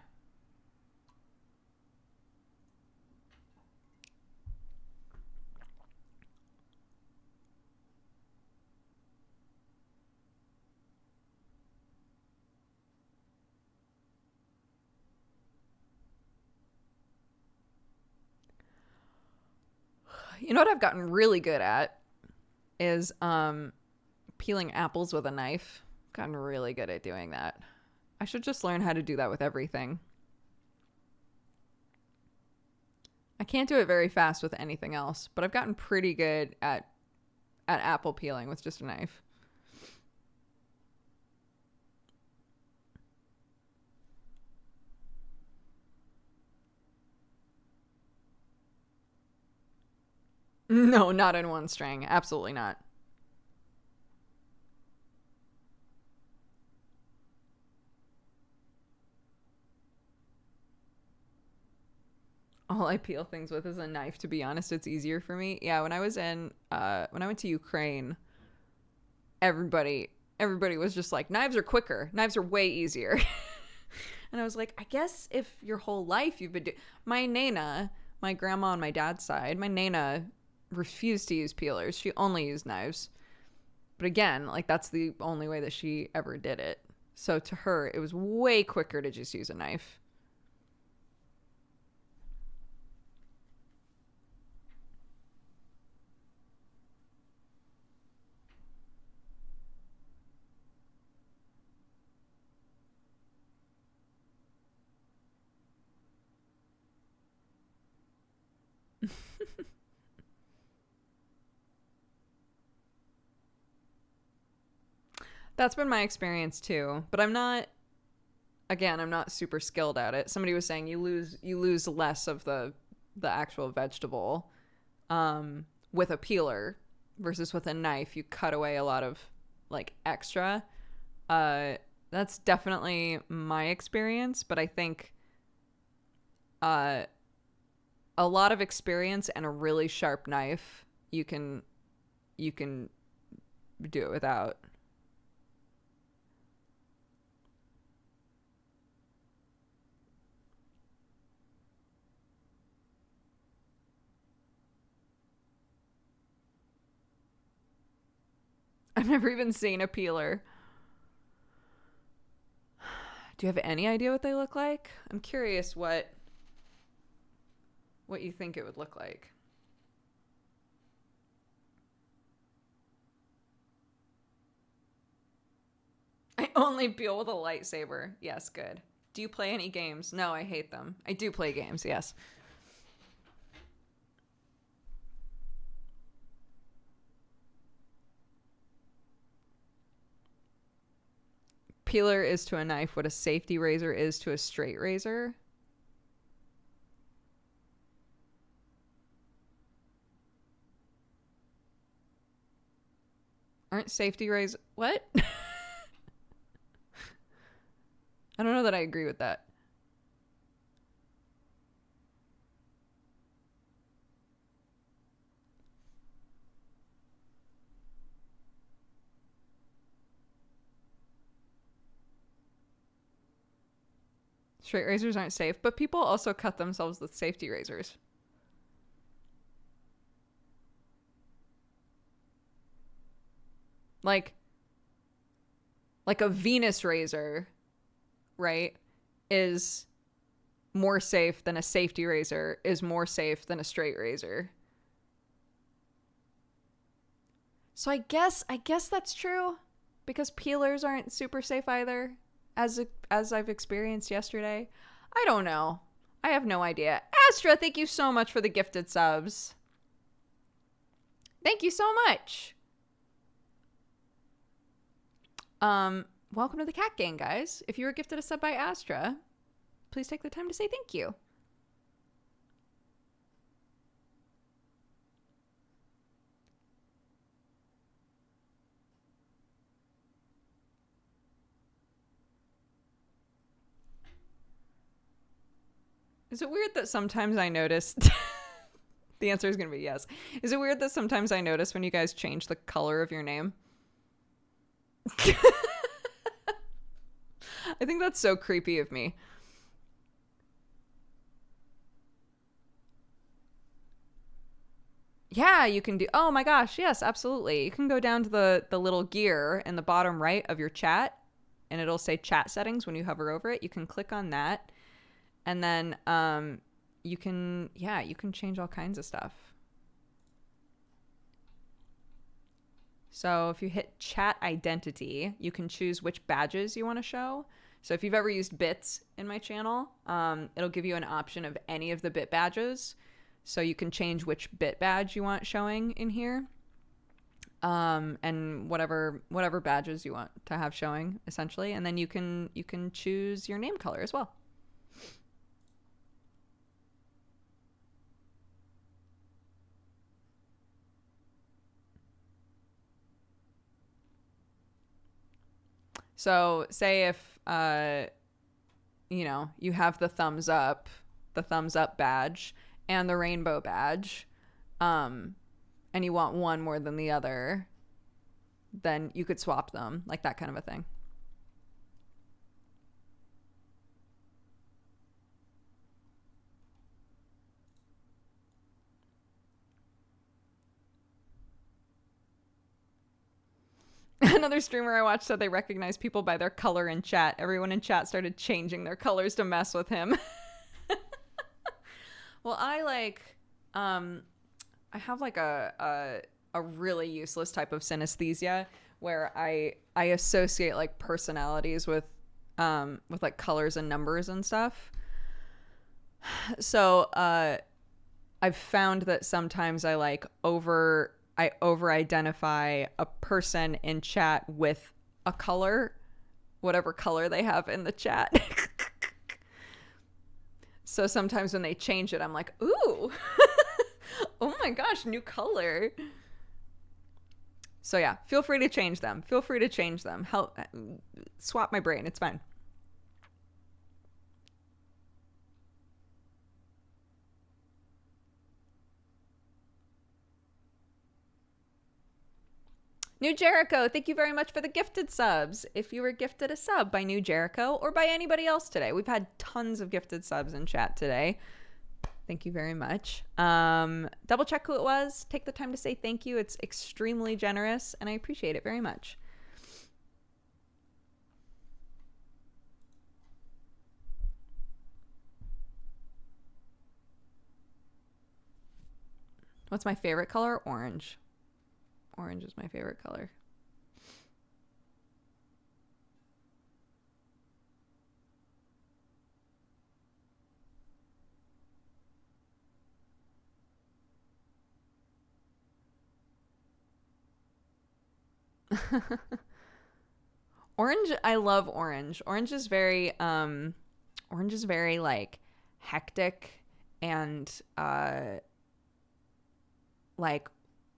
You know what I've gotten really good at is peeling apples with a knife. I've gotten really good at doing that. I should just learn how to do that with everything. I can't do it very fast with anything else, but I've gotten pretty good at apple peeling with just a knife. No, not in one string. Absolutely not. All I peel things with is a knife, to be honest. It's easier for me. Yeah, when I went to Ukraine, everybody was just like, knives are quicker. Knives are way easier. And I was like, I guess if your whole life you've been doing... My Nana, my grandma on my dad's side, my Nana refused to use peelers. She only used knives. But again, like, that's the only way that she ever did it. So to her, it was way quicker to just use a knife. That's been my experience too, but I'm not super skilled at it. Somebody was saying you lose less of the actual vegetable with a peeler versus with a knife. You cut away a lot of like extra. That's definitely my experience, but I think a lot of experience and a really sharp knife, you can do it without. I've never even seen a peeler. Do you have any idea what they look like? I'm curious what you think it would look like. I only peel with a lightsaber. Yes, good. Do you play any games? No, I hate them. I do play games, yes. Peeler is to a knife what a safety razor is to a straight razor. Aren't safety razors... What? I don't know that I agree with that. Straight razors aren't safe, but people also cut themselves with safety razors. Like a Venus razor, right, is more safe than a safety razor is more safe than a straight razor. So I guess that's true, because peelers aren't super safe either, as I've experienced yesterday. I don't know. I have no idea. Astra, thank you so much for the gifted subs. Thank you so much. Welcome to the Cat Gang, guys. If you were gifted a sub by Astra, please take the time to say thank you. Is it weird that sometimes I notice... The answer is going to be yes. Is it weird that sometimes I notice when you guys change the color of your name? I think that's so creepy of me. Yeah, you can do... Oh my gosh, yes, absolutely. You can go down to the little gear in the bottom right of your chat, and it'll say chat settings when you hover over it. You can click on that. And then you can change all kinds of stuff. So if you hit chat identity, you can choose which badges you want to show. So if you've ever used bits in my channel, it'll give you an option of any of the bit badges. So you can change which bit badge you want showing in here. And whatever badges you want to have showing, essentially. And then you can choose your name color as well. So say if, you have the thumbs up badge and the rainbow badge, and you want one more than the other, then you could swap them, like that kind of a thing. Another streamer I watched said they recognize people by their color in chat. Everyone in chat started changing their colors to mess with him. Well, I have like a really useless type of synesthesia where I associate like personalities with like colors and numbers and stuff. So I've found that sometimes I over identify a person in chat with a color, whatever color they have in the chat. So sometimes when they change it, I'm like, ooh, oh my gosh, new color. So yeah, feel free to change them. Help swap my brain. It's fine. New Jericho, thank you very much for the gifted subs. If you were gifted a sub by New Jericho or by anybody else today, we've had tons of gifted subs in chat today. Thank you very much. Double check who it was. Take the time to say thank you. It's extremely generous, and I appreciate it very much. What's my favorite color? Orange. Orange is my favorite color. Orange, I love orange. Orange is very like hectic and like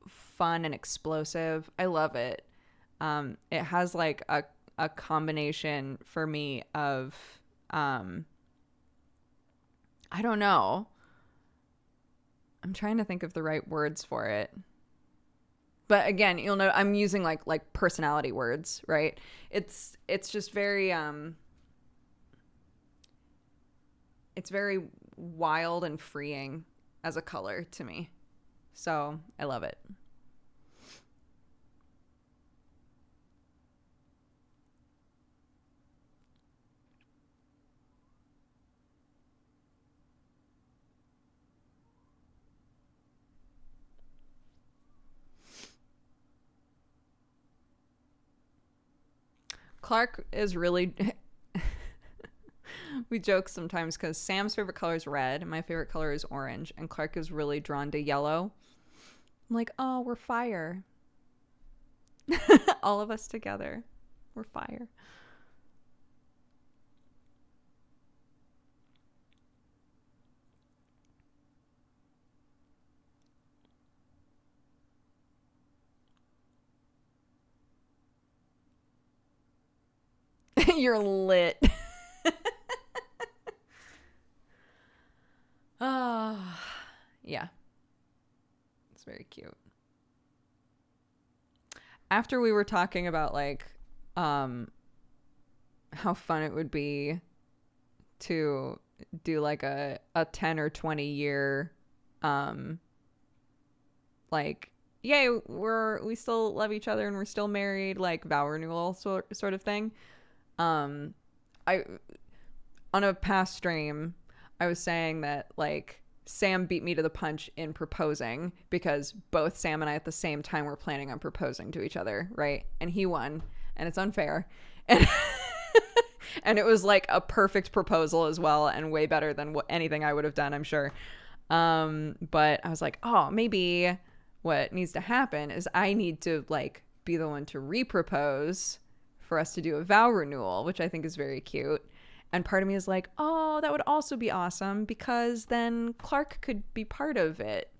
fun and explosive. I love it. It has like a combination for me of I don't know. I'm trying to think of the right words for it. But again, you'll know I'm using like personality words, right? It's just very it's very wild and freeing as a color to me. So, I love it. Clark is really we joke sometimes because Sam's favorite color is red and my favorite color is orange, and Clark is really drawn to yellow. I'm like, oh, we're fire. All of us together, we're fire. You're lit. Oh, yeah. It's very cute. After we were talking about like how fun it would be to do like a 10 or 20 year like, yay, we still love each other and we're still married, like vow renewal sort of thing. On a past stream, I was saying that like Sam beat me to the punch in proposing because both Sam and I at the same time were planning on proposing to each other, right? And he won, and it's unfair. And and it was like a perfect proposal as well, and way better than anything I would have done, I'm sure. But I was like, oh, maybe what needs to happen is I need to like be the one to repropose for us to do a vow renewal, which I think is very cute. And part of me is like, oh, that would also be awesome because then Clark could be part of it,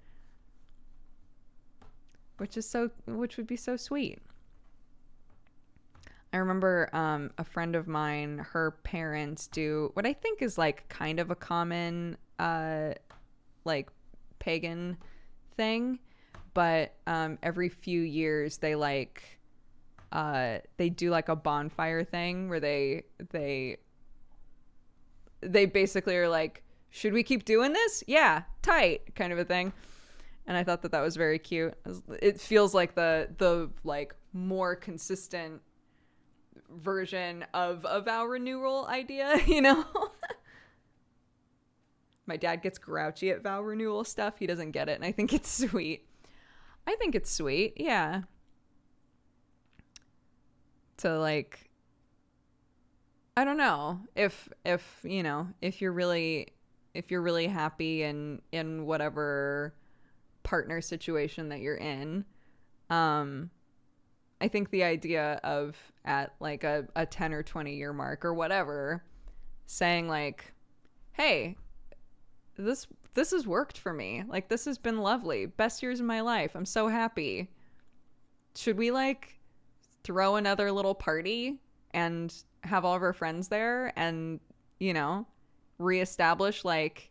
which would be so sweet. I remember a friend of mine, her parents do what I think is like kind of a common like pagan thing, but every few years they do like a bonfire thing where they basically are like, should we keep doing this? Yeah, tight, kind of a thing. And I thought that was very cute. It feels like the like more consistent version of a vow renewal idea, you know? My dad gets grouchy at vow renewal stuff. He doesn't get it, and I think it's sweet. I think it's sweet, yeah. To like, I don't know, if you know, if you're really happy in whatever partner situation that you're in, I think the idea of at like a 10 or 20 year mark or whatever, saying like, hey, this has worked for me. Like, this has been lovely. Best years of my life. I'm so happy. Should we like throw another little party and have all of our friends there and, you know, reestablish like,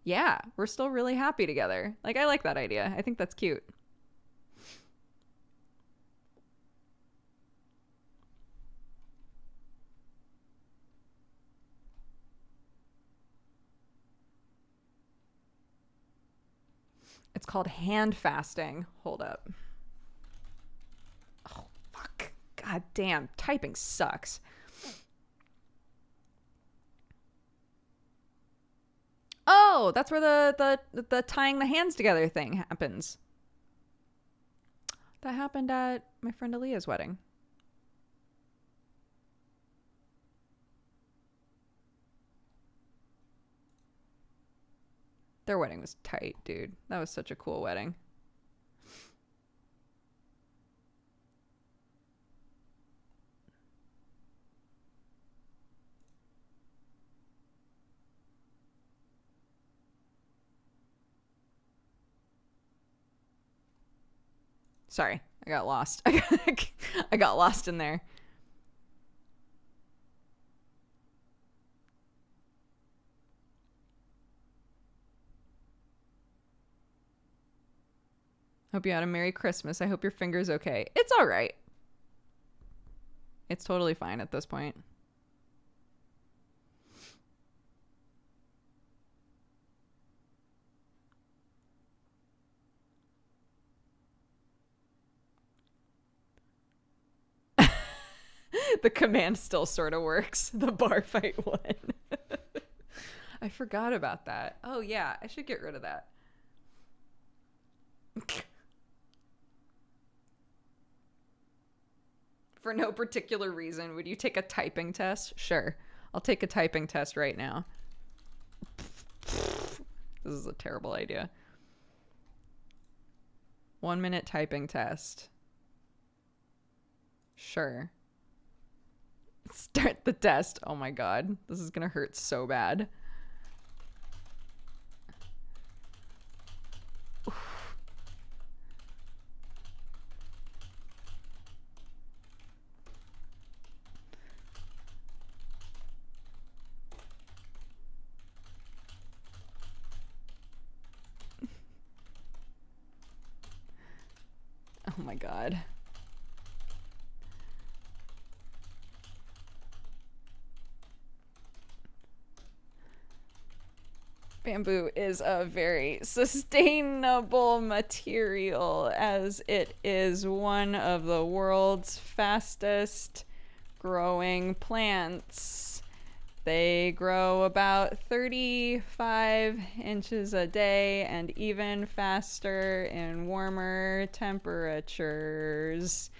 yeah, we're still really happy together. Like, I like that idea. I think that's cute. It's called hand fasting. Hold up. Oh, fuck. God damn. Typing sucks. Oh, that's where the tying the hands together thing happens. That happened at my friend Aaliyah's wedding. Their wedding was tight, dude. That was such a cool wedding. Sorry, I got lost. I got lost in there. Hope you had a Merry Christmas. I hope your finger's okay. It's all right. It's totally fine at this point. The command still sort of works. The bar fight one. I forgot about that. Oh, yeah. I should get rid of that. For no particular reason, would you take a typing test? Sure. I'll take a typing test right now. This is a terrible idea. 1 minute typing test. Sure. Start the test. Oh my god. This is gonna hurt so bad. Oh my god. Bamboo is a very sustainable material, as it is one of the world's fastest growing plants. They grow about 35 inches a day and even faster in warmer temperatures.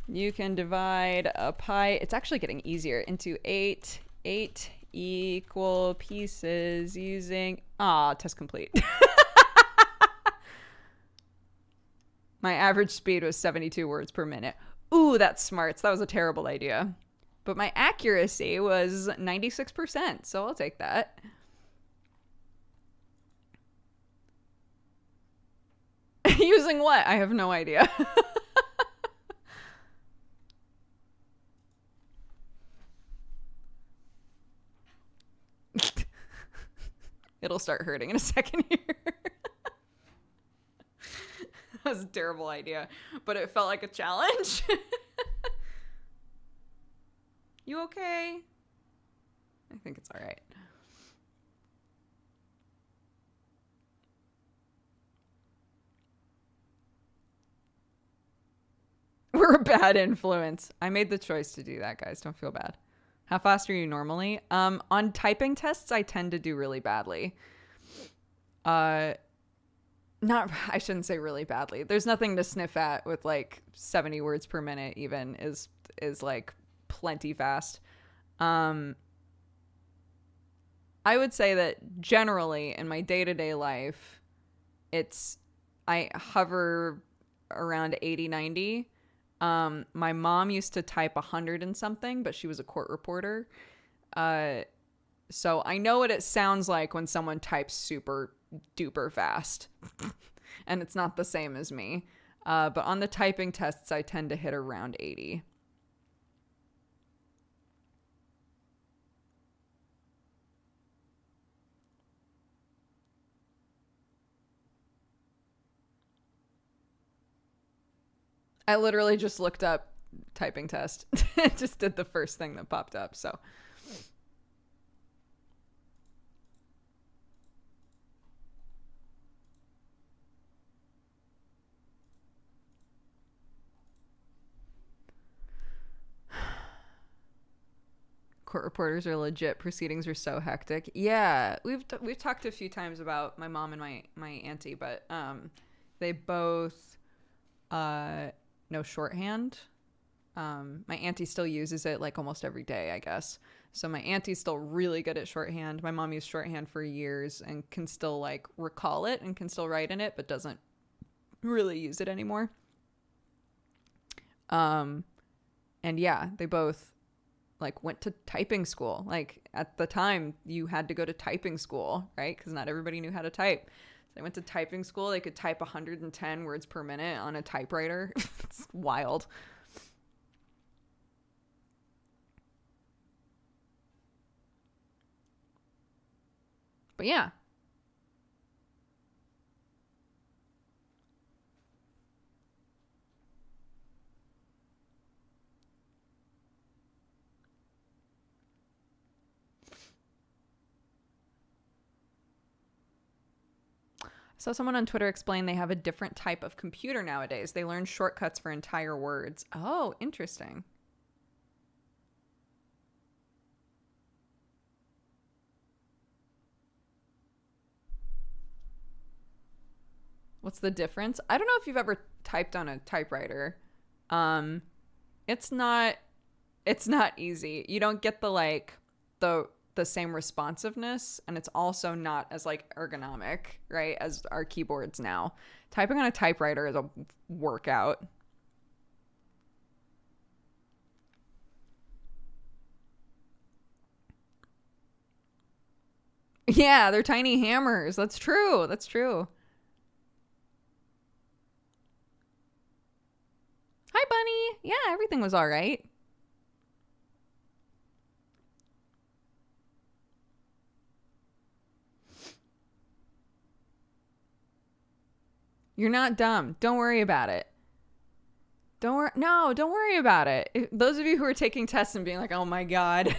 You can divide a pie, it's actually getting easier, into eight equal pieces using test complete. My average speed was 72 words per minute. Ooh, that's smart. That was a terrible idea. But my accuracy was 96%, so I'll take that. Using what? I have no idea. It'll start hurting in a second here. That was a terrible idea, but it felt like a challenge. You okay? I think it's all right. We're a bad influence. I made the choice to do that, guys. Don't feel bad. How fast are you normally? On typing tests, I tend to do really badly. I shouldn't say really badly. There's nothing to sniff at with like 70 words per minute even is like plenty fast. I would say that generally in my day-to-day life, I hover around 80, 90. My mom used to type 100 and something, but she was a court reporter. So I know what it sounds like when someone types super duper fast. And it's not the same as me. But on the typing tests, I tend to hit around 80. I literally just looked up typing test. Just did the first thing that popped up, so. Court reporters are legit. Proceedings are so hectic. Yeah, we've talked a few times about my mom and my auntie, but they both know shorthand. My auntie still uses it like almost every day, I guess. So my auntie's still really good at shorthand. My mom used shorthand for years and can still like recall it and can still write in it, but doesn't really use it anymore. And yeah, they both like went to typing school. Like at the time you had to go to typing school, right? Because not everybody knew how to type. They went to typing school. They could type 110 words per minute on a typewriter. It's wild. But yeah. So someone on Twitter explained they have a different type of computer nowadays. They learn shortcuts for entire words. Oh, interesting. What's the difference? I don't know if you've ever typed on a typewriter. It's not easy. You don't get the same responsiveness, and it's also not as like ergonomic, right, as our keyboards now. Typing on a typewriter is a workout. Yeah, they're tiny hammers. That's true. That's true. Hi, Bunny. Yeah, everything was all right. You're not dumb. Don't worry about it. Don't worry about it. Those of you who are taking tests and being like, oh my God,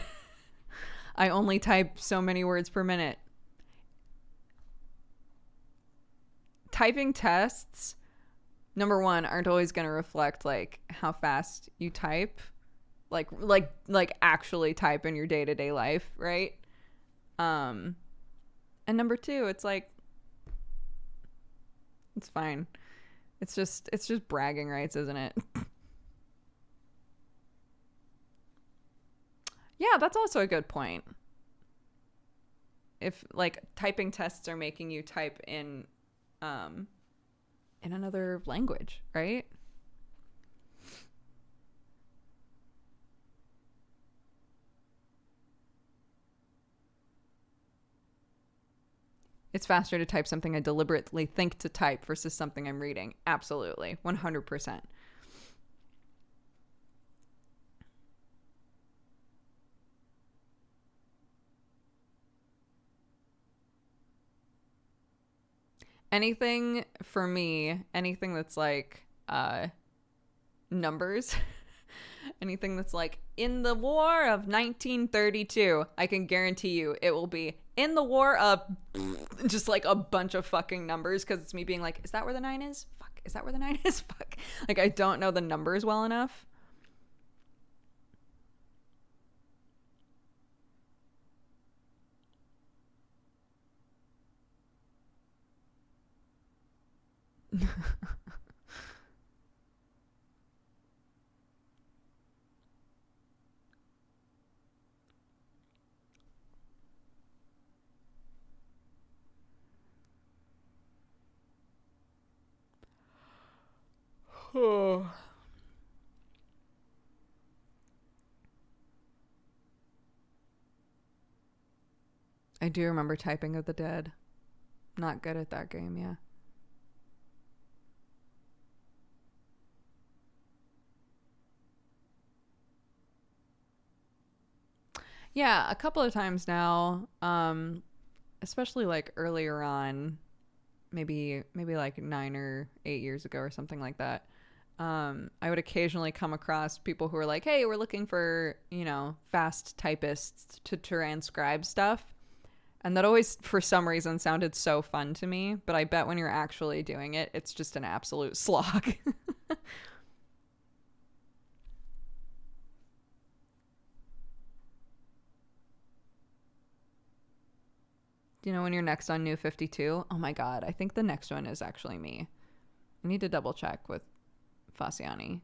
I only type so many words per minute. Typing tests, number one, aren't always going to reflect like how fast you type, like actually type in your day-to-day life, right? And number two, it's like, it's fine. It's just bragging rights, isn't it? Yeah, that's also a good point. If like typing tests are making you type in another language, right? It's faster to type something I deliberately think to type versus something I'm reading. Absolutely. 100%. Anything for me, anything that's like numbers, anything that's like in the war of 1932, I can guarantee you it will be in the war of just like a bunch of fucking numbers, because it's me being like, is that where the 9 is? Fuck. Is that where the 9 is? Fuck. Like, I don't know the numbers well enough. Oh. I do remember Typing of the Dead. Not good at that game, yeah. Yeah, a couple of times now, especially like earlier on, maybe like 9 or 8 years ago or something like that. I would occasionally come across people who are like, hey, we're looking for, fast typists to transcribe stuff. And that always, for some reason, sounded so fun to me. But I bet when you're actually doing it, it's just an absolute slog. Do you know when you're next on New 52? Oh my god, I think the next one is actually me. I need to double check with Fasciani.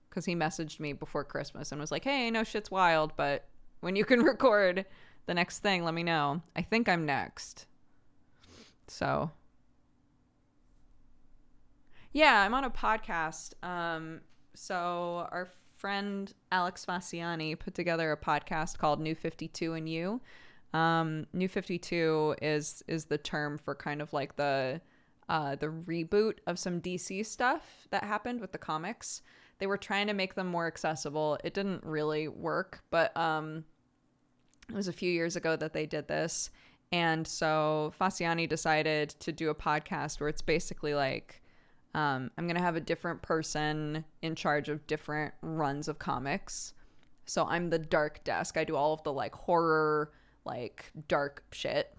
Because he messaged me before Christmas and was like, hey, I know shit's wild, but when you can record the next thing, let me know. I think I'm next. So. Yeah, I'm on a podcast. So our friend Alex Fasciani put together a podcast called New 52 and You. New 52 is the term for kind of like the reboot of some DC stuff that happened with the comics. They were trying to make them more accessible. It didn't really work, but it was a few years ago that they did this. And so Fasciani decided to do a podcast where it's basically like, I'm going to have a different person in charge of different runs of comics. So I'm the dark desk. I do all of the like horror, like dark shit.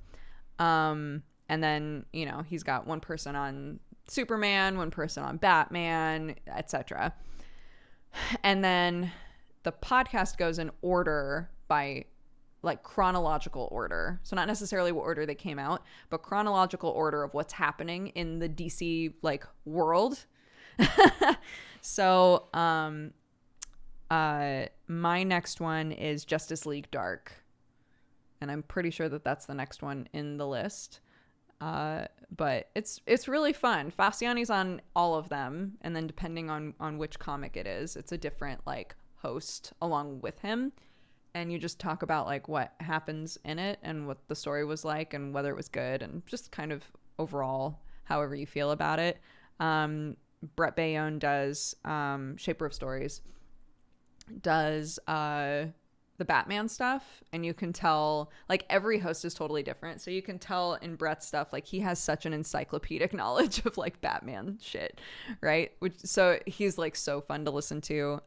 And then, he's got one person on Superman, one person on Batman, etc. And then the podcast goes in order by like chronological order. So not necessarily what order they came out, but chronological order of what's happening in the DC like world. So my next one is Justice League Dark. And I'm pretty sure that that's the next one in the list. But it's really fun. Fasciani's on all of them, and then depending on which comic it is, it's a different like host along with him, and you just talk about like what happens in it and what the story was like and whether it was good and just kind of overall however you feel about it. Brett Bayonne does Shaper of Stories, does the Batman stuff, and you can tell like every host is totally different, so you can tell in Brett's stuff like he has such an encyclopedic knowledge of like Batman shit, right? So he's like so fun to listen to.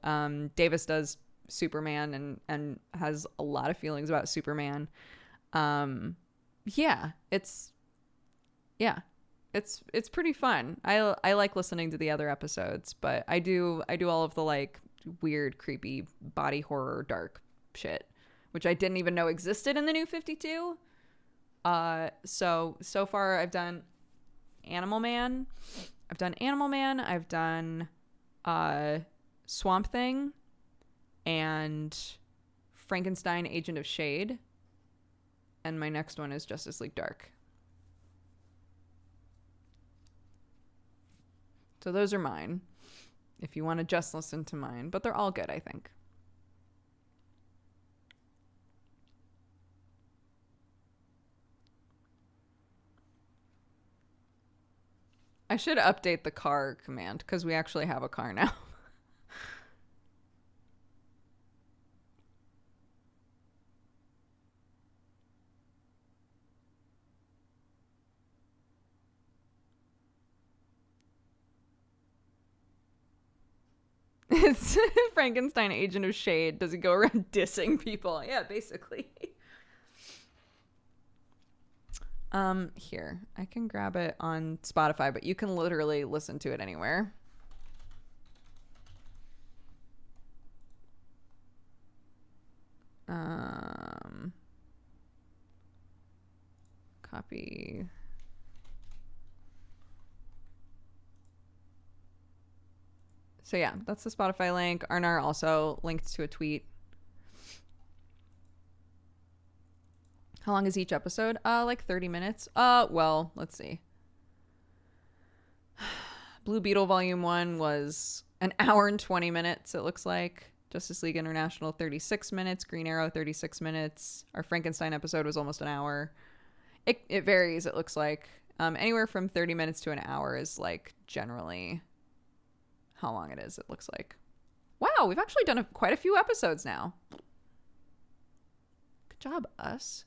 Davis does Superman and has a lot of feelings about Superman. It's pretty fun. I like listening to the other episodes, but I do all of the like weird, creepy body horror dark shit, which I didn't even know existed in the New 52. So far I've done Animal Man. I've done Swamp Thing and Frankenstein Agent of Shade. And my next one is Justice League Dark. So those are mine, if you want to just listen to mine, but they're all good, I think. I should update the car command because we actually have a car now. It's Frankenstein Agent of Shade. Does he go around dissing people? Yeah, basically. Here, I can grab it on Spotify, but you can literally listen to it anywhere. Copy. So yeah, that's the Spotify link. Arnar also linked to a tweet. How long is each episode? Like 30 minutes. Well, let's see. Blue Beetle Volume 1 was an hour and 20 minutes, it looks like. Justice League International, 36 minutes. Green Arrow, 36 minutes. Our Frankenstein episode was almost an hour. It varies, it looks like. Anywhere from 30 minutes to an hour is like generally how long it is, it looks like. Wow, we've actually done quite a few episodes now. Good job, us.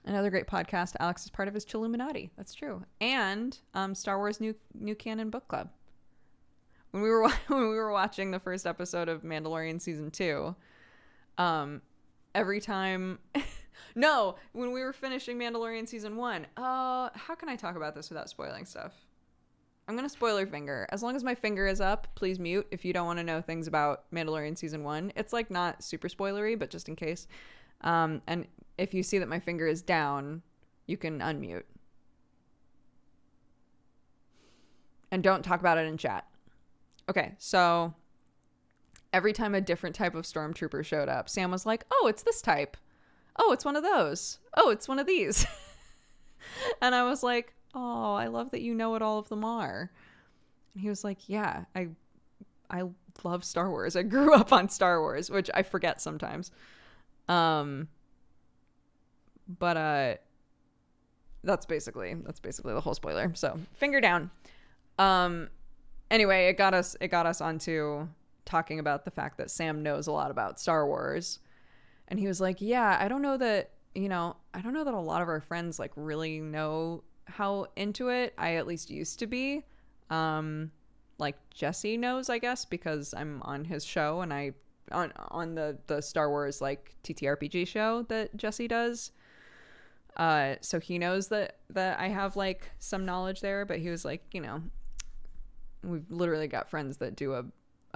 Another great podcast. Alex is part of his Chilluminati. That's true. And Star Wars New Canon Book Club. When we were watching the first episode of Mandalorian season 2, every time no, when we were finishing Mandalorian season 1, how can I talk about this without spoiling stuff? I'm gonna spoiler finger. As long as my finger is up, please mute if you don't want to know things about Mandalorian season 1. It's like not super spoilery, but just in case. And if you see that my finger is down, you can unmute. And don't talk about it in chat. Okay, so every time a different type of stormtrooper showed up, Sam was like, oh, it's this type. Oh, it's one of those. Oh, it's one of these. And I was like, oh, I love that you know what all of them are. And he was like, yeah, I love Star Wars. I grew up on Star Wars, which I forget sometimes. But that's basically the whole spoiler. So finger down. Anyway, it got us onto talking about the fact that Sam knows a lot about Star Wars. And he was like, yeah, I don't know that a lot of our friends like really know how into it. I at least used to be. Like Jesse knows, I guess, because I'm on his show and I on the Star Wars like TTRPG show that Jesse does. So he knows that I have like some knowledge there, but he was like, we've literally got friends that do a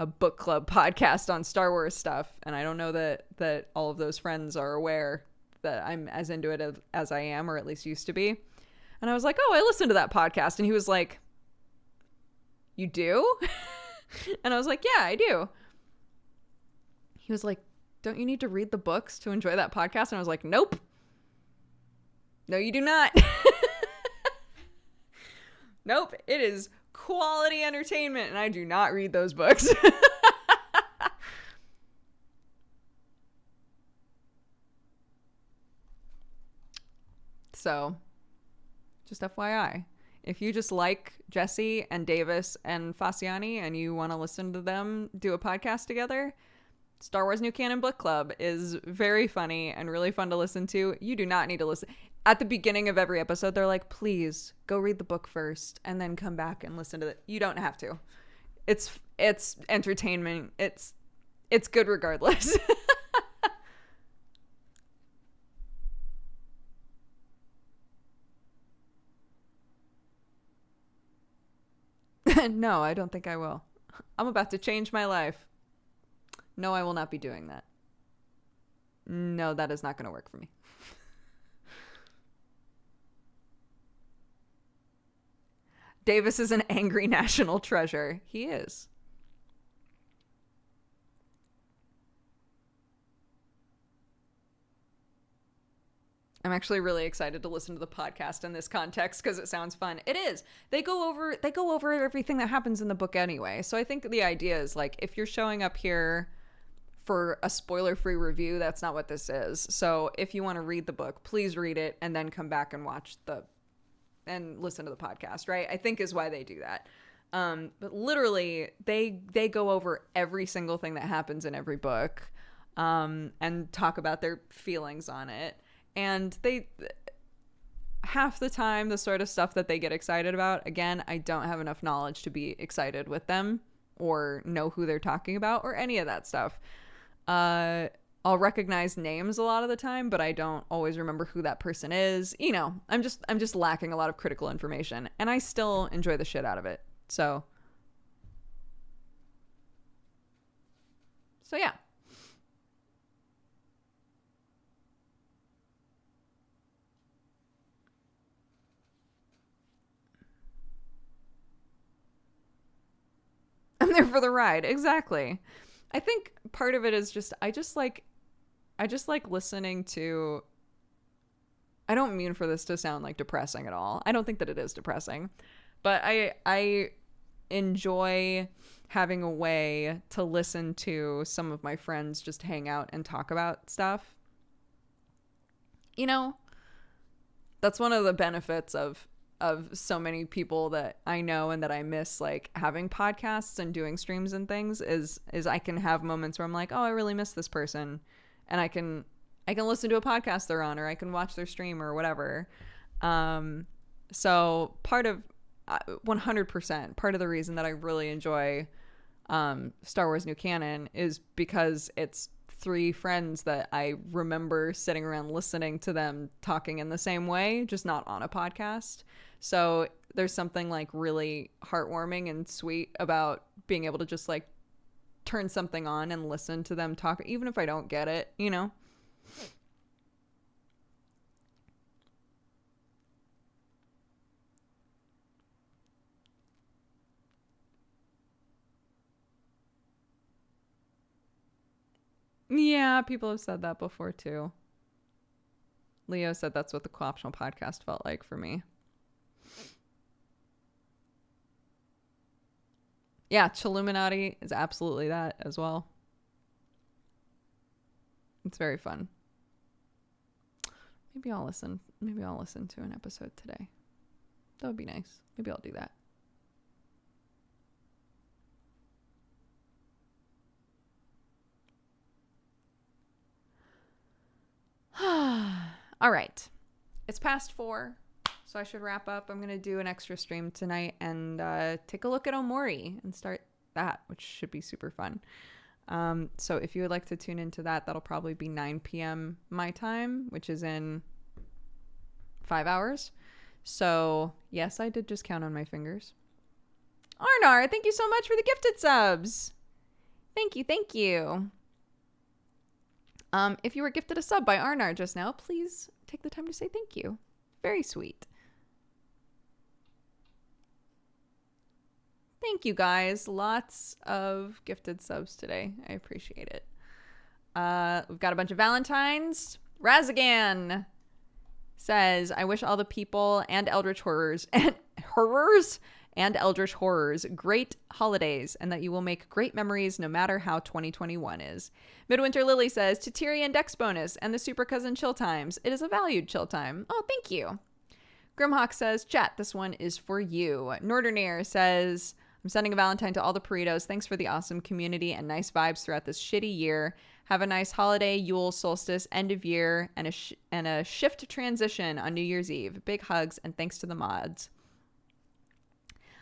book club podcast on Star Wars stuff, and I don't know that all of those friends are aware that I'm as into it as I am, or at least used to be. And I was like, oh, I listened to that podcast. And he was like, you do? And I was like, yeah, I do. He was like, don't you need to read the books to enjoy that podcast? And I was like, nope. No, you do not. Nope. It is quality entertainment, and I do not read those books. So, just FYI, if you just like Jesse and Davis and Fasciani and you want to listen to them do a podcast together, Star Wars New Canon Book Club is very funny and really fun to listen to. You do not need to listen. At the beginning of every episode, they're like, please go read the book first and then come back and listen to it. You don't have to. It's entertainment. It's good regardless. No, I don't think I will. I'm about to change my life. No, I will not be doing that. No, that is not going to work for me. Davis is an angry national treasure. He is. I'm actually really excited to listen to the podcast in this context because it sounds fun. It is. They go over everything that happens in the book anyway. So I think the idea is like if you're showing up here for a spoiler-free review, that's not what this is. So if you want to read the book, please read it and then come back and and listen to the podcast, right? I think is why they do that. But literally they go over every single thing that happens in every book, and talk about their feelings on it. And half the time the sort of stuff that they get excited about, again, I don't have enough knowledge to be excited with them or know who they're talking about or any of that stuff. I'll recognize names a lot of the time, but I don't always remember who that person is. You know, I'm just lacking a lot of critical information, and I still enjoy the shit out of it. So yeah. I'm there for the ride. Exactly. I think part of it is just I just like listening to, I don't mean for this to sound like depressing at all. I don't think that it is depressing. But I enjoy having a way to listen to some of my friends just hang out and talk about stuff. You know, that's one of the benefits of so many people that I know and that I miss, like having podcasts and doing streams and things, is I can have moments where I'm like, oh, I really miss this person, and I can listen to a podcast they're on, or I can watch their stream or whatever. So part of 100% part of the reason that I really enjoy Star Wars New Canon is because it's 3 friends that I remember sitting around listening to them talking in the same way, just not on a podcast. So there's something like really heartwarming and sweet about being able to just like turn something on and listen to them talk, even if I don't get it, you know? Yeah, people have said that before too. Leo said that's what the co-optional podcast felt like for me. Yeah, Chilluminati is absolutely that as well. It's very fun. Maybe I'll listen to an episode today. That would be nice. Maybe I'll do that. All right. It's past 4, so I should wrap up. I'm going to do an extra stream tonight and take a look at Omori and start that, which should be super fun. So if you would like to tune into that, that'll probably be 9 p.m. my time, which is in 5 hours. So yes, I did just count on my fingers. Arnar, thank you so much for the gifted subs. Thank you. Thank you. If you were gifted a sub by Arnar just now, please take the time to say thank you. Very sweet. Thank you, guys. Lots of gifted subs today. I appreciate it. We've got a bunch of Valentines. Razagan says, I wish all the people and Eldritch Horrors great holidays, and that you will make great memories no matter how 2021 is. Midwinter Lily says, to Tyrion Dexbonus and the Super Cousin Chill Times, it is a valued chill time. Oh, thank you. Grimhawk says, chat, this one is for you. Norderneer says, I'm sending a Valentine to all the Puritos. Thanks for the awesome community and nice vibes throughout this shitty year. Have a nice holiday, Yule, solstice, end of year, and a shift transition on New Year's Eve. Big hugs and thanks to the mods.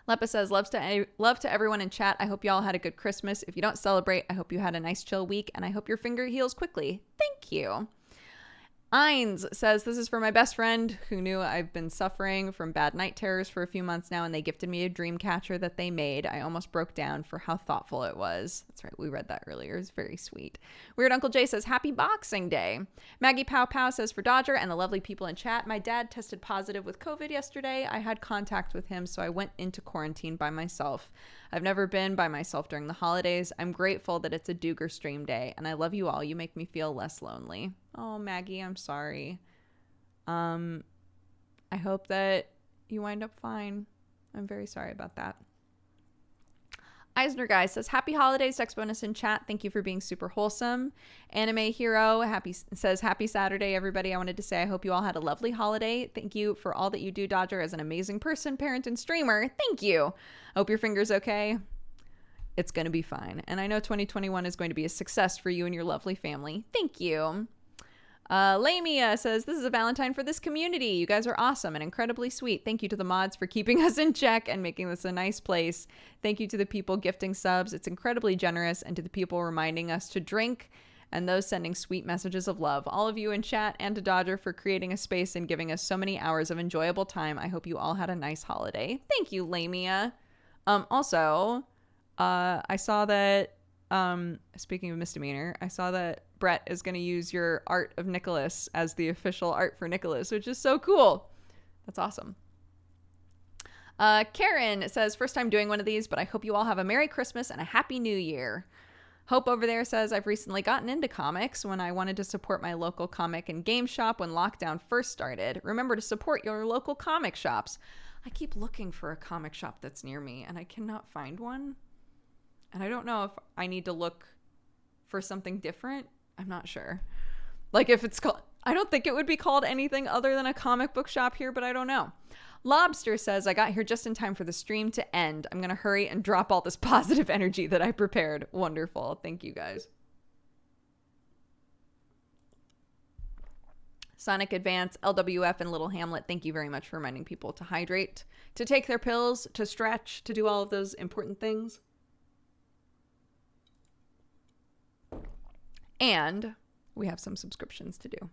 Lepa says, love to everyone in chat. I hope y'all had a good Christmas. If you don't celebrate, I hope you had a nice chill week, and I hope your finger heals quickly. Thank you. Eins says, this is for my best friend who knew I've been suffering from bad night terrors for a few months now, and they gifted me a dream catcher that they made. I almost broke down for how thoughtful it was. That's right, we read that earlier. It's very sweet. Weird Uncle Jay says, happy Boxing Day. Maggie Pow Pow says, for Dodger and the lovely people in chat, my dad tested positive with COVID yesterday. I had contact with him, so I went into quarantine by myself. I've never been by myself during the holidays. I'm grateful that it's a DOOGER stream day, and I love you all. You make me feel less lonely. Oh, Maggie, I'm sorry. I hope that you wind up fine. I'm very sorry about that. Eisner Guy says, happy holidays, Dexbonus in chat. Thank you for being super wholesome. Anime Hero says, happy Saturday, everybody. I wanted to say I hope you all had a lovely holiday. Thank you for all that you do, Dodger, as an amazing person, parent, and streamer. Thank you. I hope your finger's okay. It's going to be fine. And I know 2021 is going to be a success for you and your lovely family. Thank you. Lamia says, this is a Valentine for this community. You guys are awesome and incredibly sweet. Thank you to the mods for keeping us in check and making this a nice place. Thank you to the people gifting subs. It's incredibly generous. And to the people reminding us to drink and those sending sweet messages of love. All of you in chat and to Dodger for creating a space and giving us so many hours of enjoyable time. I hope you all had a nice holiday. Thank you, Lamia. Also, I saw that, speaking of misdemeanor, I saw that Brett is going to use your art of Nicholas as the official art for Nicholas, which is so cool. That's awesome. Karen says, first time doing one of these, but I hope you all have a Merry Christmas and a Happy New Year. Hope over there says, I've recently gotten into comics when I wanted to support my local comic and game shop when lockdown first started. Remember to support your local comic shops. I keep looking for a comic shop that's near me and I cannot find one. And I don't know if I need to look for something different. I'm not sure. Like if it's called, I don't think it would be called anything other than a comic book shop here, but I don't know. Lobster says, I got here just in time for the stream to end. I'm going to hurry and drop all this positive energy that I prepared. Wonderful. Thank you guys. Sonic Advance, LWF, and Little Hamlet, thank you very much for reminding people to hydrate, to take their pills, to stretch, to do all of those important things. And we have some subscriptions to do.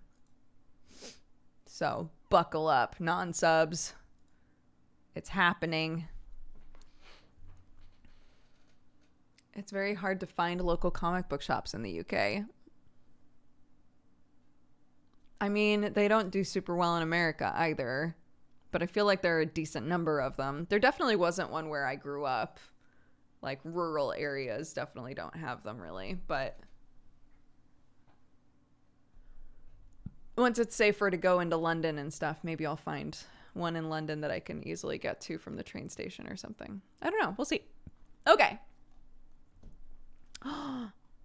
So buckle up, non-subs. It's happening. It's very hard to find local comic book shops in the UK. I mean, they don't do super well in America either, but I feel like there are a decent number of them. There definitely wasn't one where I grew up. Like rural areas definitely don't have them really, but once it's safer to go into London and stuff, maybe I'll find one in London that I can easily get to from the train station or something. I don't know. We'll see. Okay.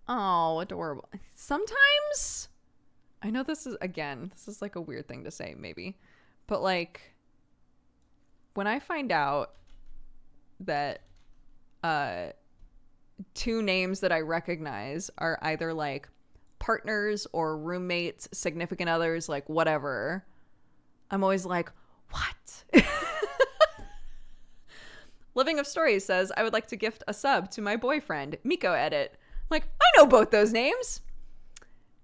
Oh, adorable. Sometimes, I know this is, again, this is like a weird thing to say maybe, but like when I find out that two names that I recognize are either like partners or roommates, significant others, like whatever, I'm always like, what? Living of Stories says, I would like to gift a sub to my boyfriend, Miko Edit. I'm like, I know both those names.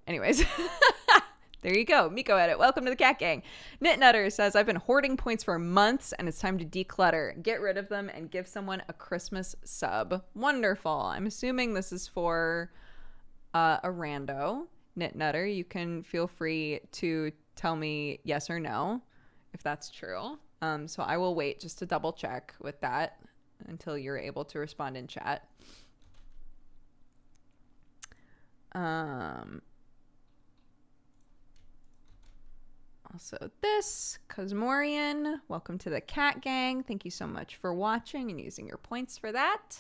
Anyways, there you go. Miko Edit, welcome to the Cat Gang. Knit Nutter says, I've been hoarding points for months and it's time to declutter. Get rid of them and give someone a Christmas sub. Wonderful. I'm assuming this is for a rando. Knit Nutter, you can feel free to tell me yes or no if that's true. So I will wait just to double check with that until you're able to respond in chat. Also this, Cosmorian, welcome to the Cat Gang. Thank you so much for watching and using your points for that.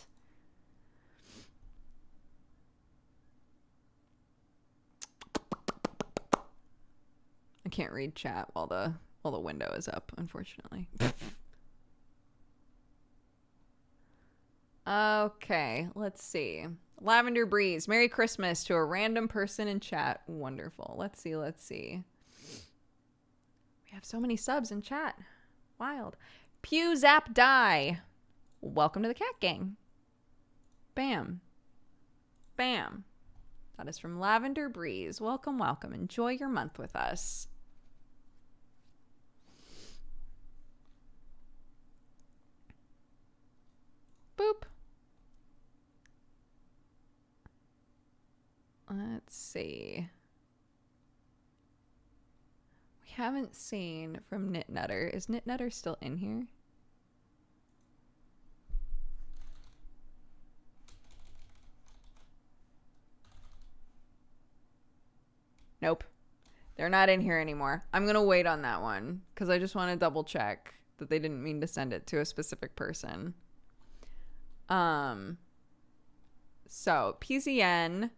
I can't read chat while the window is up, unfortunately. Okay, let's see. Lavender Breeze, Merry Christmas to a random person in chat. Wonderful. Let's see. We have so many subs in chat. Wild. Pew Zap Die. Welcome to the Cat Gang. Bam. Bam. That is from Lavender Breeze. Welcome, welcome. Enjoy your month with us. Boop. Let's see. We haven't seen from Knit Nutter. Is Knit Nutter still in here? Nope. They're not in here anymore. I'm going to wait on that one because I just want to double check that they didn't mean to send it to a specific person. So PZN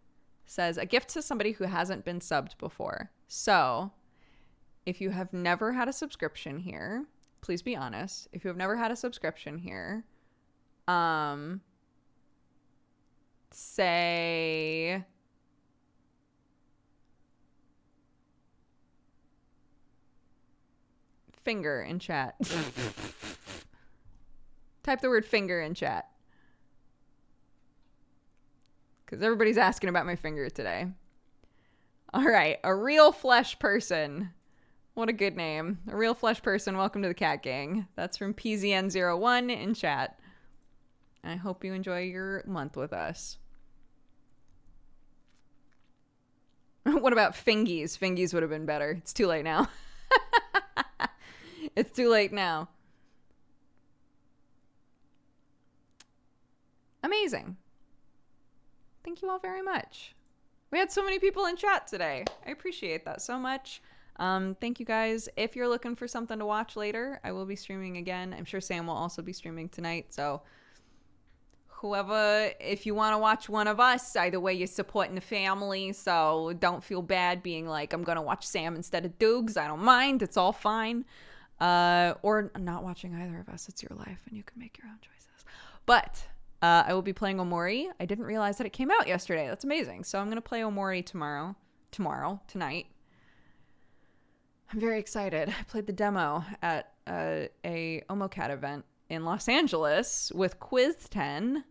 says a gift to somebody who hasn't been subbed before. So if you have never had a subscription here, please be honest. If you have never had a subscription here, say finger in chat. Type the word finger in chat. Because everybody's asking about my finger today. All right. A real flesh person. What a good name. A real flesh person. Welcome to the Cat Gang. That's from PZN01 in chat. I hope you enjoy your month with us. What about fingies? Fingies would have been better. It's too late now. It's too late now. Amazing. Thank you all very much. We had so many people in chat today. I appreciate that so much. Thank you guys. If you're looking for something to watch later, I will be streaming again. I'm sure Sam will also be streaming tonight. So whoever, if you want to watch one of us, either way, you're supporting the family. So don't feel bad being like, I'm going to watch Sam instead of Doogs. I don't mind. It's all fine. Or not watching either of us. It's your life and you can make your own choices. But I will be playing Omori. I didn't realize that it came out yesterday. That's amazing. So I'm going to play Omori tonight. I'm very excited. I played the demo at a OmoCat event in Los Angeles with Quiz 10.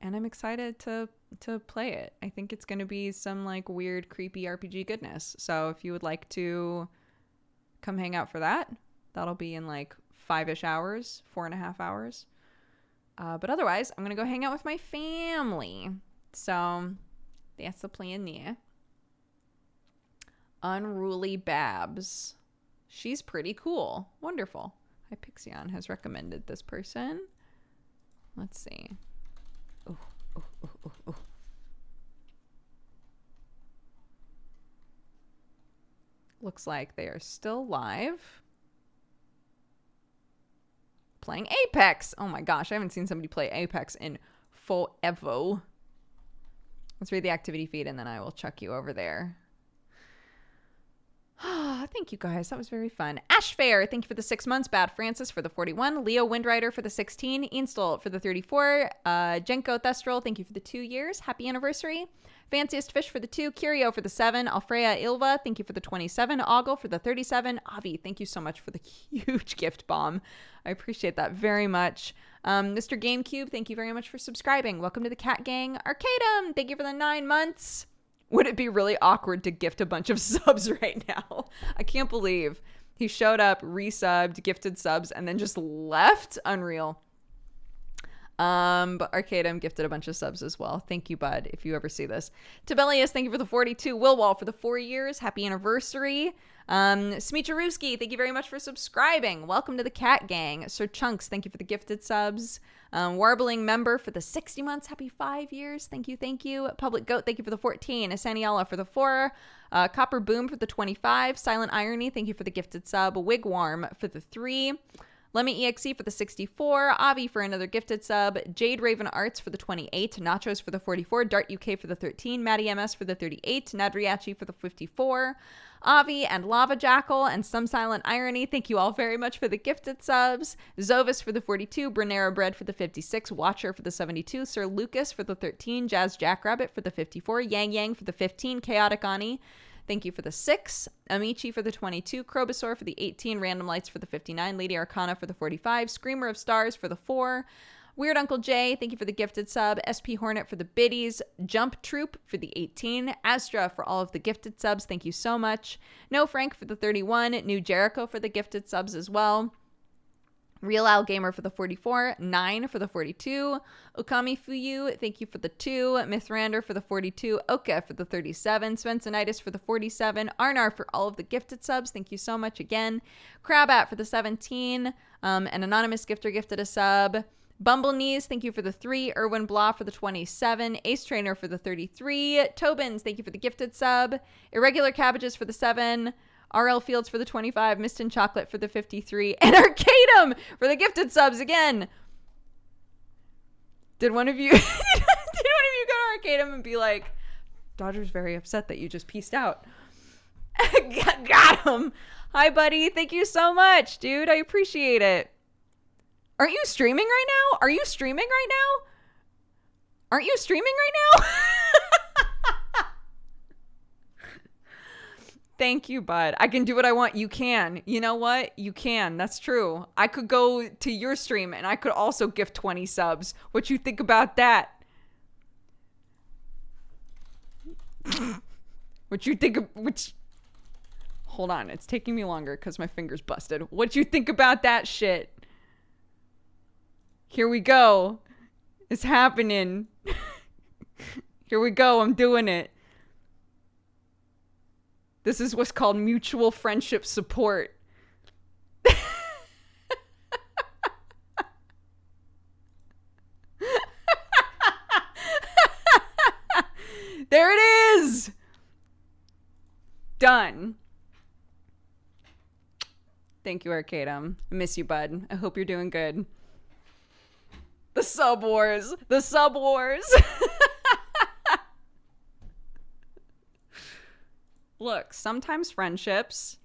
And I'm excited to play it. I think it's going to be some like weird, creepy RPG goodness. So if you would like to come hang out for that, that'll be in like 5-ish hours, 4.5 hours. But otherwise, I'm going to go hang out with my family. So that's the plan there. Unruly Babs. She's pretty cool. Wonderful. Hypixia has recommended this person. Let's see. Ooh. Looks like they are still live. Playing Apex. Oh my gosh, I haven't seen somebody play Apex in forever. Let's read the activity feed and then I will chuck you over there. Thank you guys. That was very fun. Ash Fair, thank you for the 6 months. Bad Francis for the 41. Leo Windrider for the 16. Einstol for the 34. Jenko Thestral, thank you for the 2 years. Happy anniversary. Fanciest Fish for the 2. Curio for the 7. Alfreya Ilva, thank you for the 27. Ogle for the 37. Avi, thank you so much for the huge gift bomb. I appreciate that very much. Mr. GameCube, thank you very much for subscribing. Welcome to the Cat Gang. Arcadum, thank you for the 9 months. Would it be really awkward to gift a bunch of subs right now? I can't believe he showed up, resubbed, gifted subs, and then just left. Unreal. But Arcadum gifted a bunch of subs as well. Thank you, bud, if you ever see this. Tibelius, thank you for the 42. Willwall for the 4 years. Happy anniversary. Smicharuski, thank you very much for subscribing. Welcome to the Cat Gang. Sir Chunks, thank you for the gifted subs. Warbling member for the 60 months. Happy 5 years. Thank you. Public Goat, thank you for the 14. Asaniella for the 4. Copper Boom for the 25. Silent Irony, thank you for the gifted sub. Wigwarm for the 3. Lemmy EXE for the 64. Avi for another gifted sub. Jade Raven Arts for the 28. Nachos for the 44. Dart UK for the 13. Maddie MS for the 38. Nadriachi for the 54. Avi and Lava Jackal and Some Silent Irony, thank you all very much for the gifted subs. Zovis for the 42. Brenera Bread for the 56. Watcher for the 72. Sir Lucas for the 13. Jazz Jackrabbit for the 54. Yang Yang for the 15. Chaotic Ani, thank you for the 6. Amici for the 22. Crobosaur for the 18. Random Lights for the 59. Lady Arcana for the 45. Screamer of Stars for the 4. Weird Uncle Jay, thank you for the gifted sub. SP Hornet for the biddies. Jump Troop for the 18. Astra for all of the gifted subs, thank you so much. No Frank for the 31. New Jericho for the gifted subs as well. Real Al Gamer for the 44. 9 for the 42. Okami Fuyu, thank you for the 2. Mithrander for the 42. Oka for the 37. Svensonitis for the 47. Arnar for all of the gifted subs, thank you so much again. Crabat for the 17. An anonymous gifter gifted a sub. Bumble Knees, thank you for the 3. Erwin Blah for the 27. Ace Trainer for the 33. Tobins, thank you for the gifted sub. Irregular Cabbages for the 7. RL Fields for the 25. Mist and Chocolate for the 53. And Arcadum for the gifted subs again. Did one of you go to Arcadum and be like, Dodger's very upset that you just peaced out? Got him. Hi, buddy. Thank you so much, dude. I appreciate it. Aren't you streaming right now? Aren't you streaming right now? Thank you, bud. I can do what I want. You can. You know what? You can. That's true. I could go to your stream and I could also gift 20 subs. What you think about that? What you think of which Hold on, it's taking me longer because my finger's busted. What you think about that shit? Here we go. It's happening. Here we go. I'm doing it. This is what's called mutual friendship support. There it is. Done. Thank you, Arcadum. I miss you, bud. I hope you're doing good. The sub wars. The sub wars. Look, sometimes friendships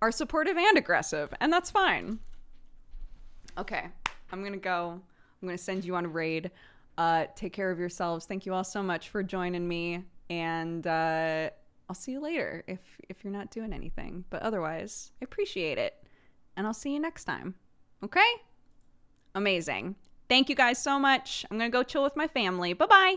are supportive and aggressive, and that's fine. Okay, I'm gonna go. I'm gonna send you on a raid. Take care of yourselves. Thank you all so much for joining me, and I'll see you later if you're not doing anything. But otherwise, I appreciate it, and I'll see you next time. Okay? Amazing. Thank you guys so much. I'm gonna go chill with my family. Bye-bye.